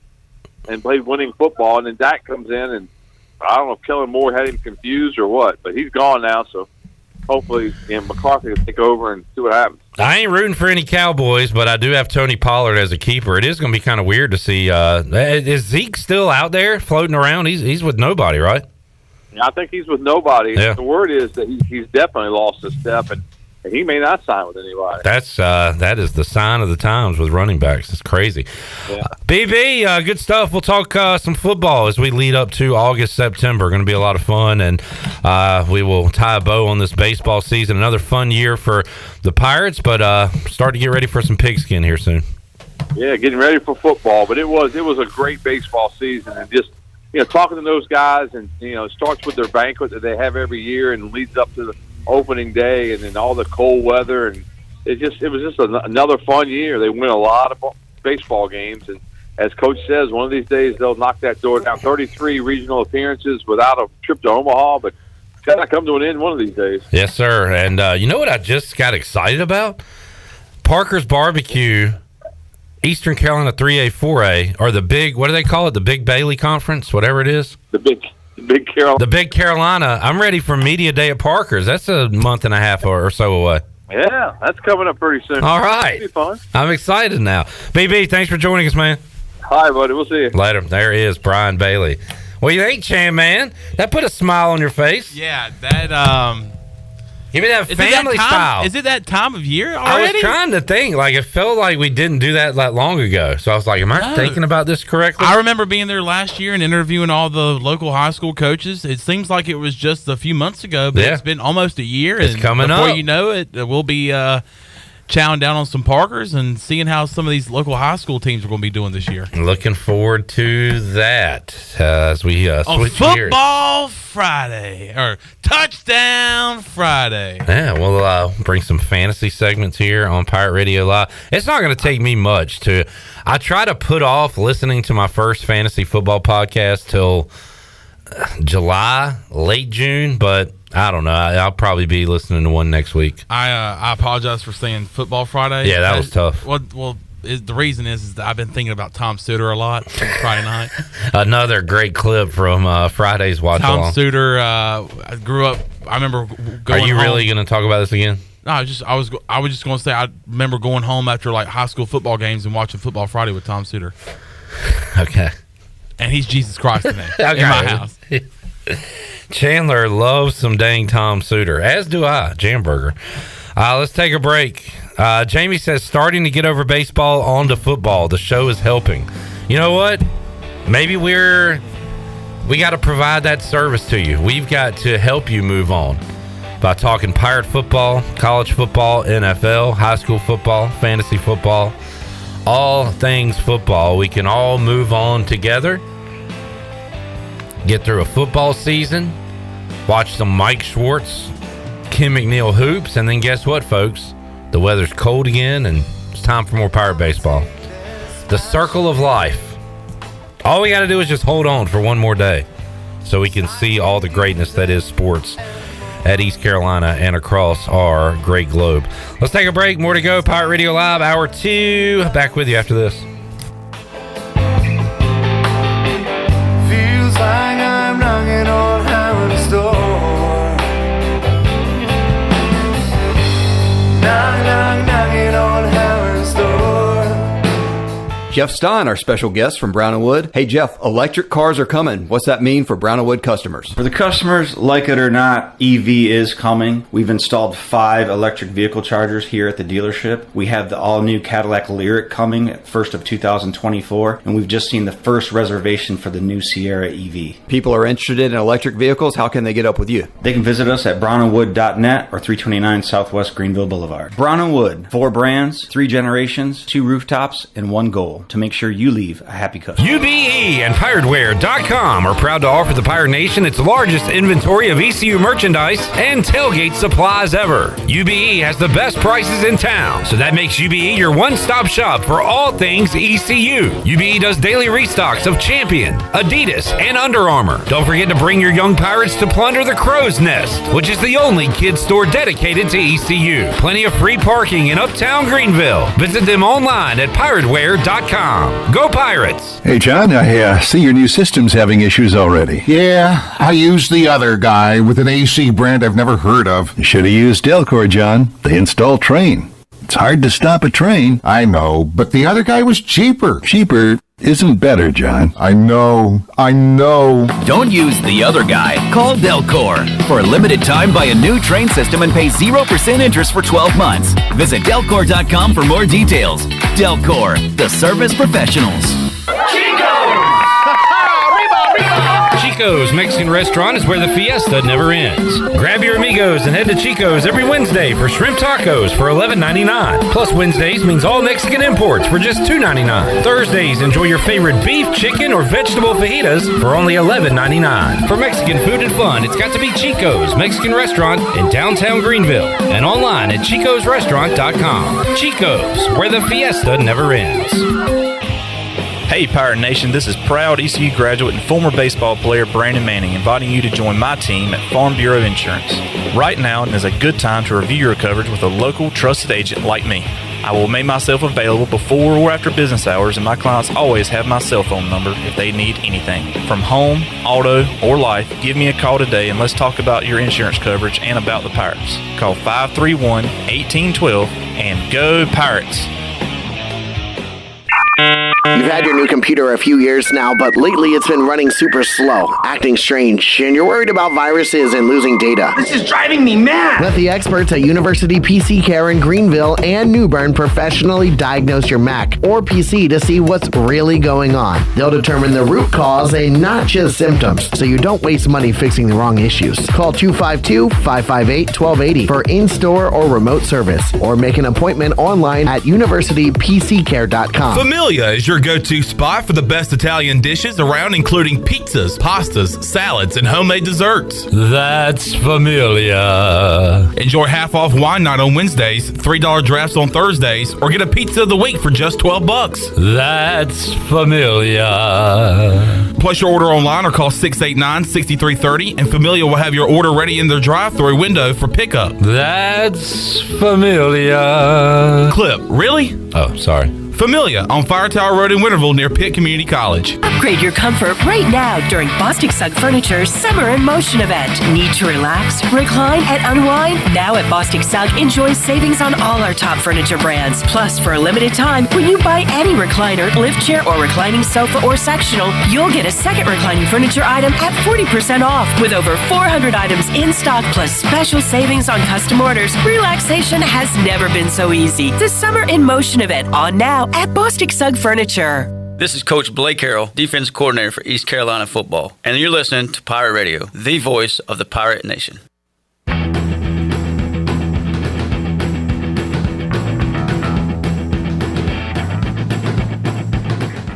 and played winning football, and then Dak comes in, and I don't know if Kellen Moore had him confused or what, but he's gone now, so hopefully McCarthy will take over and see what happens. I ain't rooting for any Cowboys, but I do have Tony Pollard as a keeper. It is going to be kind of weird to see. Is Zeke still out there floating around? He's with nobody, right? Yeah, I think he's with nobody. Yeah. The word is that he's definitely lost a step, and he may not sign with anybody. That is the sign of the times with running backs. It's crazy. Yeah. BB, good stuff. We'll talk some football as we lead up to August, September. Going to be a lot of fun, and we will tie a bow on this baseball season. Another fun year for the Pirates, but start to get ready for some pigskin here soon. Yeah, getting ready for football, but it was a great baseball season, and just talking to those guys, and it starts with their banquet that they have every year and leads up to the opening day, and then all the cold weather, and it was just another fun year. They win a lot of baseball games, and as Coach says, one of these days they'll knock that door down. 33 regional appearances without a trip to Omaha, but it's got to come to an end one of these days. Yes, sir. And you know what I just got excited about? Parker's Barbecue, Eastern Carolina 3A, 4A, or the big, what do they call it? The Big Bailey Conference, whatever it is. The Big Carolina. The Big Carolina. I'm ready for Media Day at Parker's. That's a month and a half or so away. Yeah, that's coming up pretty soon. All right. It'll be fun. I'm excited now. BB, thanks for joining us, man. Hi, buddy. We'll see you. Later. There is Brian Bailey. Well, you think, Chan, man? That put a smile on your face. Yeah, that give me that family style. Is it that time of year already? I was trying to think. Like, it felt like we didn't do that long ago. So I was like, am I thinking about this correctly? I remember being there last year and interviewing all the local high school coaches. It seems like it was just a few months ago, but it's been almost a year. It's and coming before up. you know it, we'll be chowing down on some Parkers and seeing how some of these local high school teams are going to be doing this year. Looking forward to that as we switch Football Friday or Touchdown Friday. Yeah, we'll bring some fantasy segments here on Pirate Radio Live. It's not going to take me much to. I try to put off listening to my first fantasy football podcast till July, late June, but I don't know. I'll probably be listening to one next week. I apologize for saying Football Friday. Yeah, that was tough. The reason is that I've been thinking about Tom Suter a lot Friday night. Another great clip from Friday's watch along. Tom Suter, I grew up. I remember going. Are you home. really going to talk about this again? No, I was just going to say I remember going home after like high school football games and watching Football Friday with Tom Suter. Okay. And he's Jesus Christ to me okay. in my house. Chandler loves some dang Tom Suter, as do I, Jamburger. Let's take a break. Jamie says, starting to get over baseball onto football. The show is helping. You know what? Maybe we got to provide that service to you. We've got to help you move on by talking Pirate football, college football, NFL, high school football, fantasy football, all things football. We can all move on together. Get through a football season, watch some Mike Schwartz, Kim McNeil hoops, and then guess what, folks? The weather's cold again, and it's time for more Pirate baseball. The circle of life. All we got to do is just hold on for one more day so we can see all the greatness that is sports at East Carolina and across our great globe. Let's take a break. More to go. Pirate Radio Live, Hour 2. Back with you after this. Like I'm knocking on heaven's door. Knock, knock, knocking on heaven's door. Jeff Stein, our special guest from Brown & Wood. Hey, Jeff, electric cars are coming. What's that mean for Brown & Wood customers? For the customers, like it or not, EV is coming. We've installed 5 electric vehicle chargers here at the dealership. We have the all-new Cadillac Lyric coming at 1st of 2024, and we've just seen the first reservation for the new Sierra EV. People are interested in electric vehicles. How can they get up with you? They can visit us at brownandwood.net or 329 Southwest Greenville Boulevard. Brown & Wood, 4 brands, 3 generations, 2 rooftops, and 1 goal. to make sure you leave a happy customer. UBE and PirateWear.com are proud to offer the Pirate Nation its largest inventory of ECU merchandise and tailgate supplies ever. UBE has the best prices in town, so that makes UBE your one-stop shop for all things ECU. UBE does daily restocks of Champion, Adidas, and Under Armour. Don't forget to bring your young pirates to plunder the Crow's Nest, which is the only kids store dedicated to ECU. Plenty of free parking in Uptown Greenville. Visit them online at PirateWear.com. Go Pirates! Hey, John, I see your new system's having issues already. Yeah, I used the other guy with an AC brand I've never heard of. You should have used Delcor, John. They install Train. It's hard to stop a train. I know, but the other guy was cheaper. Cheaper isn't better, John. I know. Don't use the other guy. Call Delcor. For a limited time, buy a new Train system and pay 0% interest for 12 months. Visit Delcor.com for more details. Delcor, the service professionals. Chico's Mexican Restaurant is where the fiesta never ends. Grab your amigos and head to Chico's every Wednesday for shrimp tacos for $11.99. Plus Wednesdays means all Mexican imports for just $2.99. Thursdays, enjoy your favorite beef, chicken, or vegetable fajitas for only $11.99. For Mexican food and fun, it's got to be Chico's Mexican Restaurant in downtown Greenville and online at chicosrestaurant.com. Chico's, where the fiesta never ends. Hey Pirate Nation, this is proud ECU graduate and former baseball player Brandon Manning inviting you to join my team at Farm Bureau Insurance. Right now is a good time to review your coverage with a local trusted agent like me. I will make myself available before or after business hours, and my clients always have my cell phone number if they need anything. From home, auto, or life, give me a call today and let's talk about your insurance coverage and about the Pirates. Call 531-1812 and go Pirates! You've had your new computer a few years now, but lately it's been running super slow, acting strange, and you're worried about viruses and losing data. This is driving me mad! Let the experts at University PC Care in Greenville and New Bern professionally diagnose your Mac or PC to see what's really going on. They'll determine the root cause and not just symptoms, so you don't waste money fixing the wrong issues. Call 252-558-1280 for in-store or remote service, or make an appointment online at universitypccare.com. Familia is your go-to spot for the best Italian dishes around, including pizzas, pastas, salads, and homemade desserts. That's Familia. Enjoy half-off wine night on Wednesdays, $3 drafts on Thursdays, or get a pizza of the week for just $12. That's Familia. Place your order online or call 689-6330, and Familia will have your order ready in their drive-thru window for pickup. That's Familia. Clip, really? Oh, sorry. Familia on Fire Tower Road in Winterville near Pitt Community College. Upgrade your comfort right now during Bostic Sugg Furniture's Summer in Motion event. Need to relax, recline, and unwind? Now at Bostic Sugg, enjoy savings on all our top furniture brands. Plus, for a limited time, when you buy any recliner, lift chair, or reclining sofa or sectional, you'll get a second reclining furniture item at 40% off. With over 400 items in stock, plus special savings on custom orders, relaxation has never been so easy. The Summer in Motion event on now at Bostic Sugg Furniture. This is Coach Blake Carroll, defensive coordinator for East Carolina football, and you're listening to Pirate Radio, the voice of the Pirate Nation.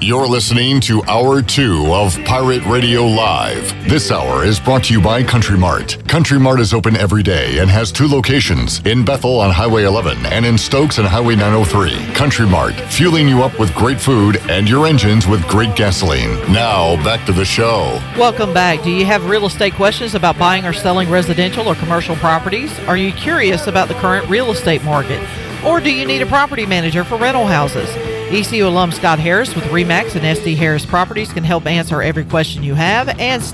You're listening to Hour 2 of Pirate Radio Live. This hour is brought to you by Country Mart. Country Mart is open every day and has 2 locations, in Bethel on Highway 11 and in Stokes on Highway 903. Country Mart, fueling you up with great food and your engines with great gasoline. Now, back to the show. Welcome back. Do you have real estate questions about buying or selling residential or commercial properties? Are you curious about the current real estate market? Or do you need a property manager for rental houses? ECU alum Scott Harris with RE/MAX and SD Harris Properties can help answer every question you have and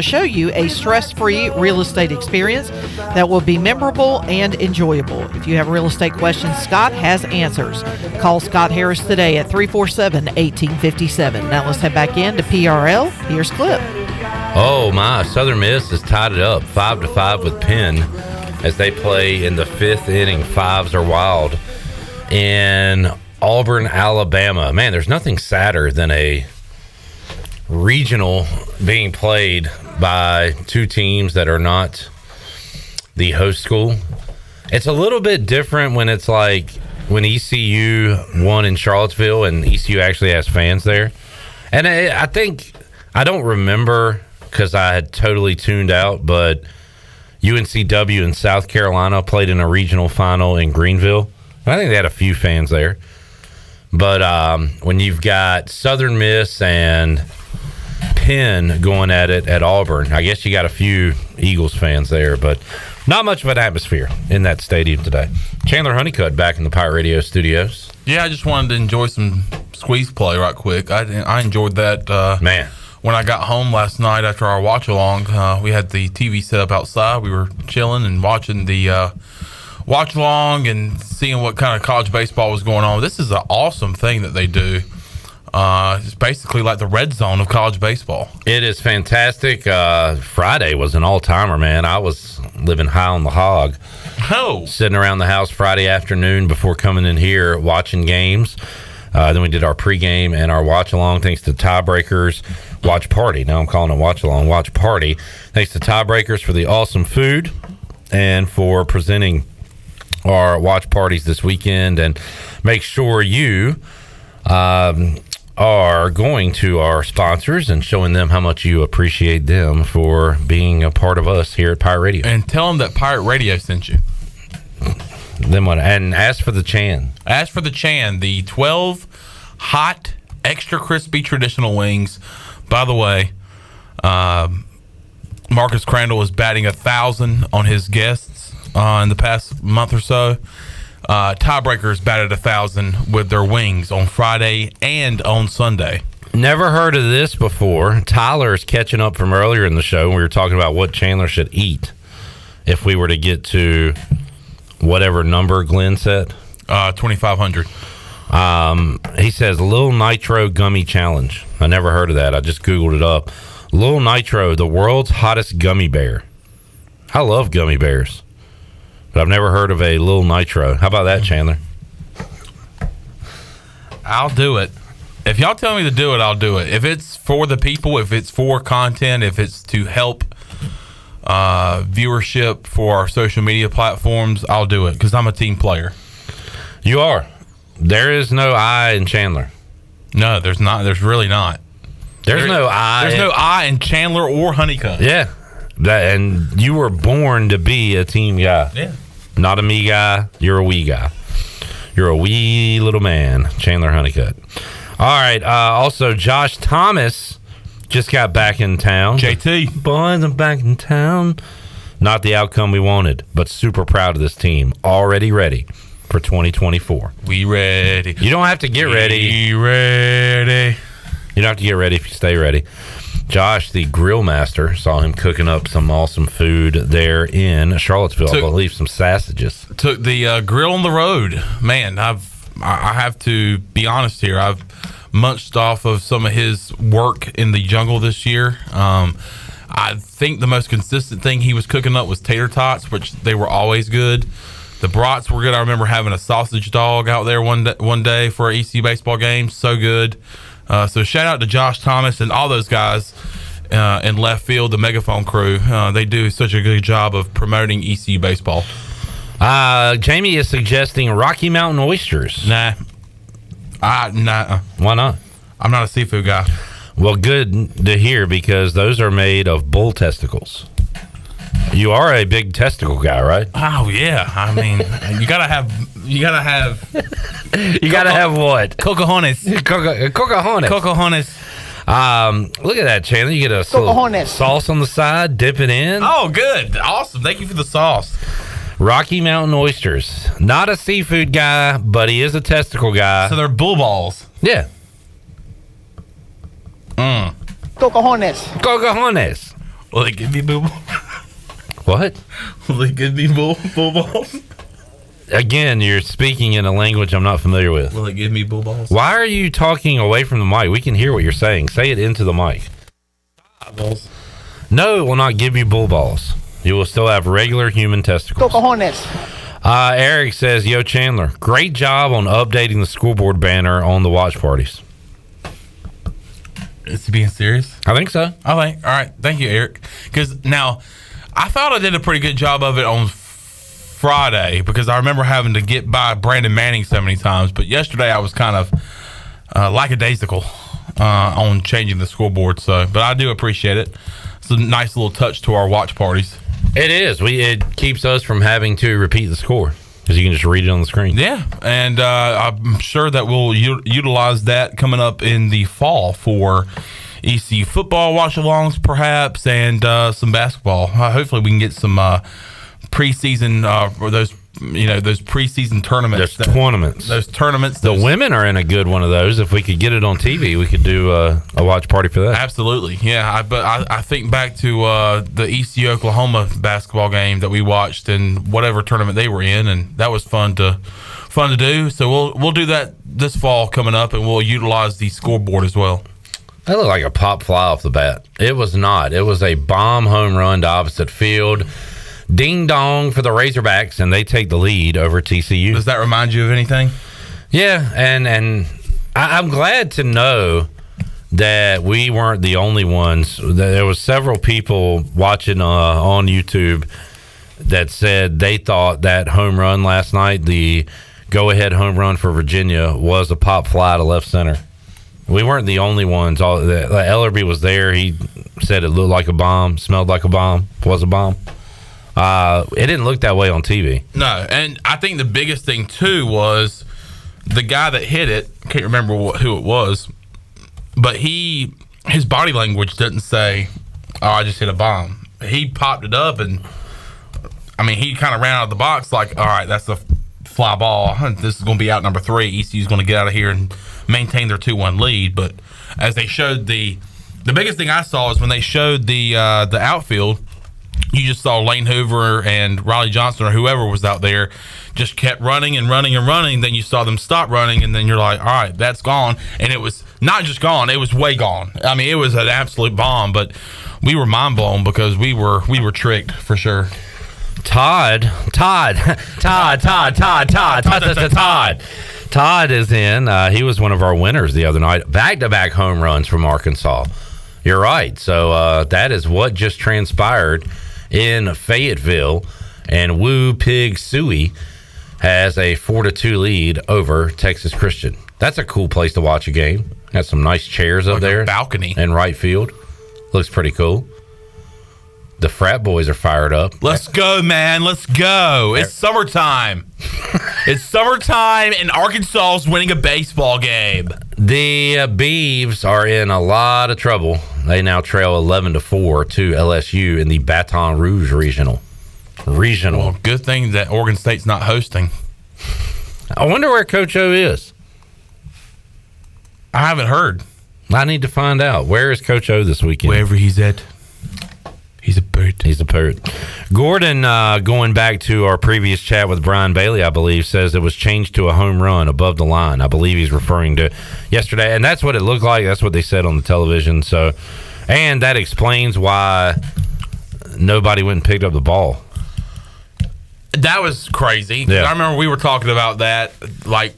show you a stress-free real estate experience that will be memorable and enjoyable. If you have real estate questions, Scott has answers. Call Scott Harris today at 347-1857. Now let's head back in to PRL. Here's Clip. Oh my, Southern Miss has tied it up 5-5 with Penn as they play in the 5th inning. Fives are wild in Auburn, Alabama. Man, there's nothing sadder than a regional being played by 2 teams that are not the host school. It's a little bit different when it's like when ECU won in Charlottesville, and ECU actually has fans there. And I think, I don't remember because I had totally tuned out, but UNCW in South Carolina played in a regional final in Greenville. I think they had a few fans there. But when you've got Southern Miss and Penn going at it at Auburn, I guess you got a few Eagles fans there, but not much of an atmosphere in that stadium today. Chandler Honeycutt back in the Pirate Radio studios. Yeah, I just wanted to enjoy some squeeze play right quick. I enjoyed that. Man. When I got home last night after our watch along, we had the TV set up outside. We were chilling and watching the watch along and seeing what kind of college baseball was going on. This is an awesome thing that they do. It's basically like the red zone of college baseball. It is fantastic. Friday was an all-timer, man. I was living high on the hog. Oh. Sitting around the house Friday afternoon before coming in here watching games. Then we did our pregame and our watch-along thanks to Tiebreakers Watch Party. Now I'm calling it watch-along, watch party. Thanks to Tiebreakers for the awesome food and for presenting our watch parties this weekend. And make sure you are going to our sponsors and showing them how much you appreciate them for being a part of us here at Pirate Radio. And tell them that Pirate Radio sent you. Then what? And ask for the Chan. Ask for the Chan, the 12 hot, extra crispy traditional wings. By the way, Marcus Crandall is batting 1,000 on his guests in the past month or so. Tiebreakers batted 1,000 with their wings on Friday and on Sunday. Never heard of this before. Tyler is catching up from earlier in the show. We were talking about what Chandler should eat if we were to get to whatever number Glenn said. 2,500. He says Lil Nitro Gummy Challenge. I never heard of that. I just Googled it up. Lil Nitro, the world's hottest gummy bear. I love gummy bears, but I've never heard of a Lil Nitro. How about that, Chandler? I'll do it. If y'all tell me to do it, I'll do it. If it's for the people, if it's for content, if it's to help viewership for our social media platforms, I'll do it because I'm a team player. You are. There is no I in Chandler. No, there's not. There's really not. There's no I. There's no I in Chandler or Honeycutt. Yeah. And you were born to be a team guy. Yeah. Not a me guy. You're a we guy. You're a wee little man, Chandler Honeycutt. All right. Also, Josh Thomas just got back in town. JT. Boys, I'm back in town. Not the outcome we wanted, but super proud of this team. Already ready for 2024. We ready. You don't have to get ready. We ready. You don't have to get ready if you stay ready. Josh, the grill master, saw him cooking up some awesome food there in Charlottesville. I believe some sausages. Took the grill on the road. Man, I have to be honest here. I've munched off of some of his work in the jungle this year. I think the most consistent thing he was cooking up was tater tots, which they were always good. The brats were good. I remember having a sausage dog out there one day for an ECU baseball game. So good. So shout out to Josh Thomas and all those guys in left field, the Megaphone crew. They do such a good job of promoting ECU baseball. Jamie is suggesting Rocky Mountain oysters. Nah. Why not? I'm not a seafood guy. Well, good to hear because those are made of bull testicles. You are a big testicle guy, right? Oh yeah. I mean, you gotta have what? Cocojones. Cocojones. Look at that, Chandler. You get a little sauce on the side, dip it in. Oh, good. Awesome. Thank you for the sauce. Rocky Mountain oysters. Not a seafood guy, but he is a testicle guy. So they're bull balls. Yeah. Cocojones. Will they give me bull balls? What? Will they give me bull balls? Again, you're speaking in a language I'm not familiar with. Will it give me bull balls? Why are you talking away from the mic? We can hear what you're saying. Say it into the mic. Balls. No, it will not give you bull balls. You will still have regular human testicles. Eric says, yo, Chandler, great job on updating the scoreboard banner on the watch parties. Is he being serious? I think so. All right. Thank you, Eric. Because now, I thought I did a pretty good job of it on Friday because I remember having to get by Brandon Manning so many times. But yesterday I was kind of lackadaisical on changing the scoreboard. But I do appreciate it. It's a nice little touch to our watch parties. It is. It keeps us from having to repeat the score because you can just read it on the screen. Yeah, and I'm sure that we'll utilize that coming up in the fall for ECU football watch-alongs, perhaps, and some basketball. Hopefully, we can get some preseason or those preseason tournaments. Those tournaments. The women are in a good one of those. If we could get it on TV, we could do a watch party for that. Absolutely, yeah. But I think back to the ECU Oklahoma basketball game that we watched and whatever tournament they were in, and that was fun to do. So we'll do that this fall coming up, and we'll utilize the scoreboard as well. That looked like a pop fly off the bat. It was not. It was a bomb home run to opposite field. Ding dong for the Razorbacks, and they take the lead over TCU. Does that remind you of anything? Yeah, and I'm glad to know that we weren't the only ones. There was several people watching on YouTube that said they thought that home run last night, the go-ahead home run for Virginia, was a pop fly to left center. We weren't the only ones. Ellerbe was there. He said it looked like a bomb, smelled like a bomb, was a bomb. It didn't look that way on TV. No, and I think the biggest thing, too, was the guy that hit it, can't remember who it was, but his body language doesn't say, oh, I just hit a bomb. He popped it up, and, I mean, he kind of ran out of the box like, all right, that's a fly ball. This is going to be out number 3. ECU's going to get out of here and maintain their 2-1 lead. But as they showed the biggest thing I saw is when they showed the outfield, you just saw Lane Hoover and Riley Johnson or whoever was out there just kept running and running and running. Then you saw them stop running, and then you're like, all right, that's gone. And it was not just gone, it was way gone. I mean, it was an absolute bomb, but we were mind blown because we were tricked for sure. Todd is in. He was one of our winners the other night. Back-to-back home runs from Arkansas. You're right. So that is what just transpired in Fayetteville. And Woo Pig Suey has a 4-2 lead over Texas Christian. That's a cool place to watch a game. Got some nice chairs up there. Balcony. In right field. Looks pretty cool. The frat boys are fired up. Let's go, man. Let's go. It's summertime. It's summertime, and Arkansas is winning a baseball game. The Beavs are in a lot of trouble. They now trail 11-4 to LSU in the Baton Rouge Regional. Well, good thing that Oregon State's not hosting. I wonder where Coach O is. I haven't heard. I need to find out. Where is Coach O this weekend? Wherever he's at. He's a bird. Gordon, going back to our previous chat with Brian Bailey, I believe, says it was changed to a home run above the line. I believe he's referring to yesterday, and that's what it looked like. That's what they said on the television. So, and that explains why nobody went and picked up the ball. That was crazy. Yeah. I remember we were talking about that. Like,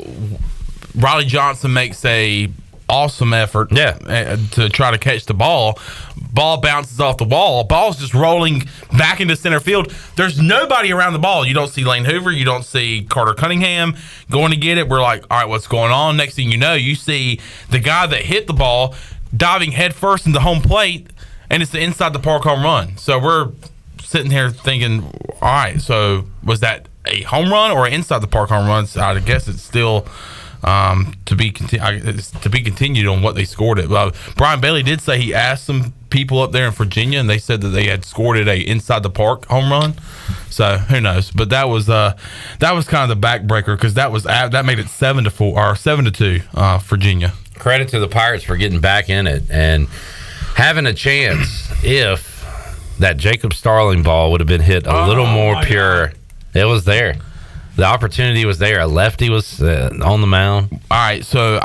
Riley Johnson makes a awesome effort to try to catch the ball. Ball bounces off the wall. Ball's just rolling back into center field. There's nobody around the ball. You don't see Lane Hoover. You don't see Carter Cunningham going to get it. We're like, all right, what's going on? Next thing you know, you see the guy that hit the ball diving headfirst into home plate, and it's the inside the park home run. So we're sitting here thinking, all right, so was that a home run or an inside the park home run? So I guess it's still to be continued on what they scored it. Brian Bailey did say he asked some people up there in Virginia, and they said that they had scored it a inside the park home run. So who knows? But that was kind of the backbreaker because that made it 7-4 or 7-2 Virginia. Credit to the Pirates for getting back in it and having a chance. If that Jacob Starling ball would have been hit a little more pure, it was there. The opportunity was there. A lefty was on the mound. All right, so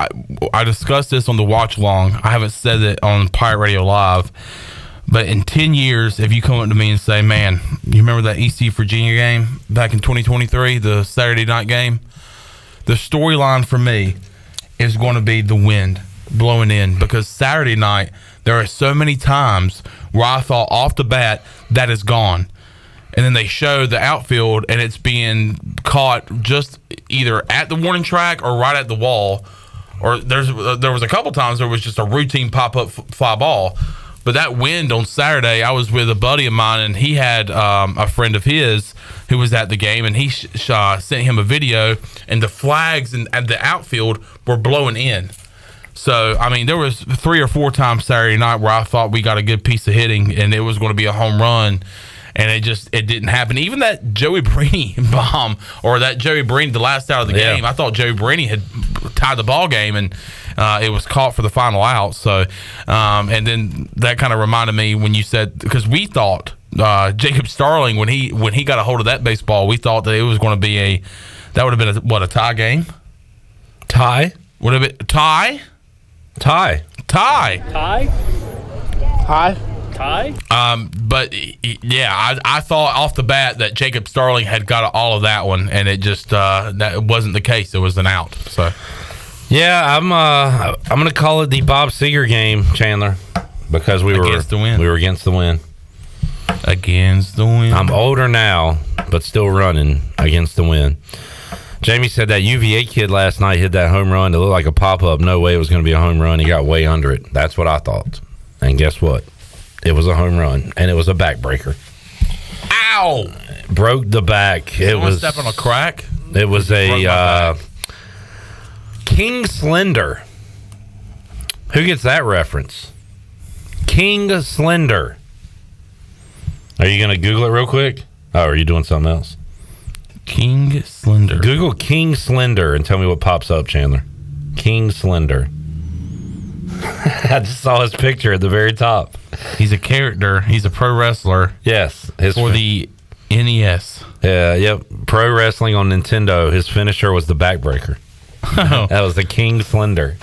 I discussed this on the watch along. I haven't said it on Pirate Radio Live, but in 10 years, if you come up to me and say, man, you remember that ECU Virginia game back in 2023, the Saturday night game? The storyline for me is going to be the wind blowing in, because Saturday night, there are so many times where I thought off the bat, that is gone. and then they show the outfield, and it's being caught just either at the warning track or right at the wall. Or there was a couple times there was just a routine pop-up fly ball. But that wind on Saturday, I was with a buddy of mine, and he had a friend of his who was at the game, and he sent him a video, and the flags at the outfield were blowing in. So, I mean, there was 3 or 4 times Saturday night where I thought we got a good piece of hitting, and it was going to be a home run. And it didn't happen. Even that Joey Brini bomb, or that Joey Brini, the last out of the game, I thought Joey Brini had tied the ball game, and it was caught for the final out. So, and then that kind of reminded me when you said, because we thought Jacob Starling, when he got a hold of that baseball, we thought that it was going to be a tie game? Tie? Would have been tie? Tie. But yeah, I thought off the bat that Jacob Starling had got all of that one, and it just that wasn't the case. It was an out. So yeah, I'm gonna call it the Bob Seger game, Chandler, because we were against the wind. Against the wind. I'm older now, but still running against the wind. Jamie said that UVA kid last night hit that home run. It looked like a pop-up. No way it was going to be a home run. He got way under it. That's what I thought. And guess what? It was a home run, and it was a backbreaker. Ow! Broke the back. It was step on a crack. It was a King Slender. Who gets that reference? King Slender. Are you going to Google it real quick? Oh, are you doing something else? King Slender. Google King Slender and tell me what pops up, Chandler. King Slender. I just saw his picture at the very top. He's a character. He's a pro wrestler. Yes. For the NES. Yeah, yep. Pro wrestling on Nintendo. His finisher was the backbreaker. Oh. That was the King Slender.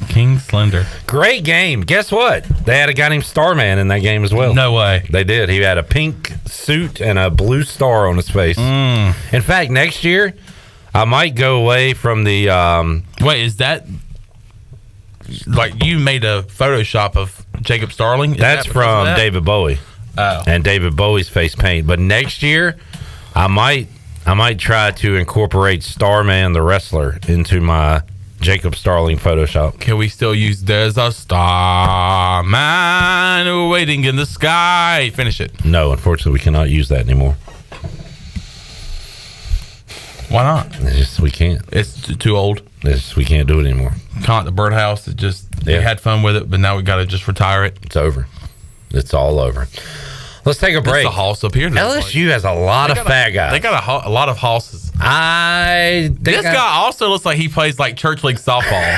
King Slender. Great game. Guess what? They had a guy named Starman in that game as well. No way. They did. He had a pink suit and a blue star on his face. In fact, next year, I might go away from the... Wait, is that... Like, you made a Photoshop of Jacob Starling? That's from David Bowie. Oh. And David Bowie's face paint. But next year, I might try to incorporate Starman the wrestler into my Jacob Starling Photoshop. Can we still use "There's a Starman waiting in the sky"? Finish it. No, unfortunately, we cannot use that anymore. Why not? We can't. It's too old. We can't do it anymore. Kind of like the birdhouse. We had fun with it, but now we got to just retire it. It's over. It's all over. Let's take a break. It's a house up here. LSU has a lot of fat guys. They got a lot of houses. This guy also looks like he plays like church league softball.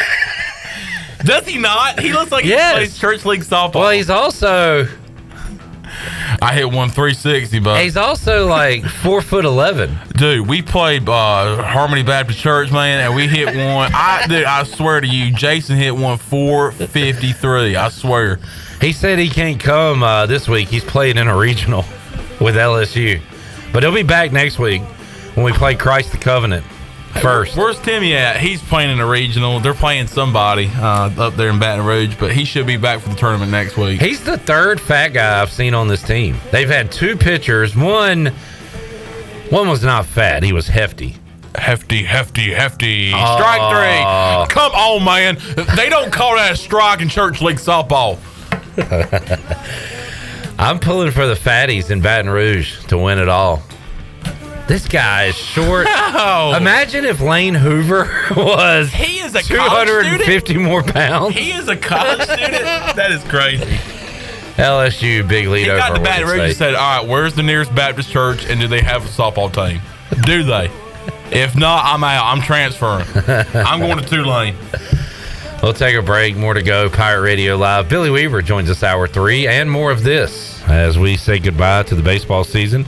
Does he not? He looks like he plays church league softball. Well, he's also... I hit 360, but he's also like 4'11". Dude, we played Harmony Baptist Church, man, and we hit one. I swear to you, Jason hit 453. I swear. He said he can't come this week. He's playing in a regional with LSU, but he'll be back next week when we play Christ the Covenant first. Where's Timmy at? He's playing in a regional. They're playing somebody up there in Baton Rouge, but he should be back for the tournament next week. He's the third fat guy I've seen on this team. They've had 2 pitchers. One was not fat. He was hefty. Hefty. Strike 3. Come on, man. They don't call that a strike in church league softball. I'm pulling for the fatties in Baton Rouge to win it all. This guy is short. No. Imagine if Lane Hoover was he is a 250 more pounds. He is a college student? That is crazy. LSU big lead over. He got to Baton Rouge and said, all right, where's the nearest Baptist church, and do they have a softball team? Do they? If not, I'm out. I'm transferring. I'm going to Tulane. We'll take a break. More to go. Pirate Radio Live. Billy Weaver joins us hour 3, and more of this as we say goodbye to the baseball season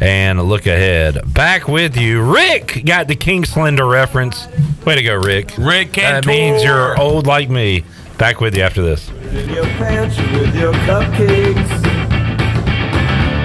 and look ahead. Back with you. Rick got the King Slender reference. Way to go, Rick. Rick Cantor. That means you're old like me. Back with you after this. In your pantry with your cupcakes.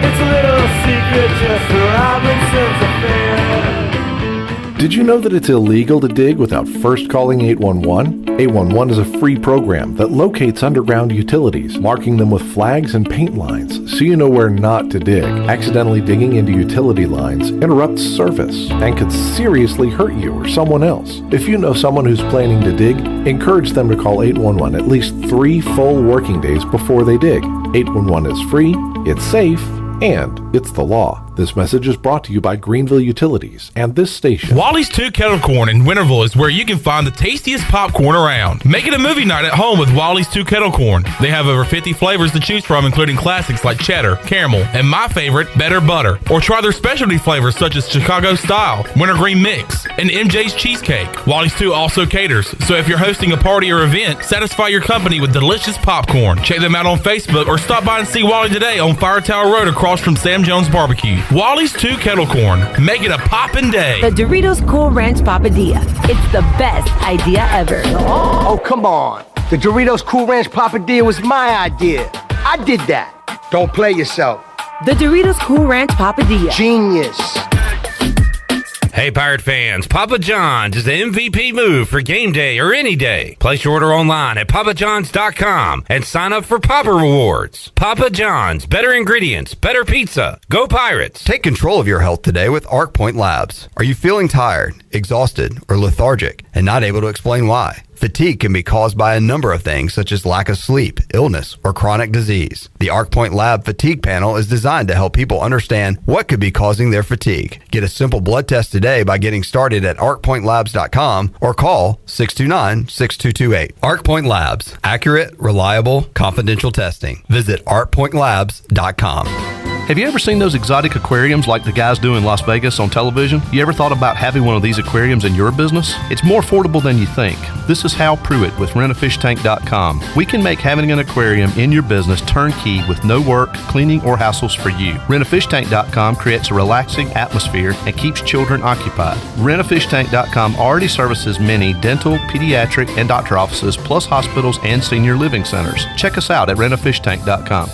It's a little secret just for Robinson's affair. Did you know that it's illegal to dig without first calling 811? 811 is a free program that locates underground utilities, marking them with flags and paint lines so you know where not to dig. Accidentally digging into utility lines interrupts service and could seriously hurt you or someone else. If you know someone who's planning to dig, encourage them to call 811 at least 3 full working days before they dig. 811 is free, it's safe, and it's the law. This message is brought to you by Greenville Utilities and this station. Wally's 2 Kettle Corn in Winterville is where you can find the tastiest popcorn around. Make it a movie night at home with Wally's 2 Kettle Corn. They have over 50 flavors to choose from, including classics like cheddar, caramel, and my favorite, better butter. Or try their specialty flavors such as Chicago Style, Wintergreen Mix, and MJ's Cheesecake. Wally's 2 also caters, so if you're hosting a party or event, satisfy your company with delicious popcorn. Check them out on Facebook or stop by and see Wally today on Fire Tower Road across from Sam Jones Barbecue. Wally's 2 Kettle Corn. Make it a poppin' day. The Doritos Cool Ranch Papadilla. It's the best idea ever. Oh, come on. The Doritos Cool Ranch Papadilla was my idea. I did that. Don't play yourself. The Doritos Cool Ranch Papadilla. Genius. Hey, Pirate fans, Papa John's is the MVP move for game day or any day. Place your order online at papajohns.com and sign up for Papa Rewards. Papa John's, better ingredients, better pizza. Go Pirates. Take control of your health today with Arc Point Labs. Are you feeling tired, exhausted, or lethargic and not able to explain why? Fatigue can be caused by a number of things such as lack of sleep, illness, or chronic disease. The ArcPoint Lab Fatigue Panel is designed to help people understand what could be causing their fatigue. Get a simple blood test today by getting started at arcpointlabs.com or call 629-6228. ArcPoint Labs. Accurate, reliable, confidential testing. Visit arcpointlabs.com. Have you ever seen those exotic aquariums like the guys do in Las Vegas on television? You ever thought about having one of these aquariums in your business? It's more affordable than you think. This is Hal Pruitt with rentafishtank.com. We can make having an aquarium in your business turnkey with no work, cleaning, or hassles for you. Rentafishtank.com creates a relaxing atmosphere and keeps children occupied. Rentafishtank.com already services many dental, pediatric, and doctor offices, plus hospitals and senior living centers. Check us out at rentafishtank.com.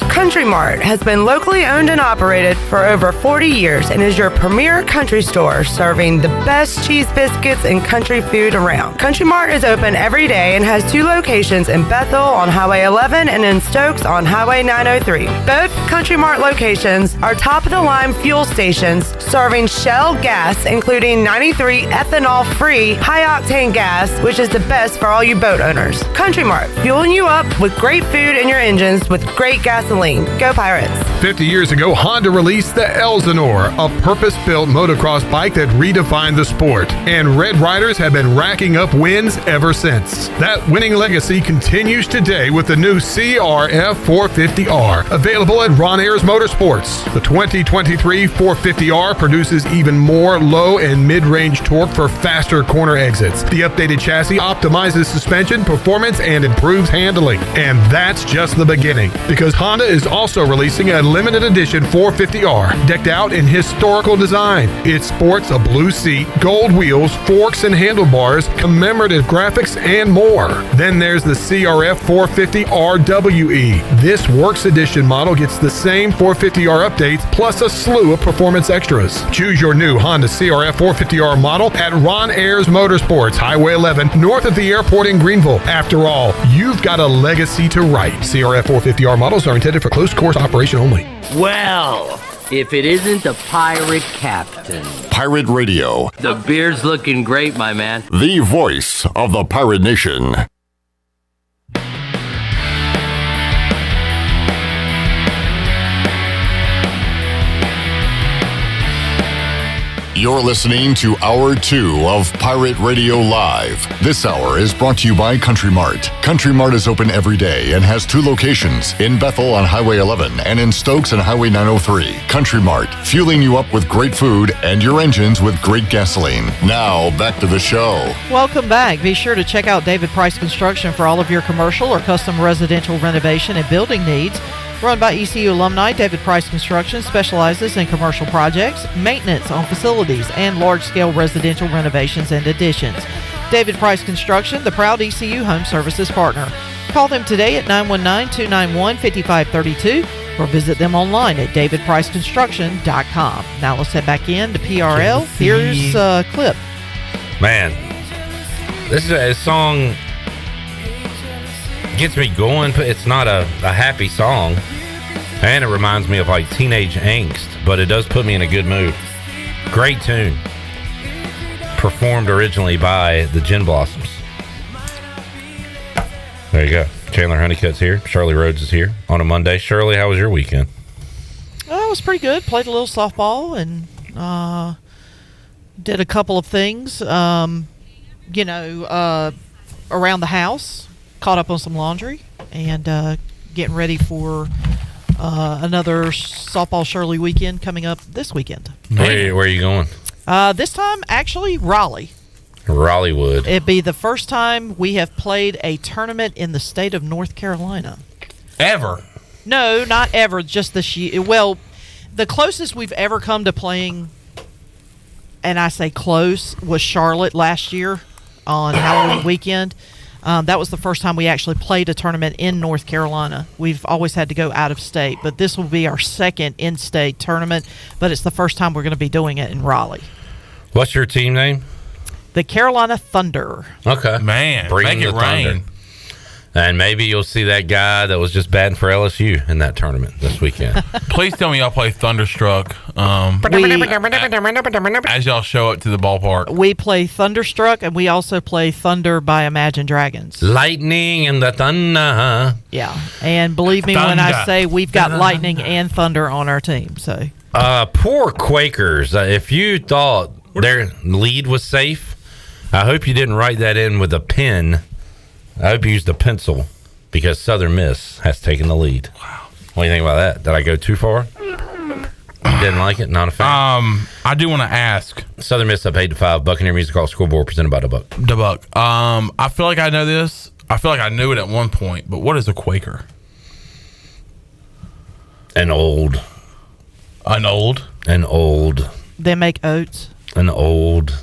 Country Mart has been locally owned and operated for over 40 years and is your premier country store serving the best cheese biscuits and country food around. Country Mart is open every day and has 2 locations in Bethel on Highway 11 and in Stokes on Highway 903. Both Country Mart locations are top-of-the-line fuel stations serving Shell gas, including 93 ethanol-free high-octane gas, which is the best for all you boat owners. Country Mart, fueling you up with great food in your engines with great gasoline. Go Pirates. 50 years ago, Honda released the Elsinore, a purpose-built motocross bike that redefined the sport. And Red Riders have been racking up wins ever since. That winning legacy continues today with the new CRF 450R, available at Ron Ayers Motorsports. The 2023 450R produces even more low and mid-range torque for faster corner exits. The updated chassis optimizes suspension, performance, and improves handling. And that's just the beginning, because Honda is also releasing a limited edition 450R decked out in historical design. It sports a blue seat, gold wheels, forks and handlebars, commemorative graphics, and more. Then there's the CRF 450RWE. This Works Edition model gets the same 450R updates plus a slew of performance extras. Choose your new Honda CRF 450R model at Ron Ayers Motorsports, Highway 11, north of the airport in Greenville. After all, you've got a legacy to write. CRF 450R models are intended for close course operation only. Well, if it isn't the Pirate Captain. Pirate Radio. The beard's looking great, my man. The voice of the Pirate Nation. You're listening to Hour 2 of Pirate Radio Live. This hour is brought to you by Country Mart. Country Mart is open every day and has 2 locations, in Bethel on Highway 11 and in Stokes on Highway 903. Country Mart, fueling you up with great food and your engines with great gasoline. Now, back to the show. Welcome back. Be sure to check out David Price Construction for all of your commercial or custom residential renovation and building needs. Run by ECU alumni, David Price Construction specializes in commercial projects, maintenance on facilities, and large-scale residential renovations and additions. David Price Construction, the proud ECU Home Services partner. Call them today at 919-291-5532 or visit them online at davidpriceconstruction.com. Now let's head back in to PRL. Here's a clip. Man, this is a song Gets me going. It's not a happy song. And it reminds me of like teenage angst, but it does put me in a good mood. Great tune. Performed originally by the Gin Blossoms. There you go. Chandler Honeycutt's here. Shirley Rhodes is here on a Monday. Shirley, how was your weekend? Oh, it was pretty good. Played a little softball and did a couple of things. Around the house. Caught up on some laundry and getting ready for another softball Shirley weekend coming up this weekend. Where are you going? This time, actually, Raleigh. Raleighwood. It'd be the first time we have played a tournament in the state of North Carolina. Ever? No, not ever. Just this year. Well, the closest we've ever come to playing, and I say close, was Charlotte last year on Halloween weekend. That was the first time we actually played a tournament in North Carolina. We've always had to go out of state, but this will be our second in-state tournament, but it's the first time we're going to be doing it in Raleigh. What's your team name? The Carolina Thunder. Okay. Man, Bring make it the rain. Thunder. And maybe you'll see that guy that was just batting for LSU in that tournament this weekend. Please tell me y'all play Thunderstruck as y'all show up to the ballpark. We play Thunderstruck, and we also play Thunder by Imagine Dragons. Lightning and the thunder. Yeah, and believe me when I say we've got lightning and thunder on our team. So, poor Quakers. If you thought their lead was safe, I hope you didn't write that in with a pen. I hope you used a pencil because Southern Miss has taken the lead. Wow. What do you think about that? Did I go too far? Didn't like it? Not a fan? I do want to ask. Southern Miss up 8-5. Buccaneer Music Hall Scoreboard presented by DeBuck. DeBuck. I feel like I know this. I feel like I knew it at one point, but what is a Quaker? An old. They make oats. An old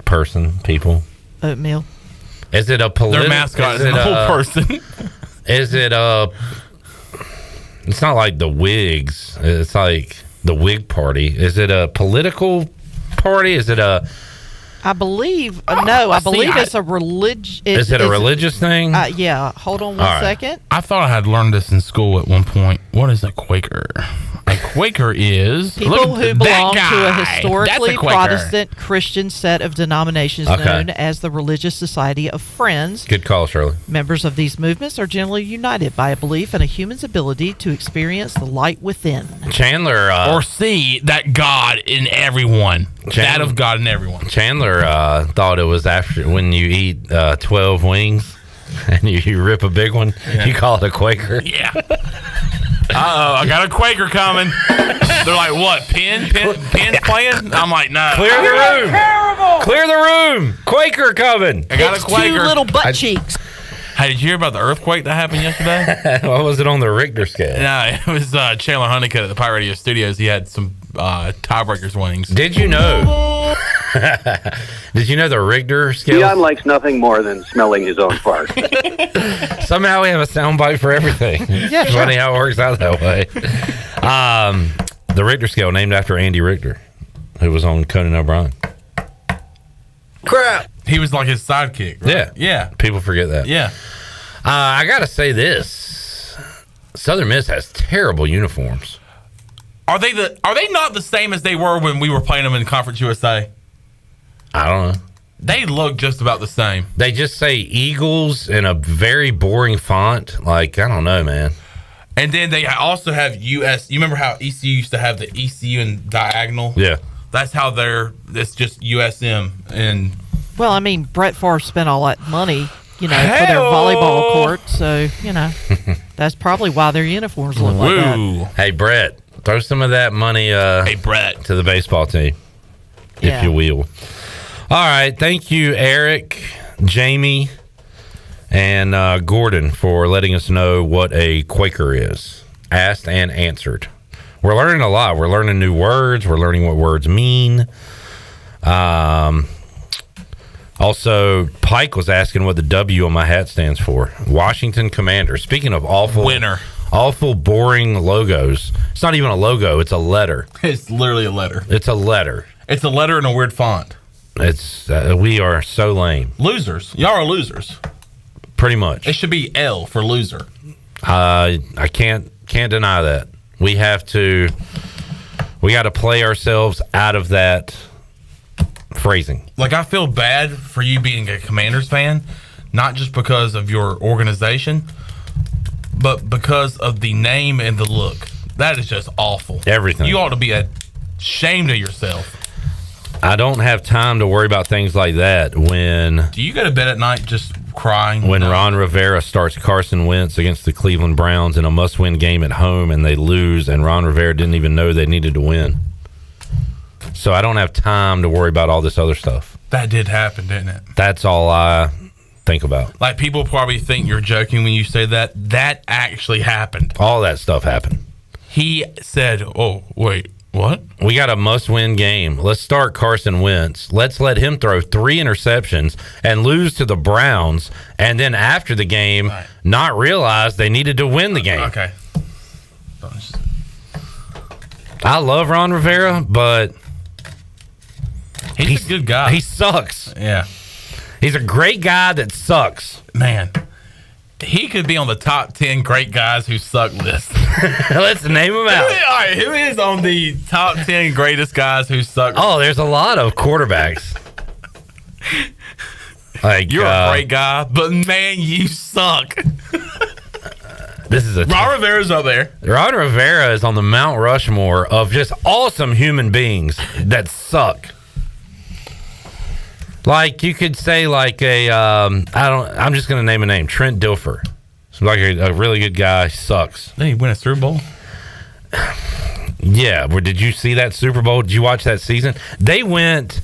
person, people. Oatmeal. Is it a political? Their mascot is an old person. Is it a? It's not like the Whigs. It's like the Whig Party. Is it a political party? Is it a? I believe it's a religion. Is it a religious thing? Yeah. Hold on one second. I thought I had learned this in school at one point. What is a Quaker? A Quaker is people who belong to a historically Protestant Christian set of denominations known as the Religious Society of Friends. Good call, Shirley. Members of these movements are generally united by a belief in a human's ability to experience the light within. Chandler, or see that God in everyone. That of God in everyone. Chandler thought it was after when you eat 12 wings and you rip a big one, you call it a Quaker. Yeah. Uh-oh, I got a Quaker coming. They're like, what, pin playing? I'm like, no. Clear the room. Terrible. Clear the room. Quaker coming. I got a Quaker. Two little butt cheeks. Hey, did you hear about the earthquake that happened yesterday? What was it on the Richter scale? No, it was Chandler Honeycutt at the Pirate Radio Studios. He had some tiebreakers wings. Did you know? Did you know the Richter scale? Leon likes nothing more than smelling his own fart. Somehow we have a soundbite for everything. Yeah, it's funny how it works out that way. The Richter scale, named after Andy Richter, who was on Conan O'Brien. Crap. He was like his sidekick, right? Yeah. People forget that. Yeah. I got to say this. Southern Miss has terrible uniforms. Are they not the same as they were when we were playing them in Conference USA? I don't know. They look just about the same. They just say Eagles in a very boring font. Like, I don't know, man. And then they also have US. You remember how ECU used to have the ECU in diagonal? Yeah. That's how it's just USM. And well, I mean, Brett Favre spent all that money, for their volleyball court. So, that's probably why their uniforms look like that. Hey, Brett, throw some of that money Brett, to the baseball team, if you will. All right. Thank you, Eric, Jamie, and Gordon for letting us know what a Quaker is. Asked and answered. We're learning a lot. We're learning new words. We're learning what words mean. Also, Pike was asking what the W on my hat stands for. Washington Commanders. Speaking of awful, boring logos. It's not even a logo. It's a letter. It's literally a letter. It's a letter. It's a letter in a weird font. It's we are so lame. Losers. Y'all are losers. Pretty much. It should be L for loser. I can't deny that. We got to play ourselves out of that phrasing. Like, I feel bad for you being a Commanders fan, not just because of your organization, but because of the name and the look. That is just awful. Everything. You ought to be ashamed of yourself. I don't have time to worry about things like that when... Do you go to bed at night just crying? When Ron Rivera starts Carson Wentz against the Cleveland Browns in a must-win game at home and they lose, and Ron Rivera didn't even know they needed to win. So I don't have time to worry about all this other stuff. That did happen, didn't it? That's all I think about. Like, people probably think you're joking when you say that. That actually happened. All that stuff happened. He said, oh, wait, what? We got a must-win game. Let's start Carson Wentz. Let's let him throw 3 interceptions and lose to the Browns, and then after the game, not realize they needed to win the game. Okay. I love Ron Rivera, but... He's a good guy. He sucks. Yeah. He's a great guy that sucks. Man, he could be on the top 10 great guys who suck list. Let's name him out. All right, who is on the top 10 greatest guys who suck? Oh, there's a lot of quarterbacks. Like, you're a great guy, but man, you suck. This is Ron Rivera's up there. Ron Rivera is on the Mount Rushmore of just awesome human beings that suck. Like, you could say like I'm just going to name a name, Trent Dilfer. He's like a really good guy, sucks. Did he win a Super Bowl? Yeah, did you see that Super Bowl? Did you watch that season? They went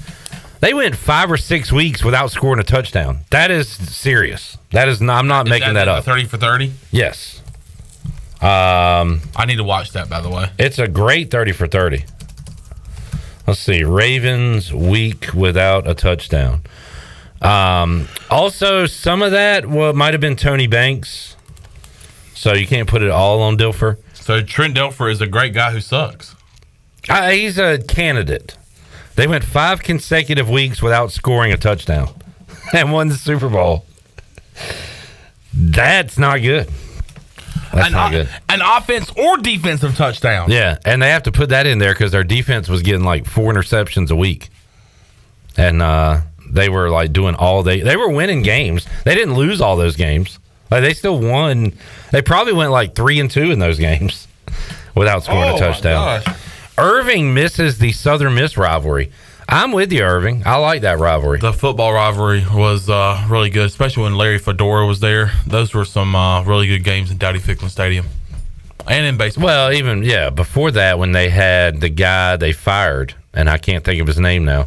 5 or 6 weeks without scoring a touchdown. That is serious. That is not, I'm not making that up. 30 for 30? Yes. I need to watch that, by the way. It's a great 30 for 30. Let's see. Ravens week without a touchdown. Also, some of that might have been Tony Banks. So you can't put it all on Dilfer. So Trent Dilfer is a great guy who sucks. He's a candidate. They went 5 consecutive weeks without scoring a touchdown and won the Super Bowl. That's not good. That's not good. An offense or defensive touchdown. Yeah, and they have to put that in there because their defense was getting like 4 interceptions a week. And they were like doing they were winning games. They didn't lose all those games. Like, they still won. They probably went like 3-2 in those games without scoring a touchdown. My gosh. Irving misses the Southern Miss rivalry. I'm with you, Irving. I like that rivalry. The football rivalry was really good, especially when Larry Fedora was there. Those were some really good games in Dowdy Ficklen Stadium. And in baseball. Well, even, before that, when they had the guy they fired, and I can't think of his name now.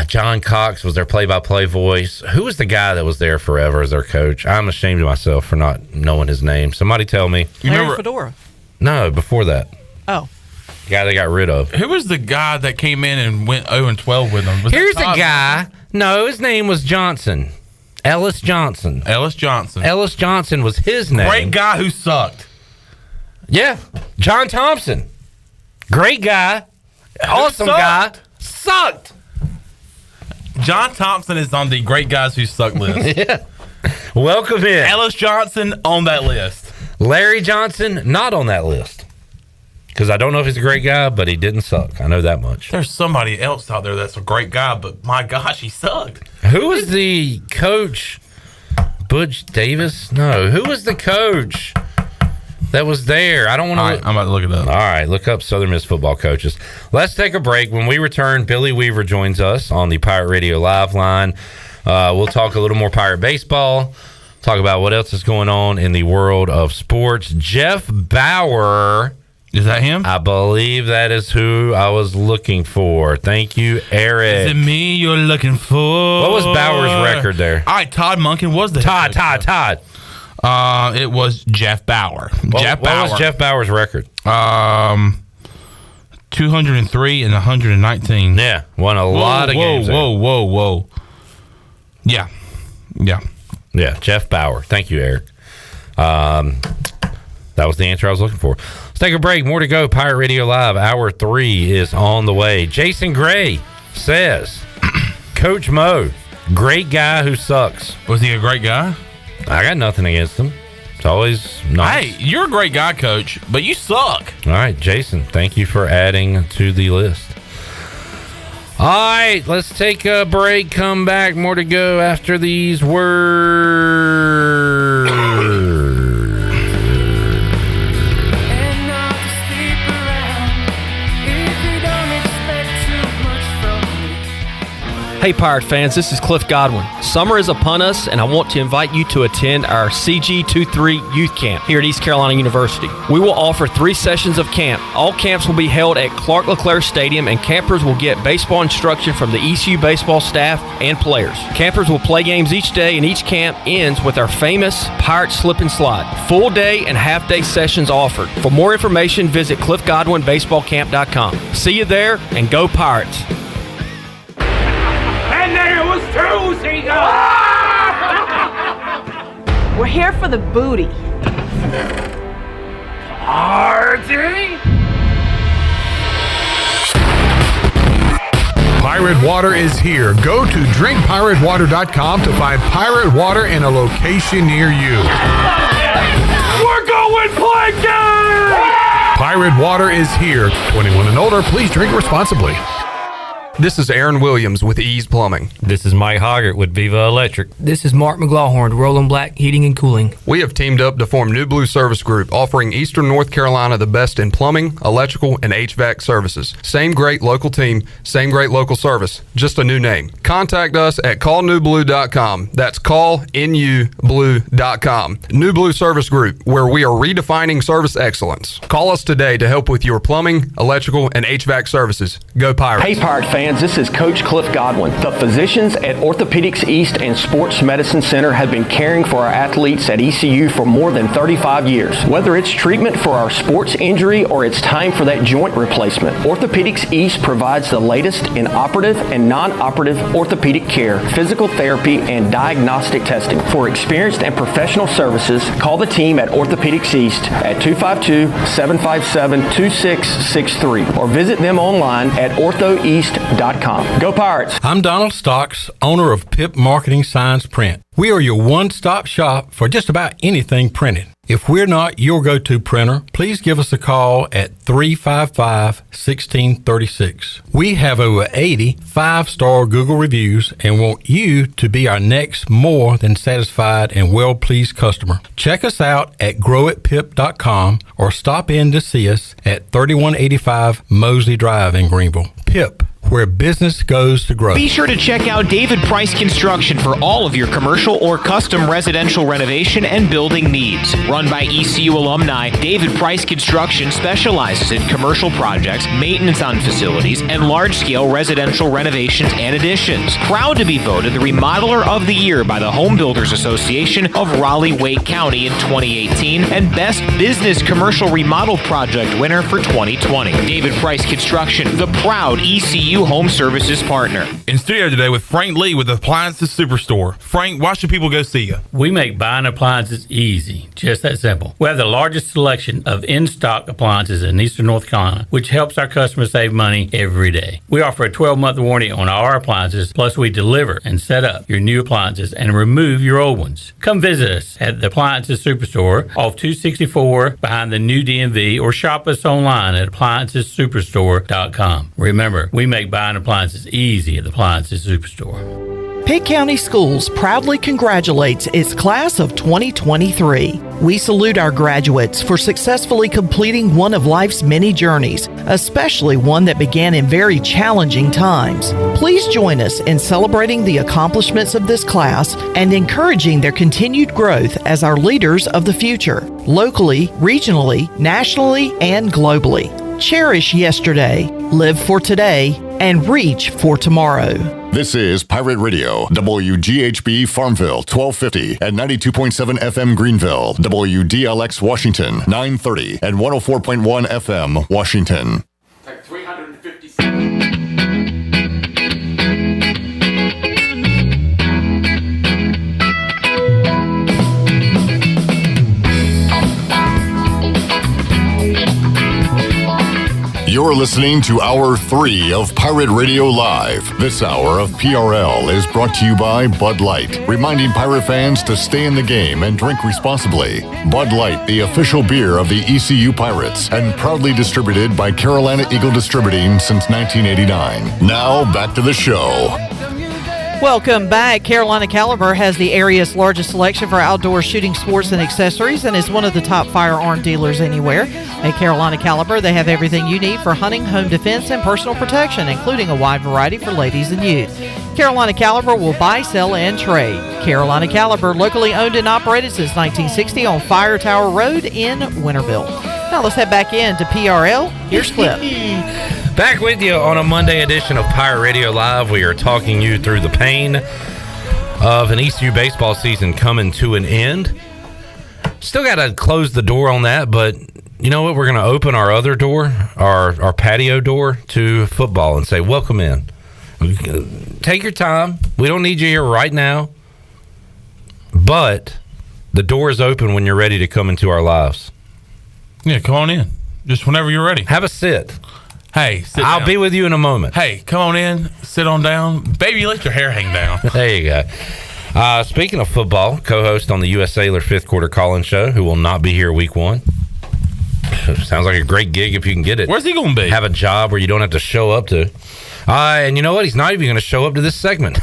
John Cox was their play-by-play voice. Who was the guy that was there forever as their coach? I'm ashamed of myself for not knowing his name. Somebody tell me. Larry Fedora. No, before that. Oh. Guy they got rid of. Who was the guy that came in and went 0-12 with them? Here's the guy. No, his name was Johnson. Ellis Johnson. Ellis Johnson was his name. Great guy who sucked. Yeah. John Thompson. Great guy. Awesome guy. Sucked. John Thompson is on the great guys who suck list. Yeah. Welcome in. Ellis Johnson on that list. Larry Johnson, not on that list. Because I don't know if he's a great guy, but he didn't suck. I know that much. There's somebody else out there that's a great guy, but my gosh, he sucked. Who was the coach? Butch Davis? No. Who was the coach that was there? I don't want to... All right, I'm about to look it up. All right, look up Southern Miss football coaches. Let's take a break. When we return, Billy Weaver joins us on the Pirate Radio Live line. We'll talk a little more Pirate baseball, talk about what else is going on in the world of sports. Jeff Bauer... Is that him? I believe that is who I was looking for. Thank you, Eric. Is it me you're looking for? What was Bauer's record there? All right, Todd Monken was the Todd. It was Jeff Bauer. What was Jeff Bauer's record? 203 and 119. Yeah, won a lot of games. Whoa. Yeah. Jeff Bauer. Thank you, Eric. That was the answer I was looking for. Let's take a break. More to go. Pirate Radio Live, Hour 3 is on the way. Jason Gray says, Coach Mo, Great guy who sucks. Was he a great guy? I got nothing against him. It's always nice. Hey, you're a great guy, Coach, but you suck. All right, Jason, thank you for adding to the list. All right, let's take a break. Come back. More to go after these words. Hey Pirate fans, this is Cliff Godwin. Summer is upon us, and I want to invite you to attend our CG23 Youth Camp here at East Carolina University. We will offer 3 sessions of camp. All camps will be held at Clark LeClaire Stadium, and campers will get baseball instruction from the ECU baseball staff and players. Campers will play games each day, and each camp ends with our famous Pirate Slip and Slide. Full day and half day sessions offered. For more information, visit cliffgodwinbaseballcamp.com. See you there, and go Pirates! And then it was 2 seagulls! We're here for the booty. Party? Pirate Water is here. Go to drinkpiratewater.com to find pirate water in a location near you. We're going plankton! Pirate Water is here. 21 and older, please drink responsibly. This is Aaron Williams with Ease Plumbing. This is Mike Hoggart with Viva Electric. This is Mark McGlawhorn, Roland Black Heating and Cooling. We have teamed up to form New Blue Service Group, offering Eastern North Carolina the best in plumbing, electrical, and HVAC services. Same great local team, same great local service, just a new name. Contact us at callnewblue.com. That's callnublue.com. New Blue Service Group, where we are redefining service excellence. Call us today to help with your plumbing, electrical, and HVAC services. Go Pirates. Hey Pirate fans, this is Coach Cliff Godwin. The physicians at Orthopedics East and Sports Medicine Center have been caring for our athletes at ECU for more than 35 years. Whether it's treatment for our sports injury or it's time for that joint replacement, Orthopedics East provides the latest in operative and non-operative orthopedic care, physical therapy, and diagnostic testing. For experienced and professional services, call the team at Orthopedics East at 252-757-2663 or visit them online at orthoeast.com. Go Pirates! I'm Donald Stocks, owner of PIP Marketing Signs Print. We are your one-stop shop for just about anything printed. If we're not your go-to printer, please give us a call at 355-1636. We have over 80 5-star Google reviews and want you to be our next more than satisfied and well-pleased customer. Check us out at growatpip.com or stop in to see us at 3185 Mosley Drive in Greenville. PIP, where business goes to grow. Be sure to check out David Price Construction for all of your commercial or custom residential renovation and building needs. Run by ECU alumni, David Price Construction specializes in commercial projects, maintenance on facilities, and large-scale residential renovations and additions. Proud to be voted the Remodeler of the Year by the Home Builders Association of Raleigh-Wake County in 2018 and Best Business Commercial Remodel Project winner for 2020. David Price Construction, the proud ECU home services partner. In studio today with Frank Lee with Appliances Superstore. Frank, why should people go see you? We make buying appliances easy, just that simple. We have the largest selection of in-stock appliances in Eastern North Carolina, which helps our customers save money every day. We offer a 12-month warranty on our appliances, plus we deliver and set up your new appliances and remove your old ones. Come visit us at the Appliances Superstore off 264 behind the new DMV or shop us online at appliancessuperstore.com. Remember, we make buying appliances easy at the Appliances Superstore. Pitt County Schools proudly congratulates its class of 2023. We salute our graduates for successfully completing one of life's many journeys, especially one that began in very challenging times. Please join us in celebrating the accomplishments of this class and encouraging their continued growth as our leaders of the future, locally, regionally, nationally, and globally. Cherish yesterday, live for today, and reach for tomorrow. This is Pirate Radio, WGHB Farmville, 1250 and 92.7 FM Greenville, WDLX Washington, 930 and 104.1 FM Washington. Like 357. You're listening to Hour 3 of Pirate Radio Live. This hour of PRL is brought to you by Bud Light, reminding Pirate fans to stay in the game and drink responsibly. Bud Light, the official beer of the ECU Pirates, and proudly distributed by Carolina Eagle Distributing since 1989. Now, back to the show. Welcome back. Carolina Caliber has the area's largest selection for outdoor shooting sports and accessories and is one of the top firearm dealers anywhere. At Carolina Caliber, they have everything you need for hunting, home defense, and personal protection, including a wide variety for ladies and youth. Carolina Caliber will buy, sell, and trade. Carolina Caliber, locally owned and operated since 1960 on Fire Tower Road in Winterville. Now let's head back into PRL. Here's Clip. Back with you on a Monday edition of Pirate Radio Live. We are talking you through the pain of an ECU baseball season coming to an end. Still got to close the door on that, but you know what? We're going to open our other door, our patio door to football and say, welcome in. Take your time. We don't need you here right now, but the door is open when you're ready to come into our lives. Yeah, come on in. Just whenever you're ready. Have a sit. Hey, sit I'll down. be with you in a moment. Hey, come on in. Sit on down. Baby, let your hair hang down. There you go. Speaking of football, co-host on the U.S. Sailor fifth quarter call-in show, who will not be here week one. Sounds like a great gig if you can get it. Where's he going to be? Have a job where you don't have to show up to. And you know what? He's not even going to show up to this segment.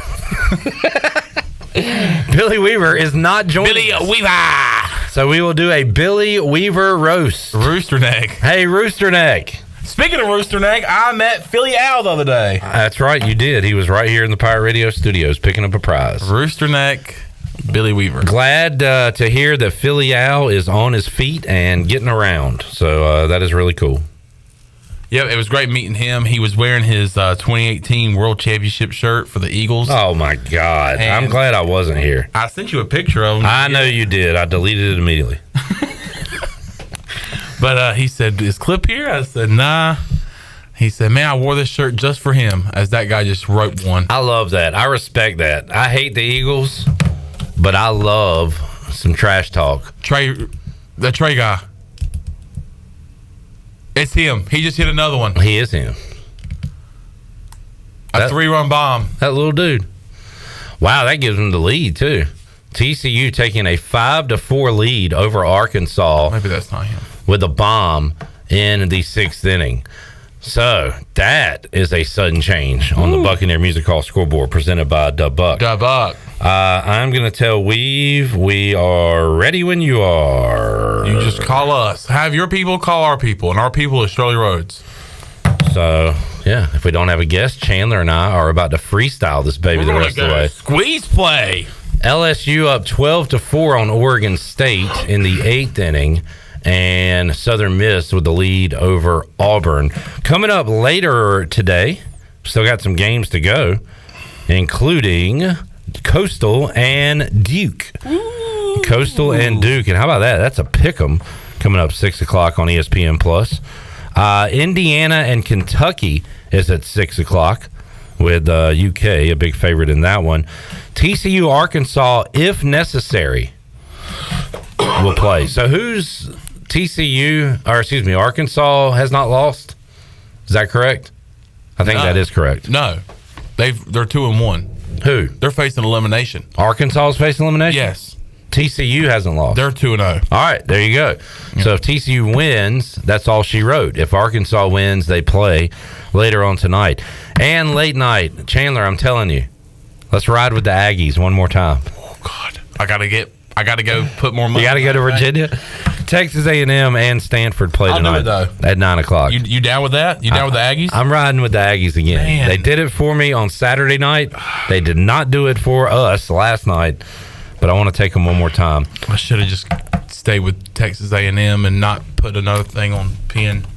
Billy Weaver is not joining Billy us. Weaver! So we will do a Billy Weaver roast. Rooster Neck. Hey, Rooster Neck. Speaking of Rooster Neck, I met Philly Owl the other day. That's right, you did. He was right here in the Pirate Radio studios picking up a prize. Rooster Neck, Billy Weaver. Glad to hear that Philly Owl is on his feet and getting around. So that is really cool. Yep, it was great meeting him. He was wearing his 2018 World Championship shirt for the Eagles. Oh, my God. And I'm glad I wasn't here. I sent you a picture of him. I know you did. I deleted it immediately. But he said, is Clip here? I said, nah. He said, man, I wore this shirt just for him, as that guy just wrote one. I love that. I respect that. I hate the Eagles, but I love some trash talk. The Trey guy. It's him. He just hit another one. He is him. A 3-run bomb. That little dude. Wow, that gives him the lead, too. TCU taking a 5-4 lead over Arkansas. Maybe that's not him. With a bomb in the 6th inning. So that is a sudden change on the Buccaneer Music Hall scoreboard presented by Dub Buck. Dub Buck. I'm going to tell Weave we are ready when you are. You just call us. Have your people call our people, and our people is Shirley Rhodes. So, yeah, if we don't have a guest, Chandler and I are about to freestyle this baby the rest of the way. Squeeze play. LSU up 12-4 on Oregon State in the 8th inning. And Southern Miss with the lead over Auburn. Coming up later today, still got some games to go, including Coastal and Duke. Ooh. Coastal and Duke. And how about that? That's a pick'em coming up 6 o'clock on ESPN+. Indiana and Kentucky is at 6 o'clock with UK, a big favorite in that one. TCU, Arkansas, if necessary, will play. So who's Arkansas has not lost? Is that correct? I think that is correct. No. They're 2-1. Who? They're facing elimination. Arkansas is facing elimination? Yes. TCU hasn't lost. They're 2-0. All right, there you go. Yeah. So if TCU wins, that's all she wrote. If Arkansas wins, they play later on tonight. And late night, Chandler, I'm telling you, let's ride with the Aggies one more time. Oh, God. I got to go put more money. You got to go to Virginia? Texas A&M and Stanford play tonight at 9 o'clock. You down with that? You down with the Aggies? I'm riding with the Aggies again. Man. They did it for me on Saturday night. They did not do it for us last night, but I want to take them one more time. I should have just stayed with Texas A&M and not put another thing on Penn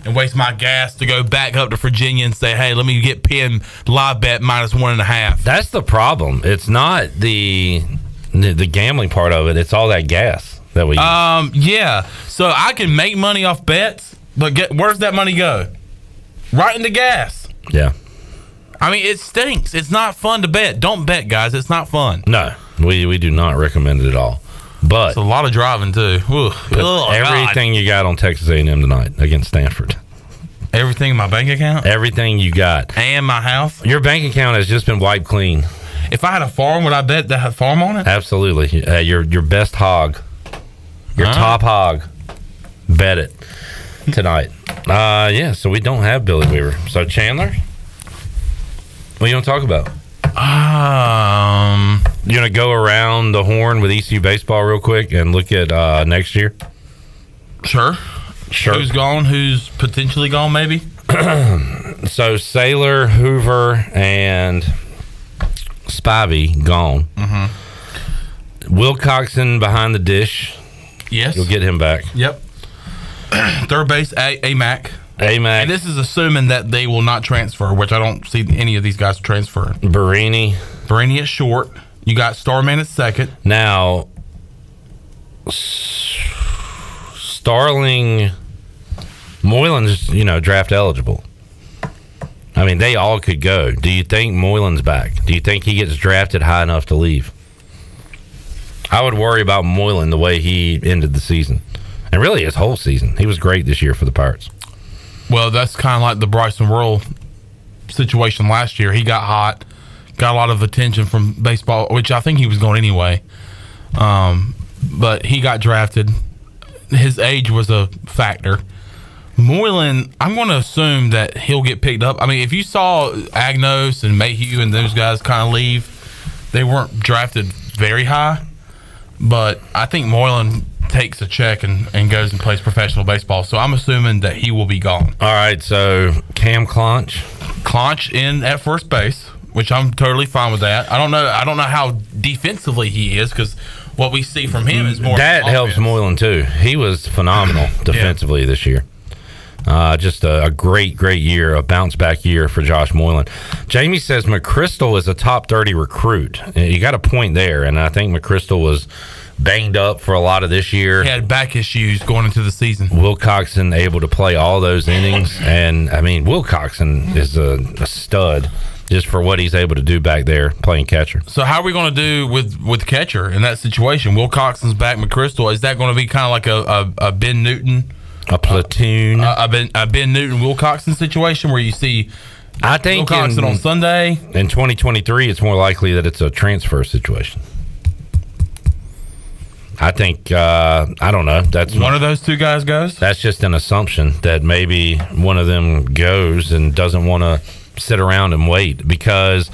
and waste my gas to go back up to Virginia and say, hey, let me get Penn live bet -1.5. That's the problem. It's not the gambling part of it. It's all that gas that we use. Yeah. So I can make money off bets, but where's that money go? Right into gas. Yeah. I mean, it stinks. It's not fun to bet. Don't bet, guys. It's not fun. No, we do not recommend it at all. But it's a lot of driving too. Everything you got on Texas A&M tonight against Stanford. Everything in my bank account? Everything you got. And my house? Your bank account has just been wiped clean. If I had a farm, would I bet that had a farm on it? Absolutely. Your best hog. Your top hog. Bet it tonight. Yeah, so we don't have Billy Weaver. So, Chandler, what do you want to talk about? You want to go around the horn with ECU baseball real quick and look at next year? Sure. Who's gone? Who's potentially gone, maybe? So, Saylor, Hoover, and Spivey gone. Mm-hmm. Wilcoxon behind the dish. Yes. You'll get him back. Yep. Third base, AMAC. AMAC. And this is assuming that they will not transfer, which I don't see any of these guys transferring. Barini at short. You got Starman at second. Now, Starling, Moylan's, draft eligible. I mean, they all could go. Do you think Moylan's back? Do you think he gets drafted high enough to leave? I would worry about Moylan the way he ended the season. And really his whole season. He was great this year for the Pirates. Well, that's kind of like the Bryson Worrell situation last year. He got hot, got a lot of attention from baseball, which I think he was going anyway. But he got drafted. His age was a factor. Moylan, I'm going to assume that he'll get picked up. I mean, if you saw Agnos and Mayhew and those guys kind of leave, they weren't drafted very high. But I think Moylan takes a check and goes and plays professional baseball. So I'm assuming that he will be gone. All right, so Cam Clonch in at first base, which I'm totally fine with that. I don't know how defensively he is, because what we see from him is more that helps Moylan too. He was phenomenal defensively this year. Just a great year, a bounce back year for Josh Moylan. Jamie says McChrystal is a top 30 recruit. You got a point there, and I think McChrystal was banged up for a lot of this year. He had back issues going into the season. Wilcoxon able to play all those innings, and I mean Wilcoxon is a stud just for what he's able to do back there playing catcher. So how are we going to do with catcher in that situation? Wilcoxon's back, McChrystal. Is that going to be kind of like a Ben Newton? A platoon. A Ben Newton Wilcoxon situation where you see I think Wilcoxon on Sunday. In 2023, it's more likely that it's a transfer situation. I think, I don't know. That's one of those two guys goes? That's just an assumption that maybe one of them goes and doesn't want to sit around and wait, because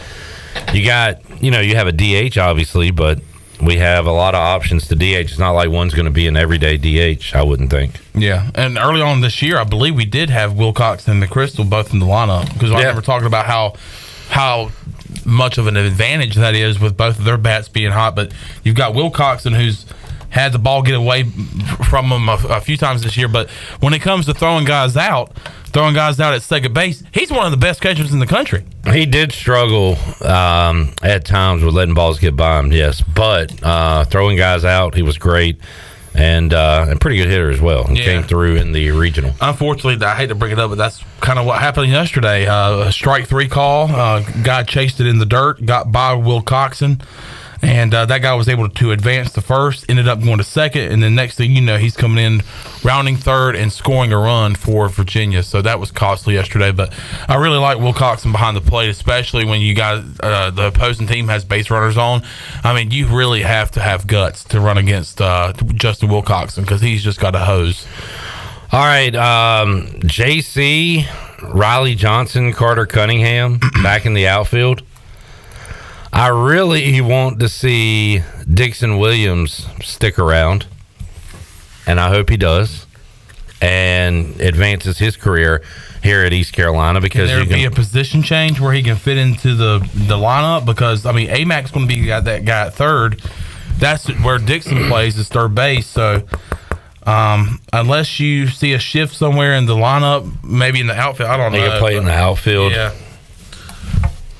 you got, you have a DH obviously, but we have a lot of options to DH. It's not like one's going to be an everyday DH, I wouldn't think. Yeah, and early on this year, I believe we did have Wilcoxon and McChrystal both in the lineup, because I remember talking about how much of an advantage that is with both of their bats being hot. But you've got Wilcoxon, who's had the ball get away from him a few times this year, but when it comes to throwing guys out at second base, he's one of the best catchers in the country. He did struggle at times with letting balls get by him, yes, but throwing guys out, he was great, and pretty good hitter as well. He came through in the regional. Unfortunately, I hate to bring it up, but that's kind of what happened yesterday. A strike three call, guy chased it in the dirt, got by Wilcoxon. And that guy was able to advance to first, ended up going to second, and then next thing you know, he's coming in, rounding third, and scoring a run for Virginia. So that was costly yesterday. But I really like Wilcoxon behind the plate, especially when you guys, the opposing team has base runners on. I mean, you really have to have guts to run against Justin Wilcoxon, because he's just got a hose. All right, JC, Riley Johnson, Carter Cunningham back in the outfield. I really want to see Dixon Williams stick around, and I hope he does, and advances his career here at East Carolina. Because can there be a position change where he can fit into the lineup? Because, I mean, AMAC's going to be that guy at third. That's where Dixon plays, is third base. So unless you see a shift somewhere in the lineup, maybe in the outfield, I don't know. He can play in the outfield. Yeah.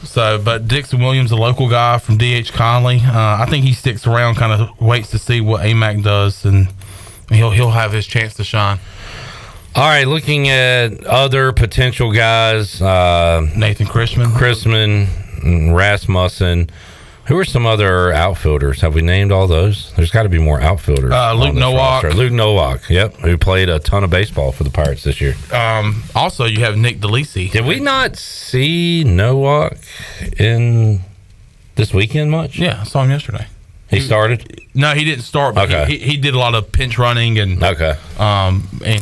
So, but Dixon Williams, a local guy from D.H. Conley, I think he sticks around, kind of waits to see what AMAC does, and he'll have his chance to shine. All right, looking at other potential guys, Nathan Chrisman, Rasmussen, Who are some other outfielders? Have we named all those? There's got to be more outfielders. Luke Nowak. Luke Nowak, yep, who played a ton of baseball for the Pirates this year. Also, you have Nick DeLisi. Did we not see Nowak in this weekend much? Yeah, I saw him yesterday. He started? No, he didn't start, but he did a lot of pinch running and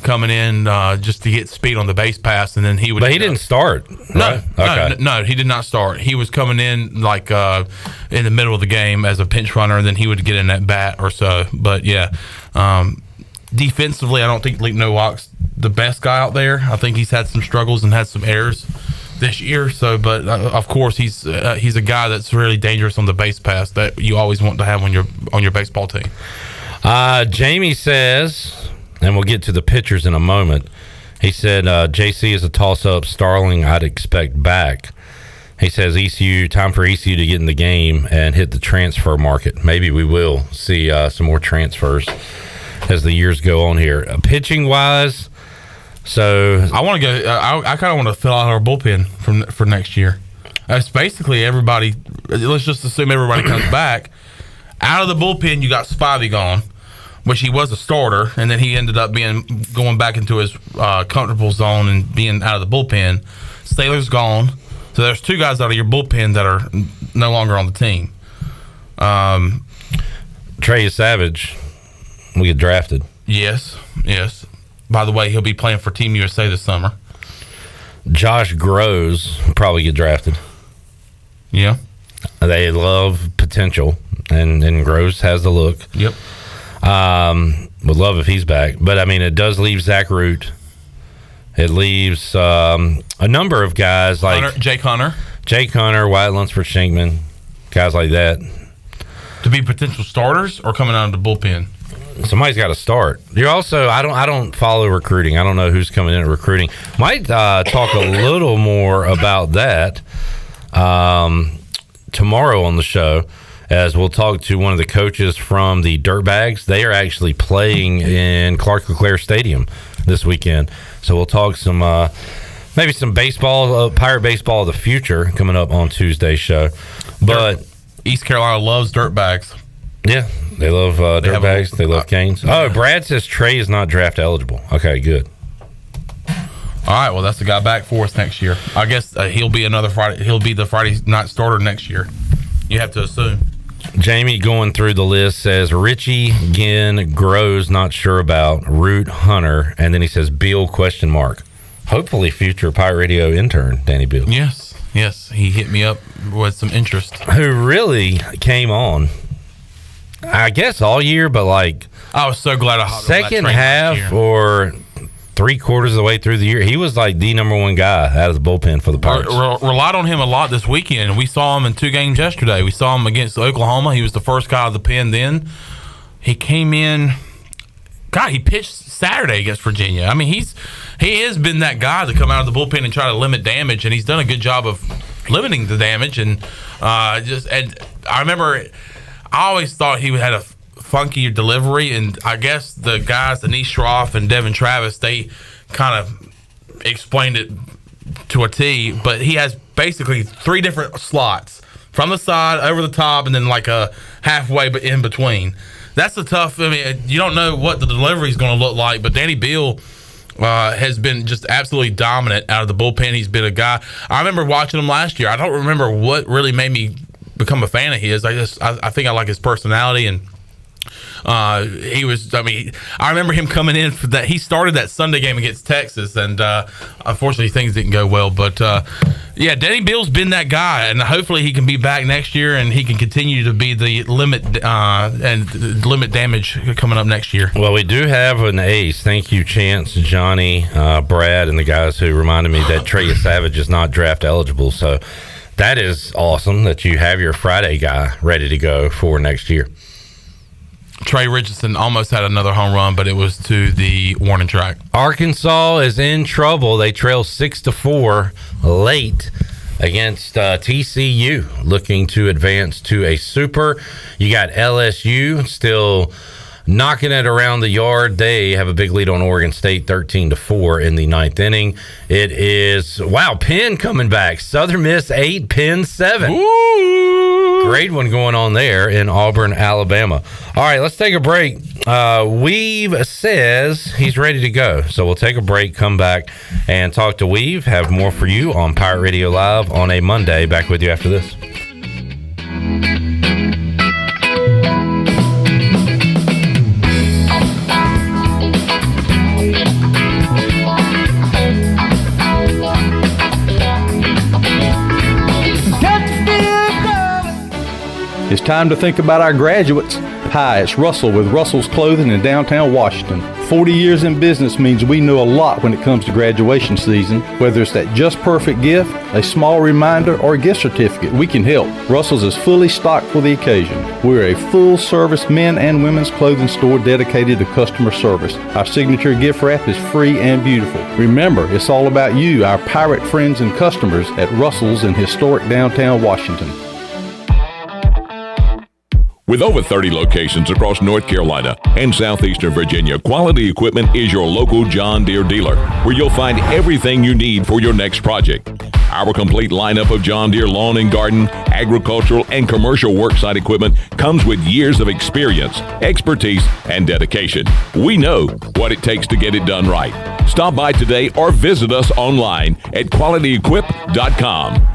coming in just to get speed on the base pass, and then he would. But he didn't start. Right? No, he did not start. He was coming in like in the middle of the game as a pinch runner, and then he would get in that bat or so. But yeah, defensively, I don't think Luke Nowak's the best guy out there. I think he's had some struggles and had some errors this year. So, but of course, he's a guy that's really dangerous on the base pass that you always want to have on your baseball team. Jamie says, and we'll get to the pitchers in a moment. He said JC is a toss-up. Starling, I'd expect back. He says time for ECU to get in the game and hit the transfer market. Maybe we will see some more transfers as the years go on here. Pitching wise. So I want to go. I kind of want to fill out our bullpen for next year. It's basically everybody. Let's just assume everybody comes back. Out of the bullpen, you got Spivey gone, which he was a starter, and then he ended up going back into his comfortable zone and being out of the bullpen. Saylor's gone, so there's two guys out of your bullpen that are no longer on the team. Trey Savage will get drafted. Yes. By the way, he'll be playing for Team USA this summer. Josh Groves will probably get drafted. Yeah. They love potential, and Groves has the look. Yep. Would love if he's back. But, I mean, it does leave Zach Root. It leaves a number of guys like Jake Hunter, Wyatt Lunsford Shinkman, guys like that. To be potential starters or coming out of the bullpen? Somebody's got to start. You're also I don't follow recruiting. I don't know who's coming in at recruiting. Might talk a little more about that tomorrow on the show, as we'll talk to one of the coaches from the Dirtbags. They are actually playing in Clark LeClaire Stadium this weekend. So we'll talk some maybe some baseball, Pirate baseball of the future coming up on Tuesday's show. But East Carolina loves Dirtbags. Yeah, they love Dirtbags. They love Canes. Oh, Brad says Trey is not draft eligible. Okay, good. All right, well, that's the guy back for us next year. I guess he'll be the Friday night starter next year. You have to assume. Jamie going through the list says Richie, Ginn, Groves, not sure about, Root, Hunter, and then he says Beal, ? Hopefully future Pirate Radio intern, Danny Beal. Yes, he hit me up with some interest. Who really came on, I guess, all year, but I was so glad I hopped second half or 3/4 of the way through the year, he was like the number one guy out of the bullpen for the Pirates. Relied on him a lot this weekend. We saw him in 2 games yesterday. We saw him against Oklahoma. He was the first guy out of the pen then. He came in. God, he pitched Saturday against Virginia. I mean, he has been that guy to come out of the bullpen and try to limit damage, and he's done a good job of limiting the damage. And and I remember, I always thought he had a funky delivery, and I guess the guys, Anish Shroff and Devin Travis, they kind of explained it to a T. But he has basically 3 different slots: from the side, over the top, and then like a halfway but in between. That's the tough. I mean, you don't know what the delivery is going to look like, but Danny Beal has been just absolutely dominant out of the bullpen. He's been a guy. I remember watching him last year. I don't remember what really made me become a fan of his. I think I like his personality, and he was. I mean, I remember him coming in for that. He started that Sunday game against Texas, and unfortunately things didn't go well. But yeah, Danny Beal's been that guy, and hopefully he can be back next year, and he can continue to be the limit damage coming up next year. Well, we do have an ace. Thank you, Chance, Johnny, Brad, and the guys who reminded me that Trey Savage is not draft eligible. So that is awesome that you have your Friday guy ready to go for next year. Trey Richardson almost had another home run, but it was to the warning track. Arkansas is in trouble. They trail 6-4 late against TCU, looking to advance to a super. You got LSU still knocking it around the yard. They have a big lead on Oregon State, 13-4 in the 9th inning. It is, Penn coming back. Southern Miss 8, Penn 7. Ooh. Great one going on there in Auburn, Alabama. All right, let's take a break. Weave says he's ready to go. So we'll take a break, come back, and talk to Weave. Have more for you on Pirate Radio Live on a Monday. Back with you after this. It's time to think about our graduates. Hi, it's Russell with Russell's Clothing in downtown Washington. 40 years in business means we know a lot when it comes to graduation season. Whether it's that just perfect gift, a small reminder, or a gift certificate, we can help. Russell's is fully stocked for the occasion. We're a full-service men and women's clothing store dedicated to customer service. Our signature gift wrap is free and beautiful. Remember, it's all about you, our pirate friends and customers at Russell's in historic downtown Washington. With over 30 locations across North Carolina and southeastern Virginia, Quality Equipment is your local John Deere dealer, where you'll find everything you need for your next project. Our complete lineup of John Deere lawn and garden, agricultural, and commercial worksite equipment comes with years of experience, expertise, and dedication. We know what it takes to get it done right. Stop by today or visit us online at qualityequip.com.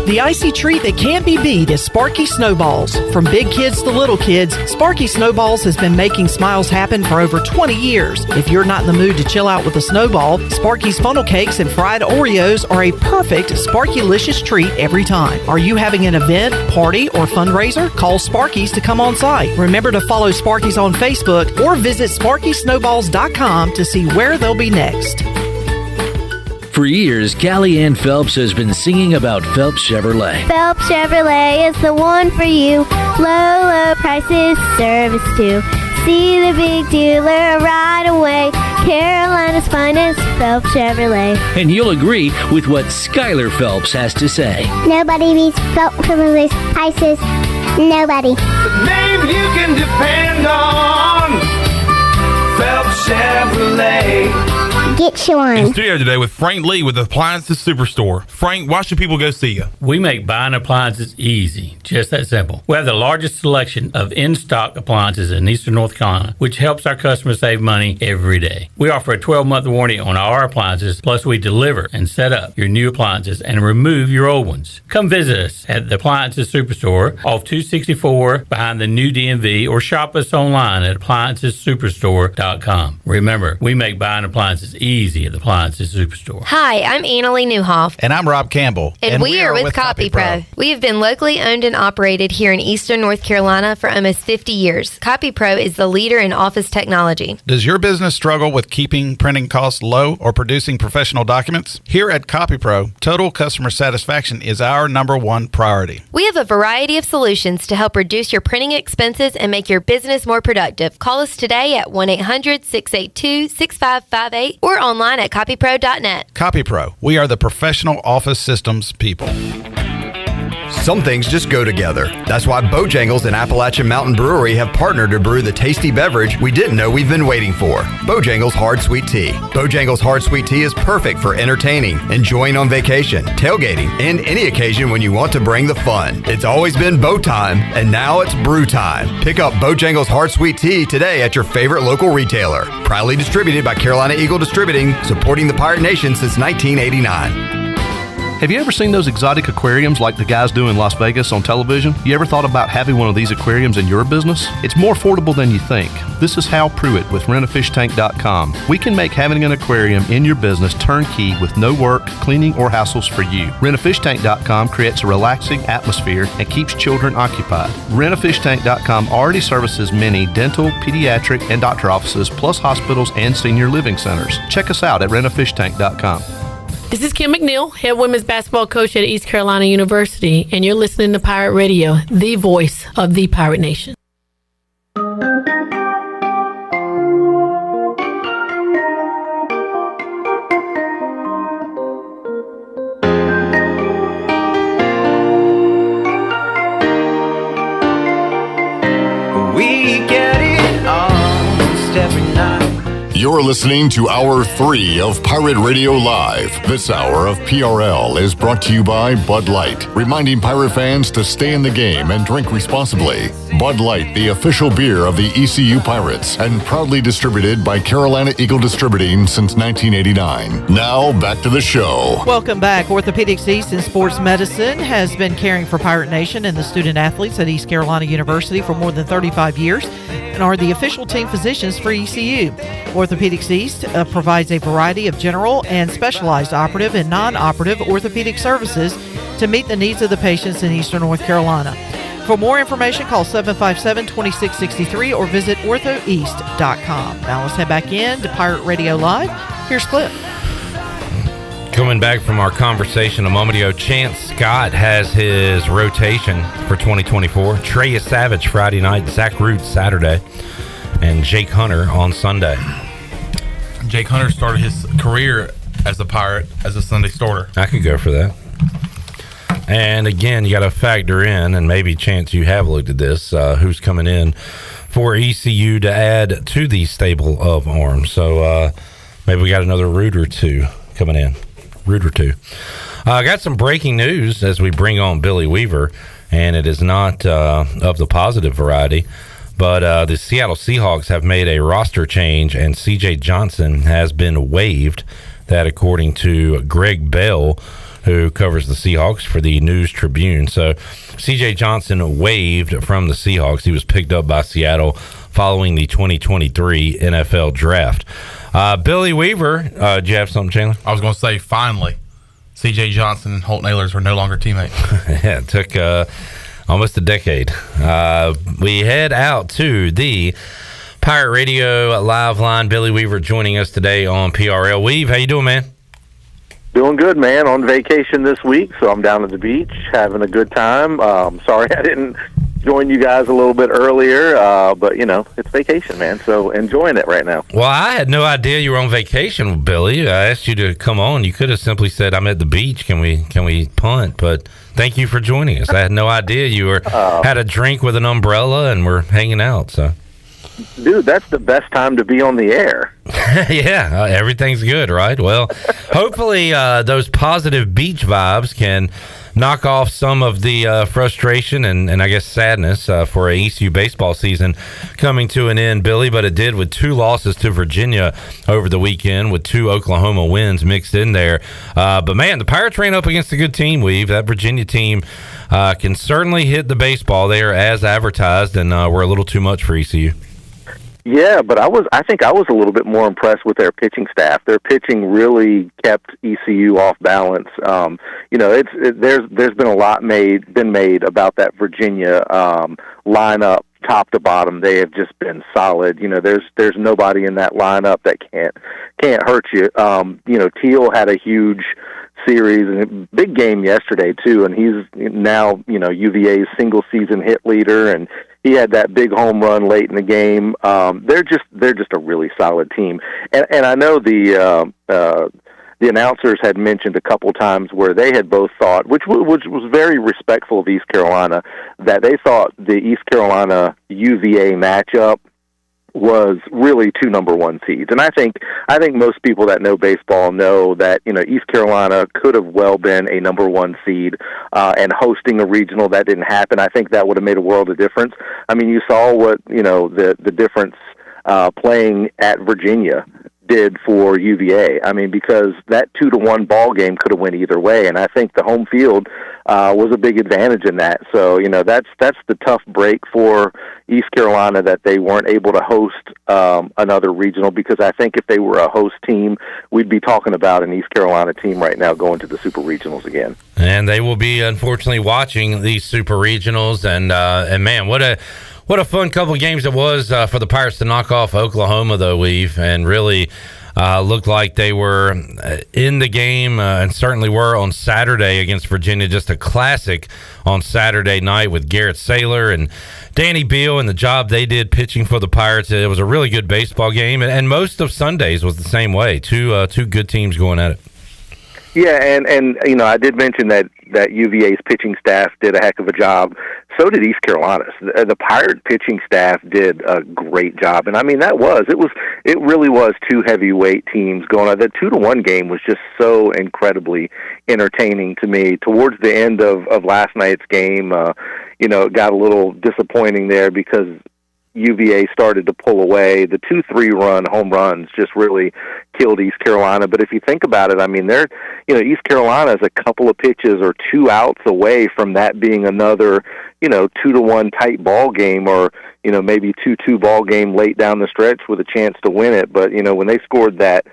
The icy treat that can't be beat is Sparky Snowballs. From big kids to little kids, Sparky Snowballs has been making smiles happen for over 20 years. If you're not in the mood to chill out with a snowball, Sparky's funnel cakes and fried Oreos are a perfect Sparky-licious treat every time. Are you having an event, party, or fundraiser? Call Sparky's to come on site. Remember to follow Sparky's on Facebook or visit SparkySnowballs.com to see where they'll be next. For years, Callie Ann Phelps has been singing about Phelps Chevrolet. Phelps Chevrolet is the one for you. Low, low prices, service too. See the big dealer right away. Carolina's finest, Phelps Chevrolet. And you'll agree with what Skylar Phelps has to say. Nobody beats Phelps Chevrolet's prices. Nobody. The name you can depend on. Phelps Chevrolet. Get you one. In studio today with Frank Lee with Appliances Superstore. Frank, why should people go see you? We make buying appliances easy, just that simple. We have the largest selection of in-stock appliances in Eastern North Carolina, which helps our customers save money every day. We offer a 12-month warranty on all our appliances, plus we deliver and set up your new appliances and remove your old ones. Come visit us at the Appliances Superstore off 264 behind the new DMV, or shop us online at AppliancesSuperstore.com. Remember, we make buying appliances easy at the Appliances Superstore. Hi, I'm Annalie Newhoff. And I'm Rob Campbell. And we are with CopyPro. We have been locally owned and operated here in Eastern North Carolina for almost 50 years. CopyPro is the leader in office technology. Does your business struggle with keeping printing costs low or producing professional documents? Here at CopyPro, total customer satisfaction is our #1 priority. We have a variety of solutions to help reduce your printing expenses and make your business more productive. Call us today at 1-800-682-6558 or online at copypro.net. CopyPro, we are the professional office systems people. Some things just go together. That's why Bojangles and Appalachian Mountain Brewery have partnered to brew the tasty beverage we didn't know we've been waiting for. Bojangles Hard Sweet Tea. Bojangles Hard Sweet Tea is perfect for entertaining, enjoying on vacation, tailgating, and any occasion when you want to bring the fun. It's always been Bo time, and now it's brew time. Pick up Bojangles Hard Sweet Tea today at your favorite local retailer. Proudly distributed by Carolina Eagle Distributing, supporting the Pirate Nation since 1989. Have you ever seen those exotic aquariums like the guys do in Las Vegas on television? You ever thought about having one of these aquariums in your business? It's more affordable than you think. This is Hal Pruitt with rentafishtank.com. We can make having an aquarium in your business turnkey with no work, cleaning, or hassles for you. Rentafishtank.com creates a relaxing atmosphere and keeps children occupied. Rentafishtank.com already services many dental, pediatric, and doctor offices, plus hospitals and senior living centers. Check us out at rentafishtank.com. This is Kim McNeil, head women's basketball coach at East Carolina University, and you're listening to Pirate Radio, the voice of the Pirate Nation. We get it almost every night. You're listening to Hour 3 of Pirate Radio Live. This hour of PRL is brought to you by Bud Light, reminding Pirate fans to stay in the game and drink responsibly. Bud Light, the official beer of the ECU Pirates, and proudly distributed by Carolina Eagle Distributing since 1989. Now, back to the show. Welcome back. Orthopedics East and Sports Medicine has been caring for Pirate Nation and the student athletes at East Carolina University for more than 35 years and are the official team physicians for ECU. Orthopedics East provides a variety of general and specialized operative and non-operative orthopedic services to meet the needs of the patients in Eastern North Carolina. For more information, call 757-2663 or visit orthoeast.com. Now let's head back in to Pirate Radio Live. Here's Cliff. Coming back from our conversation a moment ago, Chance Scott has his rotation for 2024. Trey Savage Friday night, Zach Root Saturday, and Jake Hunter on Sunday. Jake Hunter started his career as a Pirate, as a Sunday starter. I could go for that. And again, you got to factor in, and maybe Chance, you have looked at this, who's coming in for ECU to add to the stable of arms. So maybe we got another Root or two coming in. Root or two. I got some breaking news as we bring on Billy Weaver, and it is not of the positive variety. But the Seattle Seahawks have made a roster change, and C.J. Johnson has been waived. That, according to Greg Bell, who covers the Seahawks for the News Tribune. So C.J. Johnson waived from the Seahawks. He was picked up by Seattle following the 2023 NFL Draft. Billy Weaver, do you have something, Chandler? I was going to say, finally, C.J. Johnson and Holton Ahlers are no longer teammates. Yeah, it took almost a decade. We head out to the Pirate Radio Live Line. Billy Weaver joining us today on PRL. Weave, how you doing, man? Doing good, man. On vacation this week, so I'm down at the beach having a good time. Sorry I didn't join you guys a little bit earlier, but, you know, it's vacation, man, so enjoying it right now. Well, I had no idea you were on vacation, Billy. I asked you to come on. You could have simply said, I'm at the beach. Can we punt? But thank you for joining us. I had no idea you were had a drink with an umbrella and were hanging out, so. Dude, that's the best time to be on the air. Yeah, everything's good, right? Well, hopefully those positive beach vibes can knock off some of the frustration and I guess sadness for a ECU baseball season coming to an end, Billy. But it did with 2 losses to Virginia over the weekend with 2 Oklahoma wins mixed in there. But, man, the Pirates ran up against a good team, Weave. That Virginia team can certainly hit the baseball. They are as advertised, and we're a little too much for ECU. Yeah, but I think I was a little bit more impressed with their pitching staff. Their pitching really kept ECU off balance. You know, there's been a lot been made about that Virginia lineup, top to bottom. They have just been solid. You know, there's nobody in that lineup that can't hurt you. You know, Teal had a huge series and a big game yesterday too, and he's now, you know, UVA's single season hit leader, and he had that big home run late in the game. They're just a really solid team, and I know the announcers had mentioned a couple times where they had both thought, which was very respectful of East Carolina, that they thought the East Carolina UVA matchup was really 2 number 1 seeds. And I think most people that know baseball know that, you know, East Carolina could have well been a number 1 seed and hosting a regional. That didn't happen. I think that would have made a world of difference. I mean, you saw what, you know, the difference playing at Virginia did for UVA. I mean, because that 2-1 ball game could have went either way, and I think the home field was a big advantage in that. So, you know, that's the tough break for East Carolina, that they weren't able to host another regional, because I think if they were a host team, we'd be talking about an East Carolina team right now going to the Super Regionals again. And they will be, unfortunately, watching these Super Regionals, and man, what a fun couple of games it was for the Pirates to knock off Oklahoma, though, Weave, and really looked like they were in the game and certainly were on Saturday against Virginia. Just a classic on Saturday night with Garrett Saylor and Danny Beal and the job they did pitching for the Pirates. It was a really good baseball game, and most of Sundays was the same way. Two good teams going at it. Yeah, and you know, I did mention that UVA's pitching staff did a heck of a job so did East Carolina's. The Pirate pitching staff did a great job, and I mean it really was two heavyweight teams going on. The 2-1 game was just so incredibly entertaining to me. Towards the end of last night's game, it got a little disappointing there because UVA started to pull away. The 2-3 run home runs just really killed East Carolina. But if you think about it, I mean, East Carolina is a couple of pitches or 2 outs away from that being another, 2-1 tight ball game, or maybe 2-2 ball game late down the stretch with a chance to win it. But when they scored that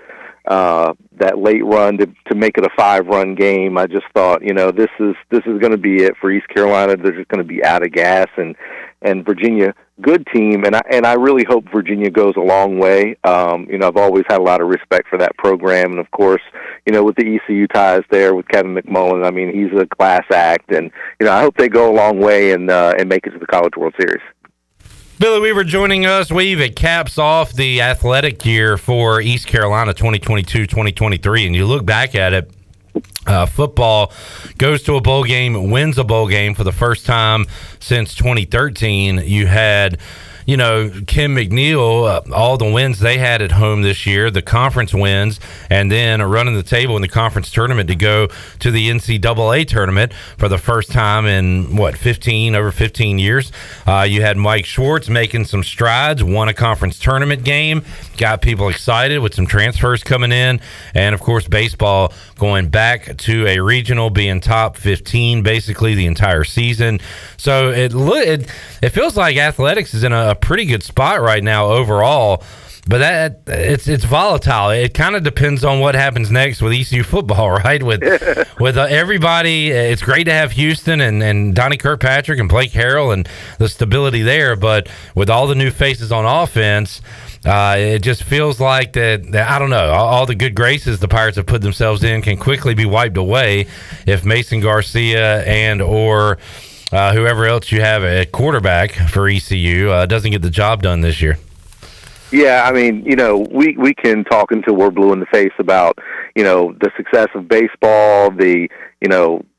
late run to make it a 5-run game, I just thought, this is going to be it for East Carolina. They're just going to be out of gas, and Virginia, good team, and I really hope Virginia goes a long way. I've always had a lot of respect for that program, and of course, with the ECU ties there with Kevin McMullen, I mean, he's a class act, and I hope they go a long way and make it to the College World Series. Billy Weaver joining us. It caps off the athletic year for East Carolina 2022-2023, and you look back at it, football goes to a bowl game, wins a bowl game for the first time since 2013. You had, Kim McNeil, all the wins they had at home this year, the conference wins, and then running the table in the conference tournament to go to the NCAA tournament for the first time in, over 15 years. You had Mike Schwartz making some strides, won a conference tournament game, got people excited with some transfers coming in, and, of course, baseball going back to a regional, being top 15 basically the entire season. So it feels like athletics is in a pretty good spot right now overall, but it's volatile. It kind of depends on what happens next with ECU football, right? With everybody, it's great to have Houston and Donnie Kirkpatrick and Blake Harrell and the stability there, but with all the new faces on offense, it just feels like that I don't know, all the good graces the Pirates have put themselves in can quickly be wiped away if Mason Garcia and or whoever else you have at quarterback for ECU doesn't get the job done this year. Yeah, I mean, we can talk until we're blue in the face about, the success of baseball, the,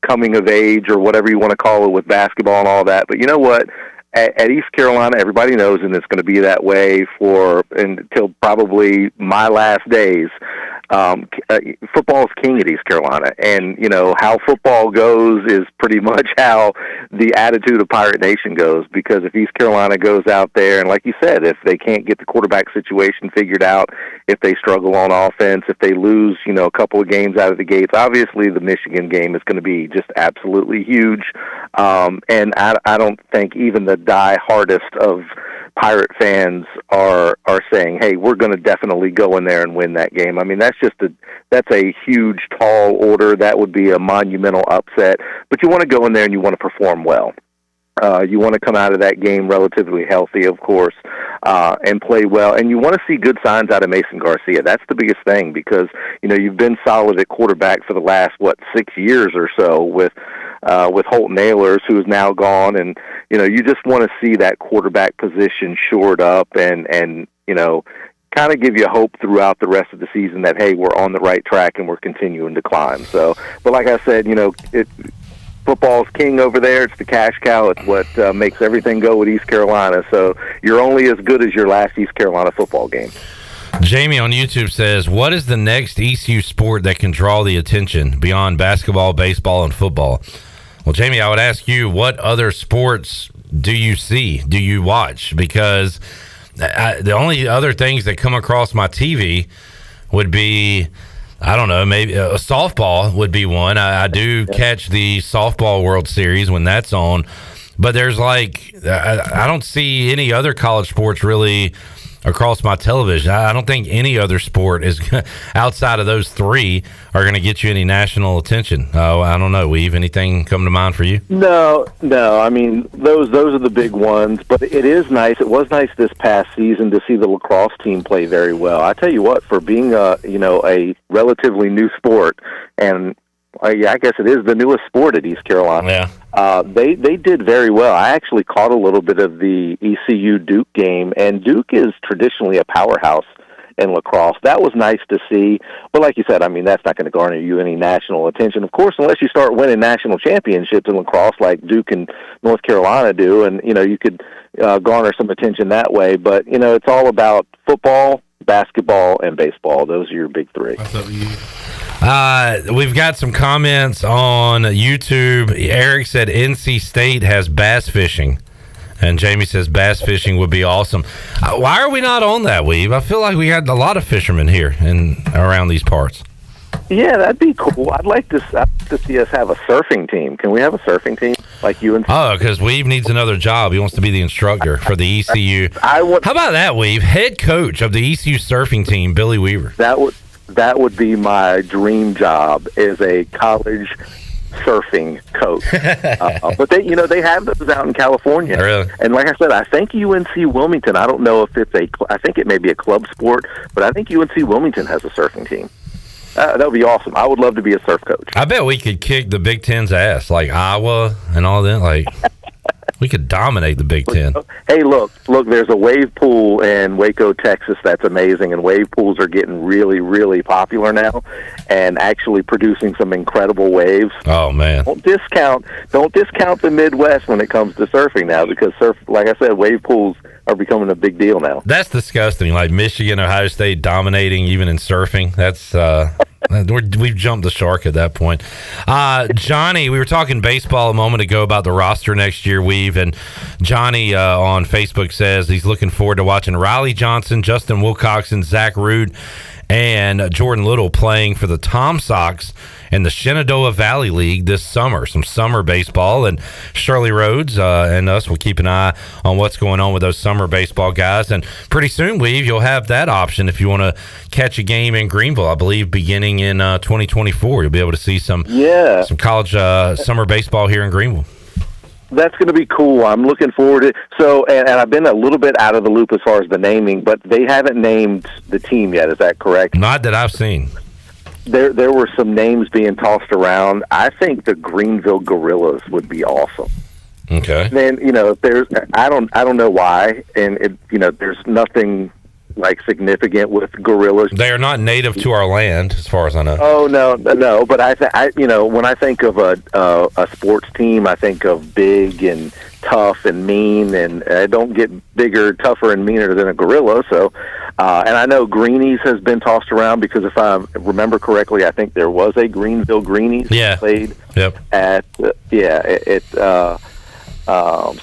coming of age or whatever you want to call it with basketball and all that. But you know what? At East Carolina, everybody knows, and it's going to be that way until probably my last days. Football is king at East Carolina, and how football goes is pretty much how the attitude of Pirate Nation goes, because if East Carolina goes out there, and like you said, if they can't get the quarterback situation figured out, if they struggle on offense, if they lose a couple of games out of the gates, obviously the Michigan game is going to be just absolutely huge, and I don't think even the die-hardest of Pirate fans are saying, hey, we're going to definitely go in there and win that game. I mean, that's a huge, tall order. That would be a monumental upset. But you want to go in there and you want to perform well. You want to come out of that game relatively healthy, of course, and play well. And you want to see good signs out of Mason Garcia. That's the biggest thing, because, you've been solid at quarterback for the last, 6 years or so with Holton Ahlers, who is now gone. And, you just want to see that quarterback position shored up and kind of give you hope throughout the rest of the season that, hey, we're on the right track and we're continuing to climb. So, but like I said, football's king over there. It's the cash cow. It's what makes everything go with East Carolina. So you're only as good as your last East Carolina football game. Jamie on YouTube says, what is the next ECU sport that can draw the attention beyond basketball, baseball, and football? Well, Jamie, I would ask you, what other sports do you see? Do you watch? Because the only other things that come across my TV would be, I don't know, maybe softball would be one. I do catch the softball World Series when that's on, but there's I don't see any other college sports really across my television. I don't think any other sport is outside of those three are going to get you any national attention. I don't know. Weave, anything come to mind for you? No. I mean, those are the big ones. But it is nice. It was nice this past season to see the lacrosse team play very well. I tell you what, for being a relatively new sport, and I guess it is the newest sport at East Carolina. Yeah. They did very well. I actually caught a little bit of the ECU Duke game, and Duke is traditionally a powerhouse in lacrosse. That was nice to see. But like you said, I mean, that's not going to garner you any national attention, of course, unless you start winning national championships in lacrosse like Duke and North Carolina do, and, you could garner some attention that way. But, it's all about football, basketball, and baseball. Those are your big three. We've got some comments on YouTube. Eric said NC State has bass fishing. And Jamie says bass fishing would be awesome. Why are we not on that, Weave? I feel like we had a lot of fishermen here and around these parts. Yeah, that'd be cool. I'd like to see us have a surfing team. Can we have a surfing team like you and? Oh, because Weave needs another job. He wants to be the instructor for the ECU. How about that, Weave? Head coach of the ECU surfing team, Billy Weaver. That would be my dream job, as a college surfing coach. But they have those out in California. Really? And like I said, I think UNC Wilmington, I don't know if I think it may be a club sport, but I think UNC Wilmington has a surfing team. That would be awesome. I would love to be a surf coach. I bet we could kick the Big Ten's ass, like Iowa and all that. Like, we could dominate the Big Ten. Hey, look, there's a wave pool in Waco, Texas that's amazing, and wave pools are getting really, really popular now and actually producing some incredible waves. Oh, man. Don't discount the Midwest when it comes to surfing now, because like I said, wave pools are becoming a big deal now. That's disgusting. Like Michigan, Ohio State dominating even in surfing. That's we've jumped the shark at that point. Johnny, we were talking baseball a moment ago about the roster next year, Weave, and Johnny on Facebook says he's looking forward to watching Riley Johnson, Justin Wilcoxon, Zach Rude, and Jordan Little playing for the Tom Sox in the Shenandoah Valley League this summer. Some summer baseball, and Shirley Rhodes and us will keep an eye on what's going on with those summer baseball guys. And pretty soon, Weave, you'll have that option if you want to catch a game in Greenville. I believe beginning in 2024, you'll be able to see some college summer baseball here in Greenville. That's going to be cool. I'm looking forward to it. So, and I've been a little bit out of the loop as far as the naming, but they haven't named the team yet. Is that correct? Not that I've seen. There were some names being tossed around. I think the Greenville Gorillas would be awesome. Okay. Then I don't know why, and there's nothing like significant with gorillas. They are not native to our land, as far as I know. Oh no. But I when I think of a sports team, I think of big and tough and mean, and I don't get bigger, tougher, and meaner than a gorilla. So, and I know Greenies has been tossed around because if I remember correctly, I think there was a Greenville Greenies played at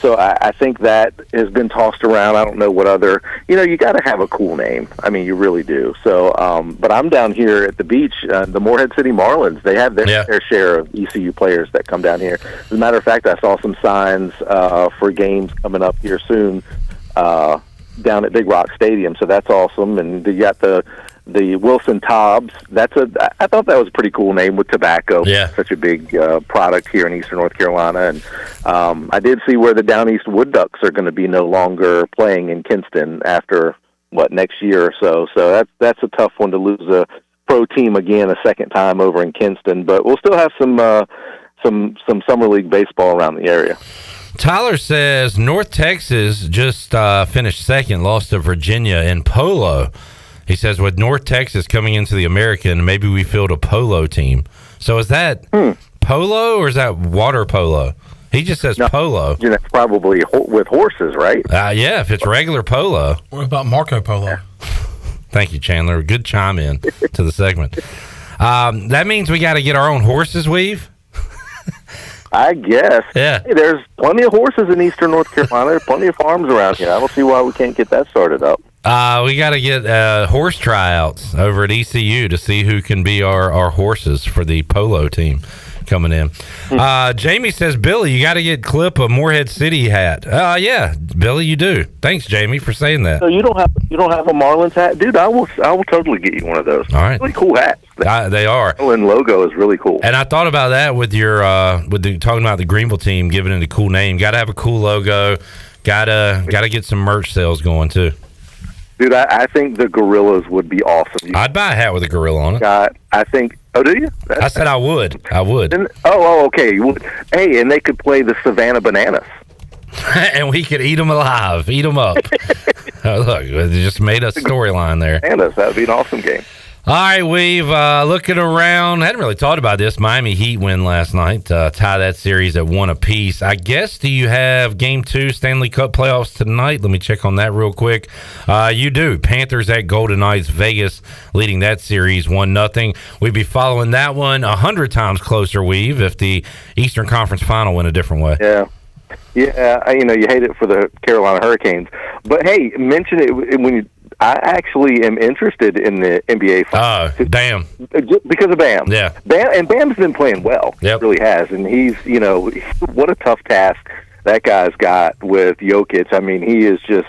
so I think that has been tossed around. I don't know what other, you got to have a cool name. I mean, you really do. So, but I'm down here at the beach, the Morehead City Marlins. They have their fair share of ECU players that come down here. As a matter of fact, I saw some signs for games coming up here soon down at Big Rock Stadium. So that's awesome. And you got the Wilson Tobbs. I thought that was a pretty cool name with tobacco. Yeah. Such a big product here in Eastern North Carolina. And I did see where the Down East Wood Ducks are going to be no longer playing in Kinston after next year or so. So that's a tough one to lose a pro team again a second time over in Kinston. But we'll still have some summer league baseball around the area. Tyler says North Texas just finished second, lost to Virginia in polo. He says, with North Texas coming into the American, maybe we field a polo team. So is that polo or is that water polo? He just says polo. That's probably with horses, right? Yeah, if it's regular polo. What about Marco Polo? Thank you, Chandler. Good chime in to the segment. That means we got to get our own horses, Weave? I guess. Yeah. Hey, there's plenty of horses in Eastern North Carolina. There's plenty of farms around here. I don't see why we can't get that started up. We got to get horse tryouts over at ECU to see who can be our horses for the polo team coming in. Jamie says, Billy, you got to get Clip a Morehead City hat. Yeah, Billy, you do. Thanks, Jamie, for saying that. So you don't have a Marlins hat, dude? I will totally get you one of those. All right, really cool hats. They are. The logo is really cool. And I thought about that with your talking about the Greenville team, giving it a cool name. Got to have a cool logo. Gotta get some merch sales going too. Dude, I think the Gorillas would be awesome. I'd buy a hat with a gorilla on it. I think. Oh, do you? I said I would. Okay. You would. Hey, and they could play the Savannah Bananas. And we could eat them alive. Eat them up. Look, it just made a storyline there. And that would be an awesome game. All right, we've looking around. I hadn't really thought about this. Miami Heat win last night, tie that series at 1 apiece. I guess, do you have Game 2 Stanley Cup playoffs tonight? Let me check on that real quick. You do. Panthers at Golden Knights, Vegas leading that series 1-0. We'd be following that one 100 times closer, Weave, if the Eastern Conference Final went a different way. Yeah. Yeah, you hate it for the Carolina Hurricanes. But, hey, mention it when you... I actually am interested in the NBA Finals. Bam. Because of Bam. Yeah. Bam's been playing well. Yep. He really has. And he's, what a tough task that guy's got with Jokic. I mean, he is just,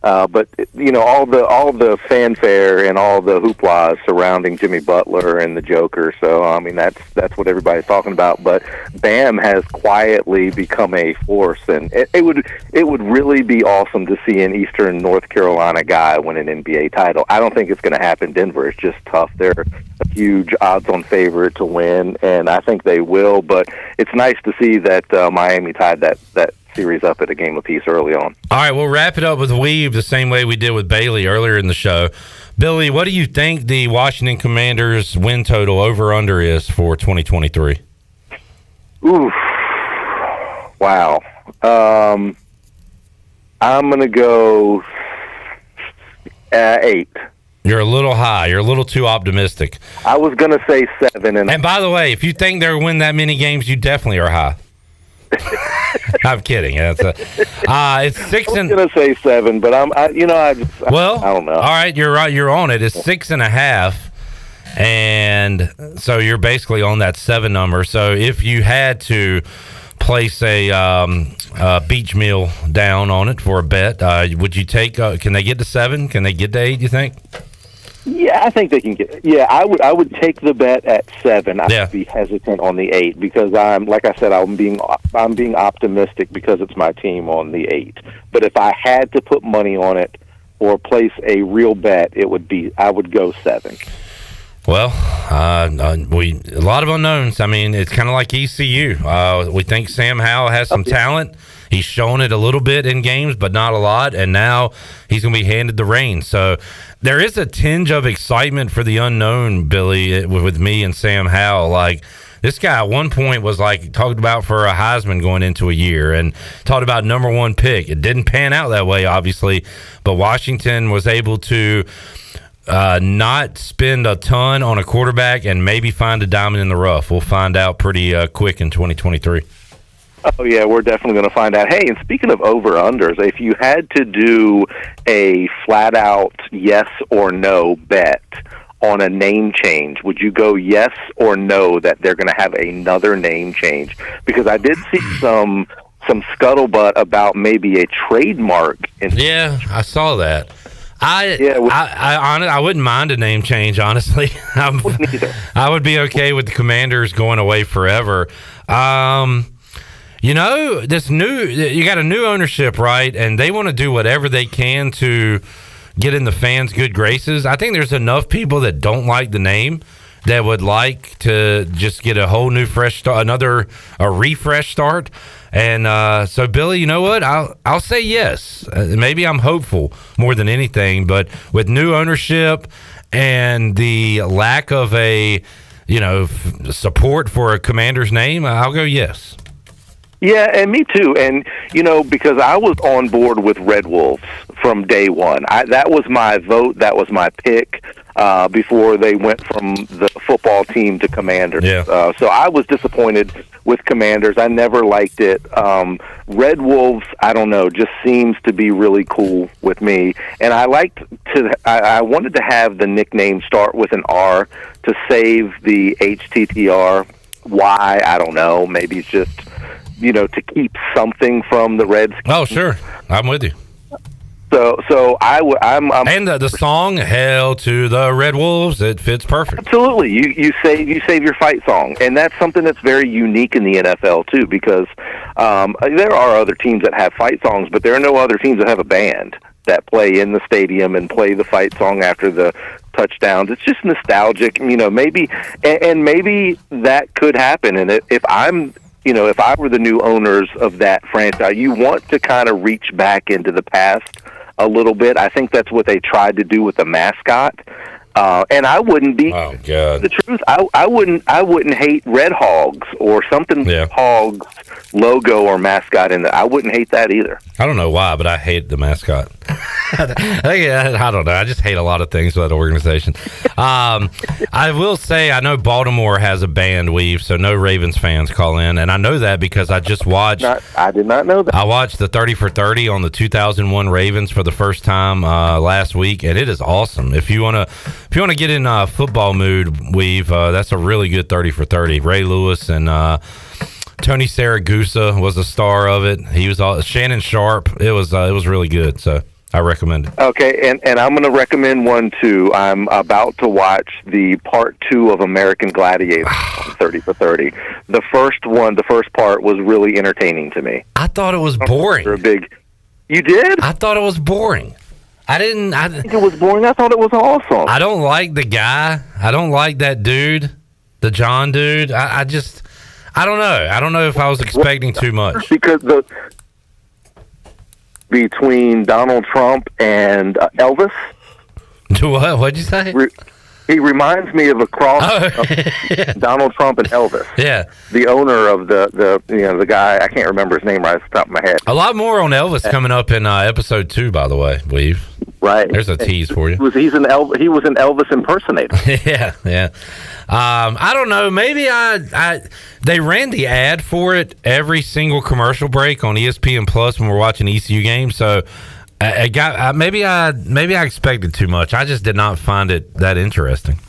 but all the fanfare and all the hoopla surrounding Jimmy Butler and the Joker. So I mean that's what everybody's talking about. But Bam has quietly become a force, and it would really be awesome to see an Eastern North Carolina guy win an NBA title. I don't think it's going to happen. Denver is just tough. They're a huge odds-on favorite to win, and I think they will. But it's nice to see that Miami tied that series up at a game apiece early on. All right, we'll wrap it up with Weave the same way we did with Bailey earlier in the show. Billy, what do you think the Washington Commanders win total over-under is for 2023? Oof. Wow. I'm going to go 8. You're a little high. You're a little too optimistic. I was going to say 7. And by the way, if you think they'll win that many games, you definitely are high. I'm kidding. It's 6. I was going to say 7, but I don't know. All right, you're right. You're on it. It's 6.5, and so you're basically on that 7 number. So if you had to place a beach meal down on it for a bet, would you take? Can they get to 7? Can they get to 8? You think? Yeah, I think they can get. Yeah, I would take the bet at 7. I'd be hesitant on the 8 because I'm being optimistic because it's my team on the 8. But if I had to put money on it or place a real bet, I would go 7. Well, a lot of unknowns. I mean, it's kind of like ECU. We think Sam Howell has some talent. He's shown it a little bit in games, but not a lot. And now he's going to be handed the reins. So there is a tinge of excitement for the unknown, Billy, with me and Sam Howell. Like, this guy at one point was talked about for a Heisman going into a year and talked about number 1 pick. It didn't pan out that way, obviously, but Washington was able to not spend a ton on a quarterback and maybe find a diamond in the rough. We'll find out pretty quick in 2023. Oh, yeah, we're definitely going to find out. Hey, and speaking of over-unders, if you had to do a flat-out yes or no bet on a name change, would you go yes or no that they're going to have another name change? Because I did see some scuttlebutt about maybe a trademark. Yeah, I saw that. I wouldn't mind a name change, honestly. I would be okay with the Commanders going away forever. You got a new ownership, right? And they want to do whatever they can to get in the fans' good graces. I think there's enough people that don't like the name that would like to just get a whole new fresh start, a refresh start. And so, Billy, you know what? I'll say yes. Maybe I'm hopeful more than anything, but with new ownership and the lack of support for a Commander's name, I'll go yes. Yeah, and me too. And, because I was on board with Red Wolves from day one. That was my vote. That was my pick before they went from the football team to Commanders. Yeah. So I was disappointed with Commanders. I never liked it. Red Wolves, I don't know, just seems to be really cool with me. And I wanted to have the nickname start with an R to save the HTTR. Why? I don't know. Maybe it's just... to keep something from the Reds. Oh, sure. I'm with you. So I'm and the song "Hail to the Red Wolves" it fits perfect. Absolutely, you save your fight song, and that's something that's very unique in the NFL too. Because there are other teams that have fight songs, but there are no other teams that have a band that play in the stadium and play the fight song after the touchdowns. It's just nostalgic, maybe, and maybe that could happen. And if I were the new owners of that franchise, you want to kind of reach back into the past a little bit. I think that's what they tried to do with the mascot. And I wouldn't be. Oh God! The truth, I wouldn't hate Red Hogs or something. Hogs logo or mascot in there. I wouldn't hate that either. I don't know why, but I hate the mascot. I don't know. I just hate a lot of things with that organization. I will say, I know Baltimore has a banned weave, so no Ravens fans call in, and I know that because I just watched. I did not know that. I watched the 30 for 30 on the 2001 Ravens for the first time last week, and it is awesome. If you wanna get in football mood, weave, that's a really good 30 for 30. Ray Lewis and Tony Saragusa was the star of it. He was Shannon Sharp. It was really good. So I recommend it. Okay, and I'm going to recommend one too. I'm about to watch the part 2 of American Gladiator on 30 for 30. The first part was really entertaining to me. I thought it was boring. You did? I thought it was boring. I think it was boring. I thought it was awesome. I don't like the guy. I don't like that dude, the John dude. I don't know. I don't know if I was expecting too much. Because between Donald Trump and Elvis. What? What'd you say? He reminds me of a cross of Donald Trump and Elvis. Yeah. The owner of the guy, I can't remember his name right off the top of my head. A lot more on Elvis coming up in episode 2, by the way, Weave. Right. There's a tease for you. He was an Elvis impersonator. Yeah. I don't know. Maybe they ran the ad for it every single commercial break on ESPN Plus when we're watching ECU games. So maybe I expected too much. I just did not find it that interesting.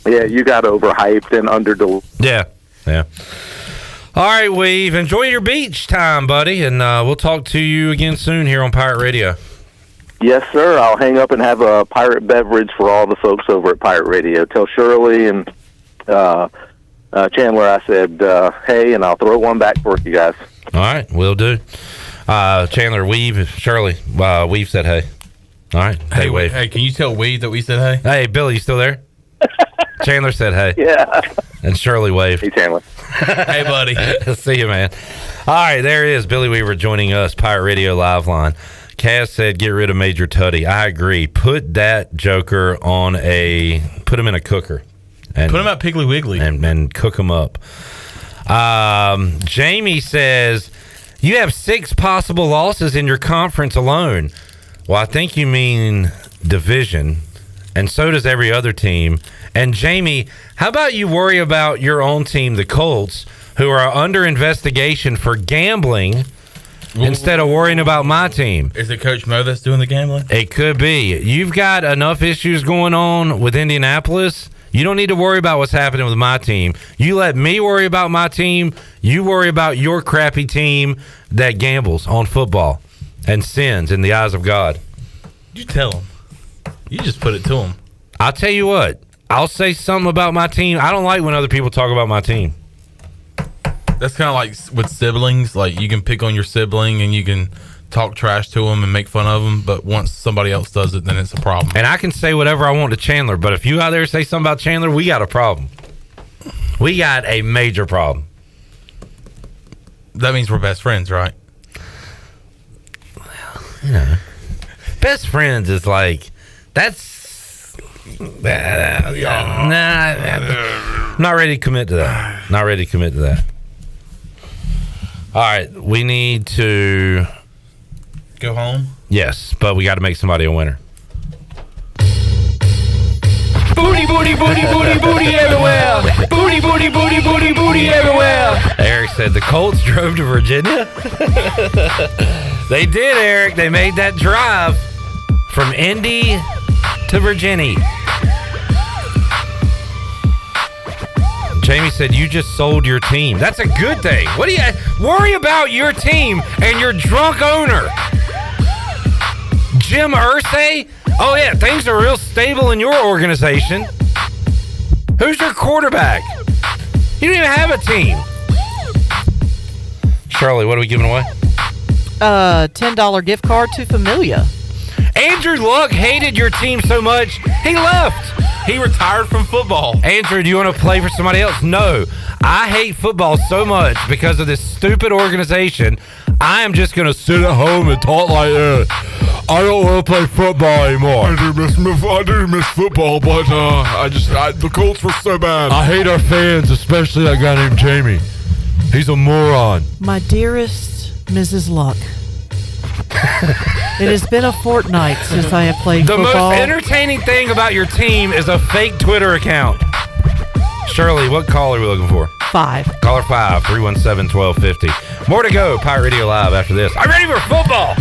Yeah, you got overhyped and underdelivered. Yeah. All right, Weave. Enjoy your beach time, buddy, and we'll talk to you again soon here on Pirate Radio. Yes, sir. I'll hang up and have a pirate beverage for all the folks over at Pirate Radio. Tell Shirley and Chandler I said hey, and I'll throw one back for you guys. All right, will do. Chandler, Weave, Shirley, Weave said hey. All right, hey, Weave. Hey, can you tell Weave that we said hey? Hey, Billy, you still there? Chandler said hey. Yeah. And Shirley waved. Hey, Chandler. Hey, buddy. See you, man. All right, there is Billy Weaver joining us, Pirate Radio Live Line. Cass said, get rid of Major Tutty. I agree. Put that joker put him in a cooker. And put him at Piggly Wiggly. And cook him up. Jamie says, you have 6 possible losses in your conference alone. Well, I think you mean division, and so does every other team. And Jamie, how about you worry about your own team, the Colts, who are under investigation for gambling, instead of worrying about my team. Is it Coach Mo that's doing the gambling? It could be. You've got enough issues going on with Indianapolis. You don't need to worry about what's happening with my team. You let me worry about my team. You worry about your crappy team that gambles on football and sins in the eyes of God. You tell them. You just put it to them. I'll tell you what. I'll say something about my team. I don't like when other people talk about my team. That's kind of like with siblings. Like, you can pick on your sibling and you can talk trash to them and make fun of them, but once somebody else does it, then it's a problem. And I can say whatever I want to Chandler, but if you out there say something about Chandler, we got a problem. We got a major problem. That means we're best friends, right? Well, you know, best friends is like, that's... I'm not ready to commit to that. All right, we need to go home. Yes, but we got to make somebody a winner. Booty, booty, booty, booty, booty everywhere. Booty, booty, booty, booty, booty everywhere. Eric said the Colts drove to Virginia. They did, Eric. They made that drive from Indy to Virginia. Jamie said, you just sold your team. That's a good thing. What do you worry about your team and your drunk owner? Jim Irsay? Oh, yeah, things are real stable in your organization. Who's your quarterback? You don't even have a team. Shirley, what are we giving away? $10 gift card to Familia. Andrew Luck hated your team so much, he left. He retired from football. Andrew, do you want to play for somebody else? No. I hate football so much because of this stupid organization. I am just going to sit at home and talk like that. I don't want to play football anymore. I do miss football, but the Colts were so bad. I hate our fans, especially that guy named Jamie. He's a moron. My dearest Mrs. Luck, it has been a fortnight since I have played football. The most entertaining thing about your team is a fake Twitter account. Shirley, what call are we looking for? 5. Caller 5, 317-1250. More to go. Pirate Radio Live after this. I'm ready for football.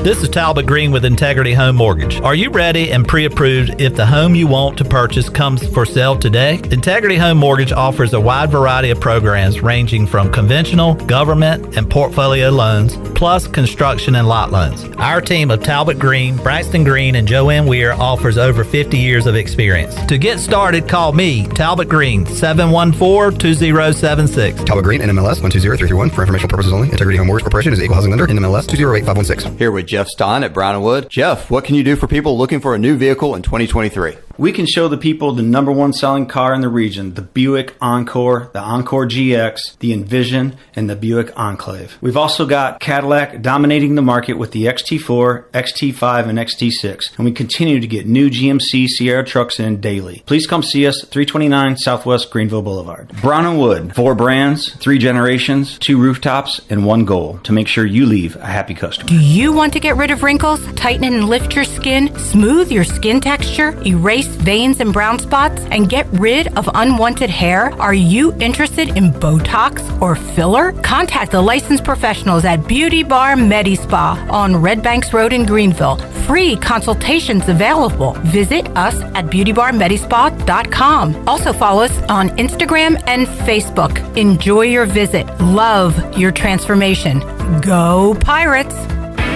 This is Talbot Green with Integrity Home Mortgage. Are you ready and pre-approved if the home you want to purchase comes for sale today? Integrity Home Mortgage offers a wide variety of programs ranging from conventional, government, and portfolio loans, plus construction and lot loans. Our team of Talbot Green, Braxton Green, and Joanne Weir offers over 50 years of experience. To get started, call me, Talbot Green, 714-2076. Talbot Green, NMLS 120331. For informational purposes only. Integrity Home Mortgage Corporation is an equal housing lender. NMLS 208516. Here with Jeff Stein at Brown & Wood. Jeff, what can you do for people looking for a new vehicle in 2023? We can show the people the number one selling car in the region, the Buick Encore, the Encore GX, the Envision, and the Buick Enclave. We've also got Cadillac dominating the market with the XT4, XT5, and XT6, and we continue to get new GMC Sierra trucks in daily. Please come see us at 329 Southwest Greenville Boulevard. Brown & Wood, 4 brands, 3 generations, 2 rooftops, and 1 goal to make sure you leave a happy customer. Do you want to get rid of wrinkles, tighten and lift your skin, smooth your skin texture, erase veins and brown spots, and get rid of unwanted hair? Are you interested in Botox or filler? Contact the licensed professionals at Beauty Bar Medi Spa on Red Banks Road in Greenville. Free consultations available. Visit us at beautybarmedispa.com. Also follow us on Instagram and Facebook. Enjoy your visit. Love your transformation. Go Pirates!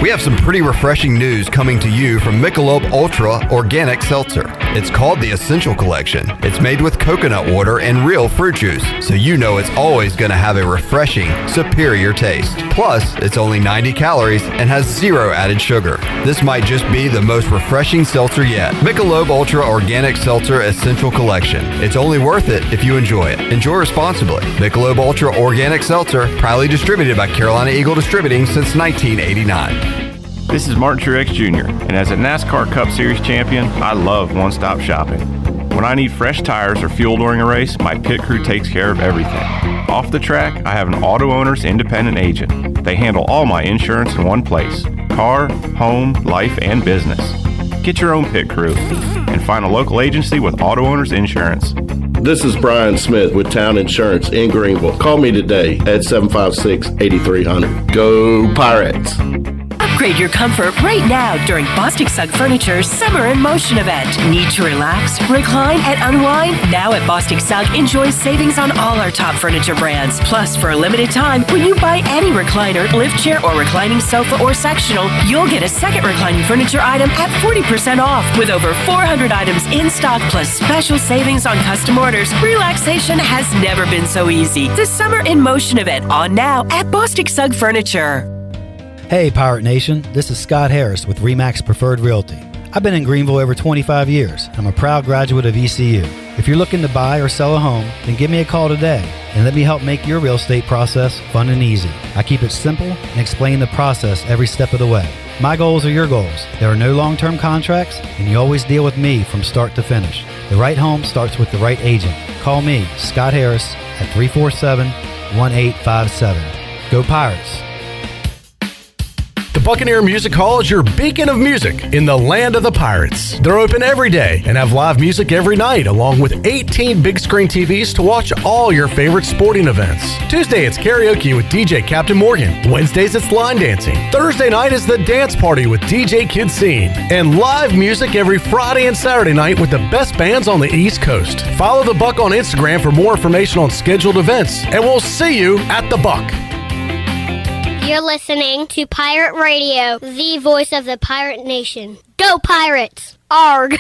We have some pretty refreshing news coming to you from Michelob Ultra Organic Seltzer. It's called the Essential Collection. It's made with coconut water and real fruit juice, so you know it's always going to have a refreshing, superior taste. Plus, it's only 90 calories and has 0 added sugar. This might just be the most refreshing seltzer yet. Michelob Ultra Organic Seltzer Essential Collection. It's only worth it if you enjoy it. Enjoy responsibly. Michelob Ultra Organic Seltzer, proudly distributed by Carolina Eagle Distributing since 1989. This is Martin Truex Jr., and as a NASCAR Cup Series champion, I love one-stop shopping. When I need fresh tires or fuel during a race, my pit crew takes care of everything. Off the track, I have an auto owner's independent agent. They handle all my insurance in one place: car, home, life, and business. Get your own pit crew and find a local agency with auto owner's insurance. This is Brian Smith with Town Insurance in Greenville. Call me today at 756-8300. Go Pirates! Upgrade your comfort right now during Bostic Sugg Furniture's Summer in Motion event. Need to relax, recline, and unwind? Now at Bostic Sugg, enjoy savings on all our top furniture brands. Plus, for a limited time, when you buy any recliner, lift chair, or reclining sofa or sectional, you'll get a second reclining furniture item at 40% off. With over 400 items in stock, plus special savings on custom orders, relaxation has never been so easy. The Summer in Motion event on now at Bostic Sugg Furniture. Hey Pirate Nation, this is Scott Harris with RE/MAX Preferred Realty. I've been in Greenville over 25 years. I'm a proud graduate of ECU. If you're looking to buy or sell a home, then give me a call today and let me help make your real estate process fun and easy. I keep it simple and explain the process every step of the way. My goals are your goals. There are no long-term contracts, and you always deal with me from start to finish. The right home starts with the right agent. Call me, Scott Harris, at 347-1857. Go Pirates! The Buccaneer Music Hall is your beacon of music in the land of the Pirates. They're open every day and have live music every night, along with 18 big screen TVs to watch all your favorite sporting events. Tuesday, it's karaoke with DJ Captain Morgan. Wednesdays, it's line dancing. Thursday night is the dance party with DJ Kid Scene. And live music every Friday and Saturday night with the best bands on the East Coast. Follow the Buck on Instagram for more information on scheduled events, and we'll see you at the Buck. You're listening to Pirate Radio, the voice of the pirate nation. Go Pirates! Arg!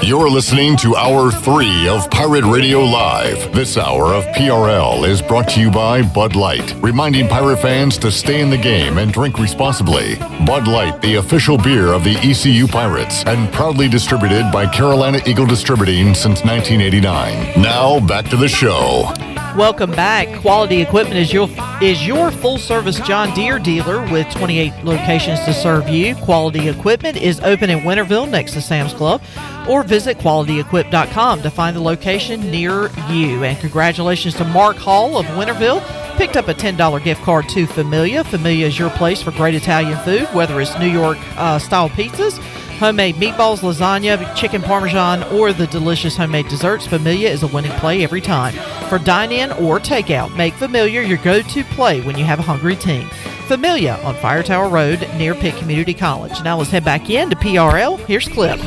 You're listening to Hour 3 of Pirate Radio Live. This hour of PRL is brought to you by Bud Light, reminding Pirate fans to stay in the game and drink responsibly. Bud Light, the official beer of the ECU Pirates, and proudly distributed by Carolina Eagle Distributing since 1989. Now, back to the show. Welcome back. Quality Equipment is your full-service John Deere dealer with 28 locations to serve you. Quality Equipment is open in Winterville next to Sam's Club, or visit qualityequip.com to find the location near you. And congratulations to Mark Hall of Winterville. Picked up a $10 gift card to Familia. Familia is your place for great Italian food, whether it's New York style pizzas, homemade meatballs, lasagna, chicken parmesan, or the delicious homemade desserts. Familia is a winning play every time. For dine-in or takeout, make Familia your go-to play when you have a hungry team. Familia on Fire Tower Road near Pitt Community College. Now let's head back in to PRL. Here's Clip.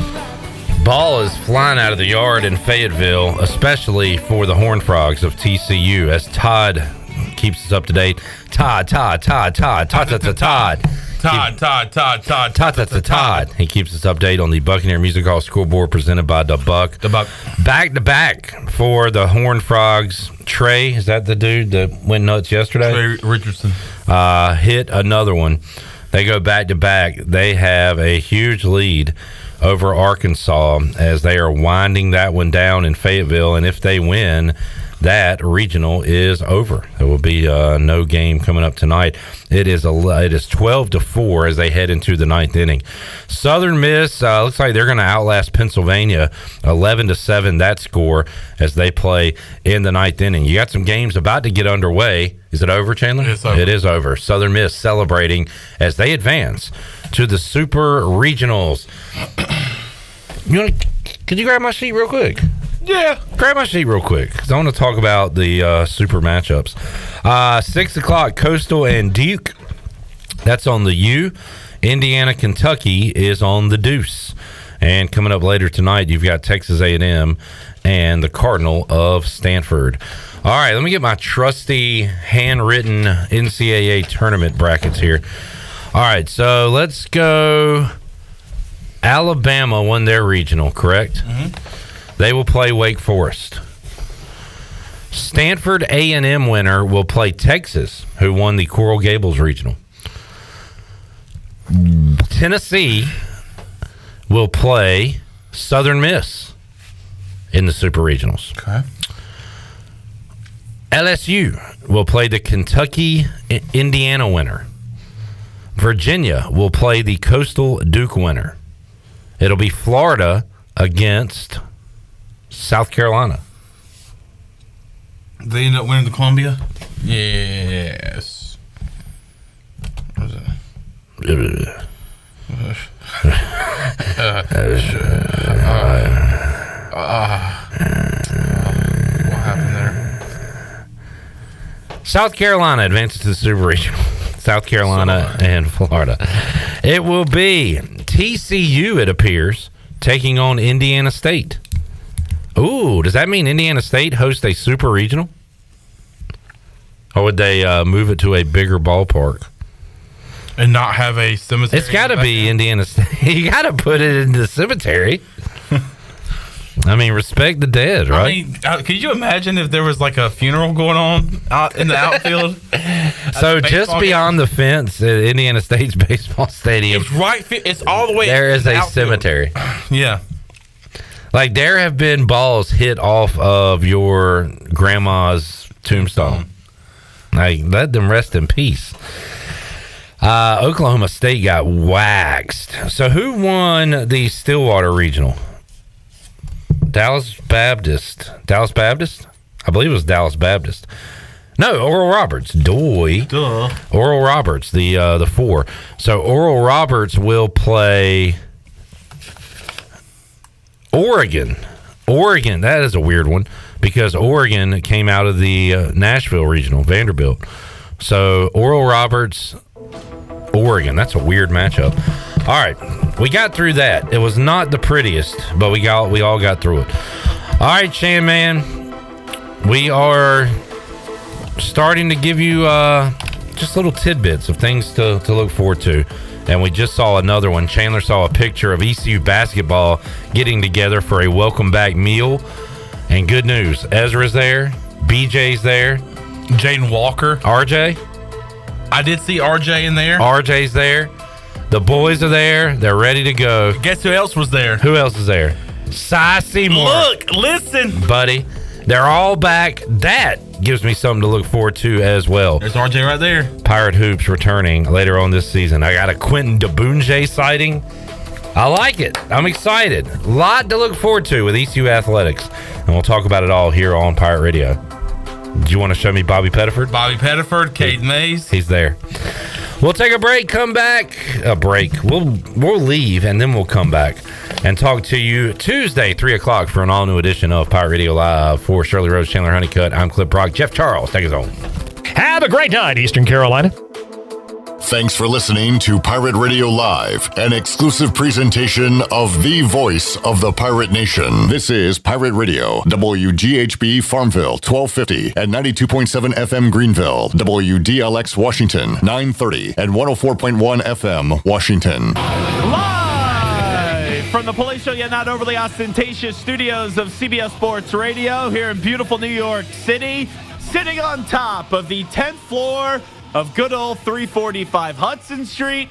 Ball is flying out of the yard in Fayetteville, especially for the Horned Frogs of TCU, as Todd keeps us up to date. Todd. He keeps us updated on the Buccaneer Music Hall scoreboard presented by The Buck. Back to back for the Horned Frogs. Trey, is that the dude that went nuts yesterday? Trey Richardson. Hit another one. They go back to back. They have a huge lead over Arkansas as they are winding that one down in Fayetteville. And if they win, that regional is over. There will be no game coming up tonight. It is 12-4 as they head into the ninth inning. Southern Miss looks like they're going to outlast Pennsylvania 11-7. That score as they play in the ninth inning. You got some games about to get underway. Is it over, Chandler? It's over. It is over. Southern Miss celebrating as they advance to the Super Regionals. Could you grab my sheet real quick? Yeah, grab my sheet real quick because I want to talk about the super matchups. 6 o'clock, Coastal and Duke. That's on the U. Indiana, Kentucky is on the Deuce. And coming up later tonight, you've got Texas A&M and the Cardinal of Stanford. All right, let me get my trusty handwritten NCAA tournament brackets here. All right, so let's go. Alabama won their regional, correct? Mm-hmm. They will play Wake Forest. Stanford A&M winner will play Texas, who won the Coral Gables regional. Tennessee will play Southern Miss in the Super Regionals. Okay. LSU will play the Kentucky Indiana winner. Virginia will play the Coastal Duke winner. It'll be Florida against South Carolina. They end up winning the Columbia? Yes. What was that? What happened there? South Carolina advances to the Super Regional. South Carolina and Florida. It will be TCU, it appears, taking on Indiana State. Ooh, does that mean Indiana State hosts a Super Regional? Or would they move it to a bigger ballpark? And not have a cemetery? It's got to be Indiana State. You got to put it in the cemetery. I mean, respect the dead, right? I mean, could you imagine if there was like a funeral going on out in the outfield? So just beyond the fence at Indiana State's baseball stadium, it's right. It's all the way. There is a outfield. cemetery. Yeah. Like there have been balls hit off of your grandma's tombstone. Like let them rest in peace. Oklahoma State got waxed. So who won the Stillwater Regional? Dallas Baptist. I believe it was Dallas Baptist. No, Oral Roberts. Duh. Oral Roberts, the 4. So Oral Roberts will play Oregon. Oregon, that is a weird one because Oregon came out of the Nashville Regional, Vanderbilt. So Oral Roberts, Oregon. That's a weird matchup. All right, we got through that. It was not the prettiest, but we all got through it. All right, Shan Man, we are starting to give you just little tidbits of things to look forward to And we just saw another one. Chandler saw a picture of ECU basketball getting together for a welcome back meal. And good news, Ezra's there, BJ's there, Jaden Walker, RJ. I did see RJ in there. RJ's there. The boys are there. They're ready to go. Guess who else was there? Who else is there? Cy Seymour. Look, listen. Buddy, they're all back. That gives me something to look forward to as well. There's RJ right there. Pirate Hoops returning later on this season. I got a Quentin DeBunje sighting. I like it. I'm excited. A lot to look forward to with ECU Athletics. And we'll talk about it all here on Pirate Radio. Do you want to show me Bobby Pettiford? Bobby Pettiford, Caden Mays. He's there. We'll take a break, come back. A break. We'll leave, and then we'll come back and talk to you Tuesday, 3 o'clock, for an all-new edition of Pirate Radio Live. For Shirley Rose, Chandler Honeycutt, I'm Clip Brock. Jeff Charles, take us home. Have a great night, Eastern Carolina. Thanks for listening to Pirate Radio Live, an exclusive presentation of the voice of the Pirate Nation. This is Pirate Radio, WGHB Farmville, 1250 and 92.7 FM Greenville, WDLX Washington, 930 and 104.1 FM Washington. Live from the palatial yet not overly ostentatious studios of CBS Sports Radio here in beautiful New York City, sitting on top of the 10th floor of good old 345 Hudson Street.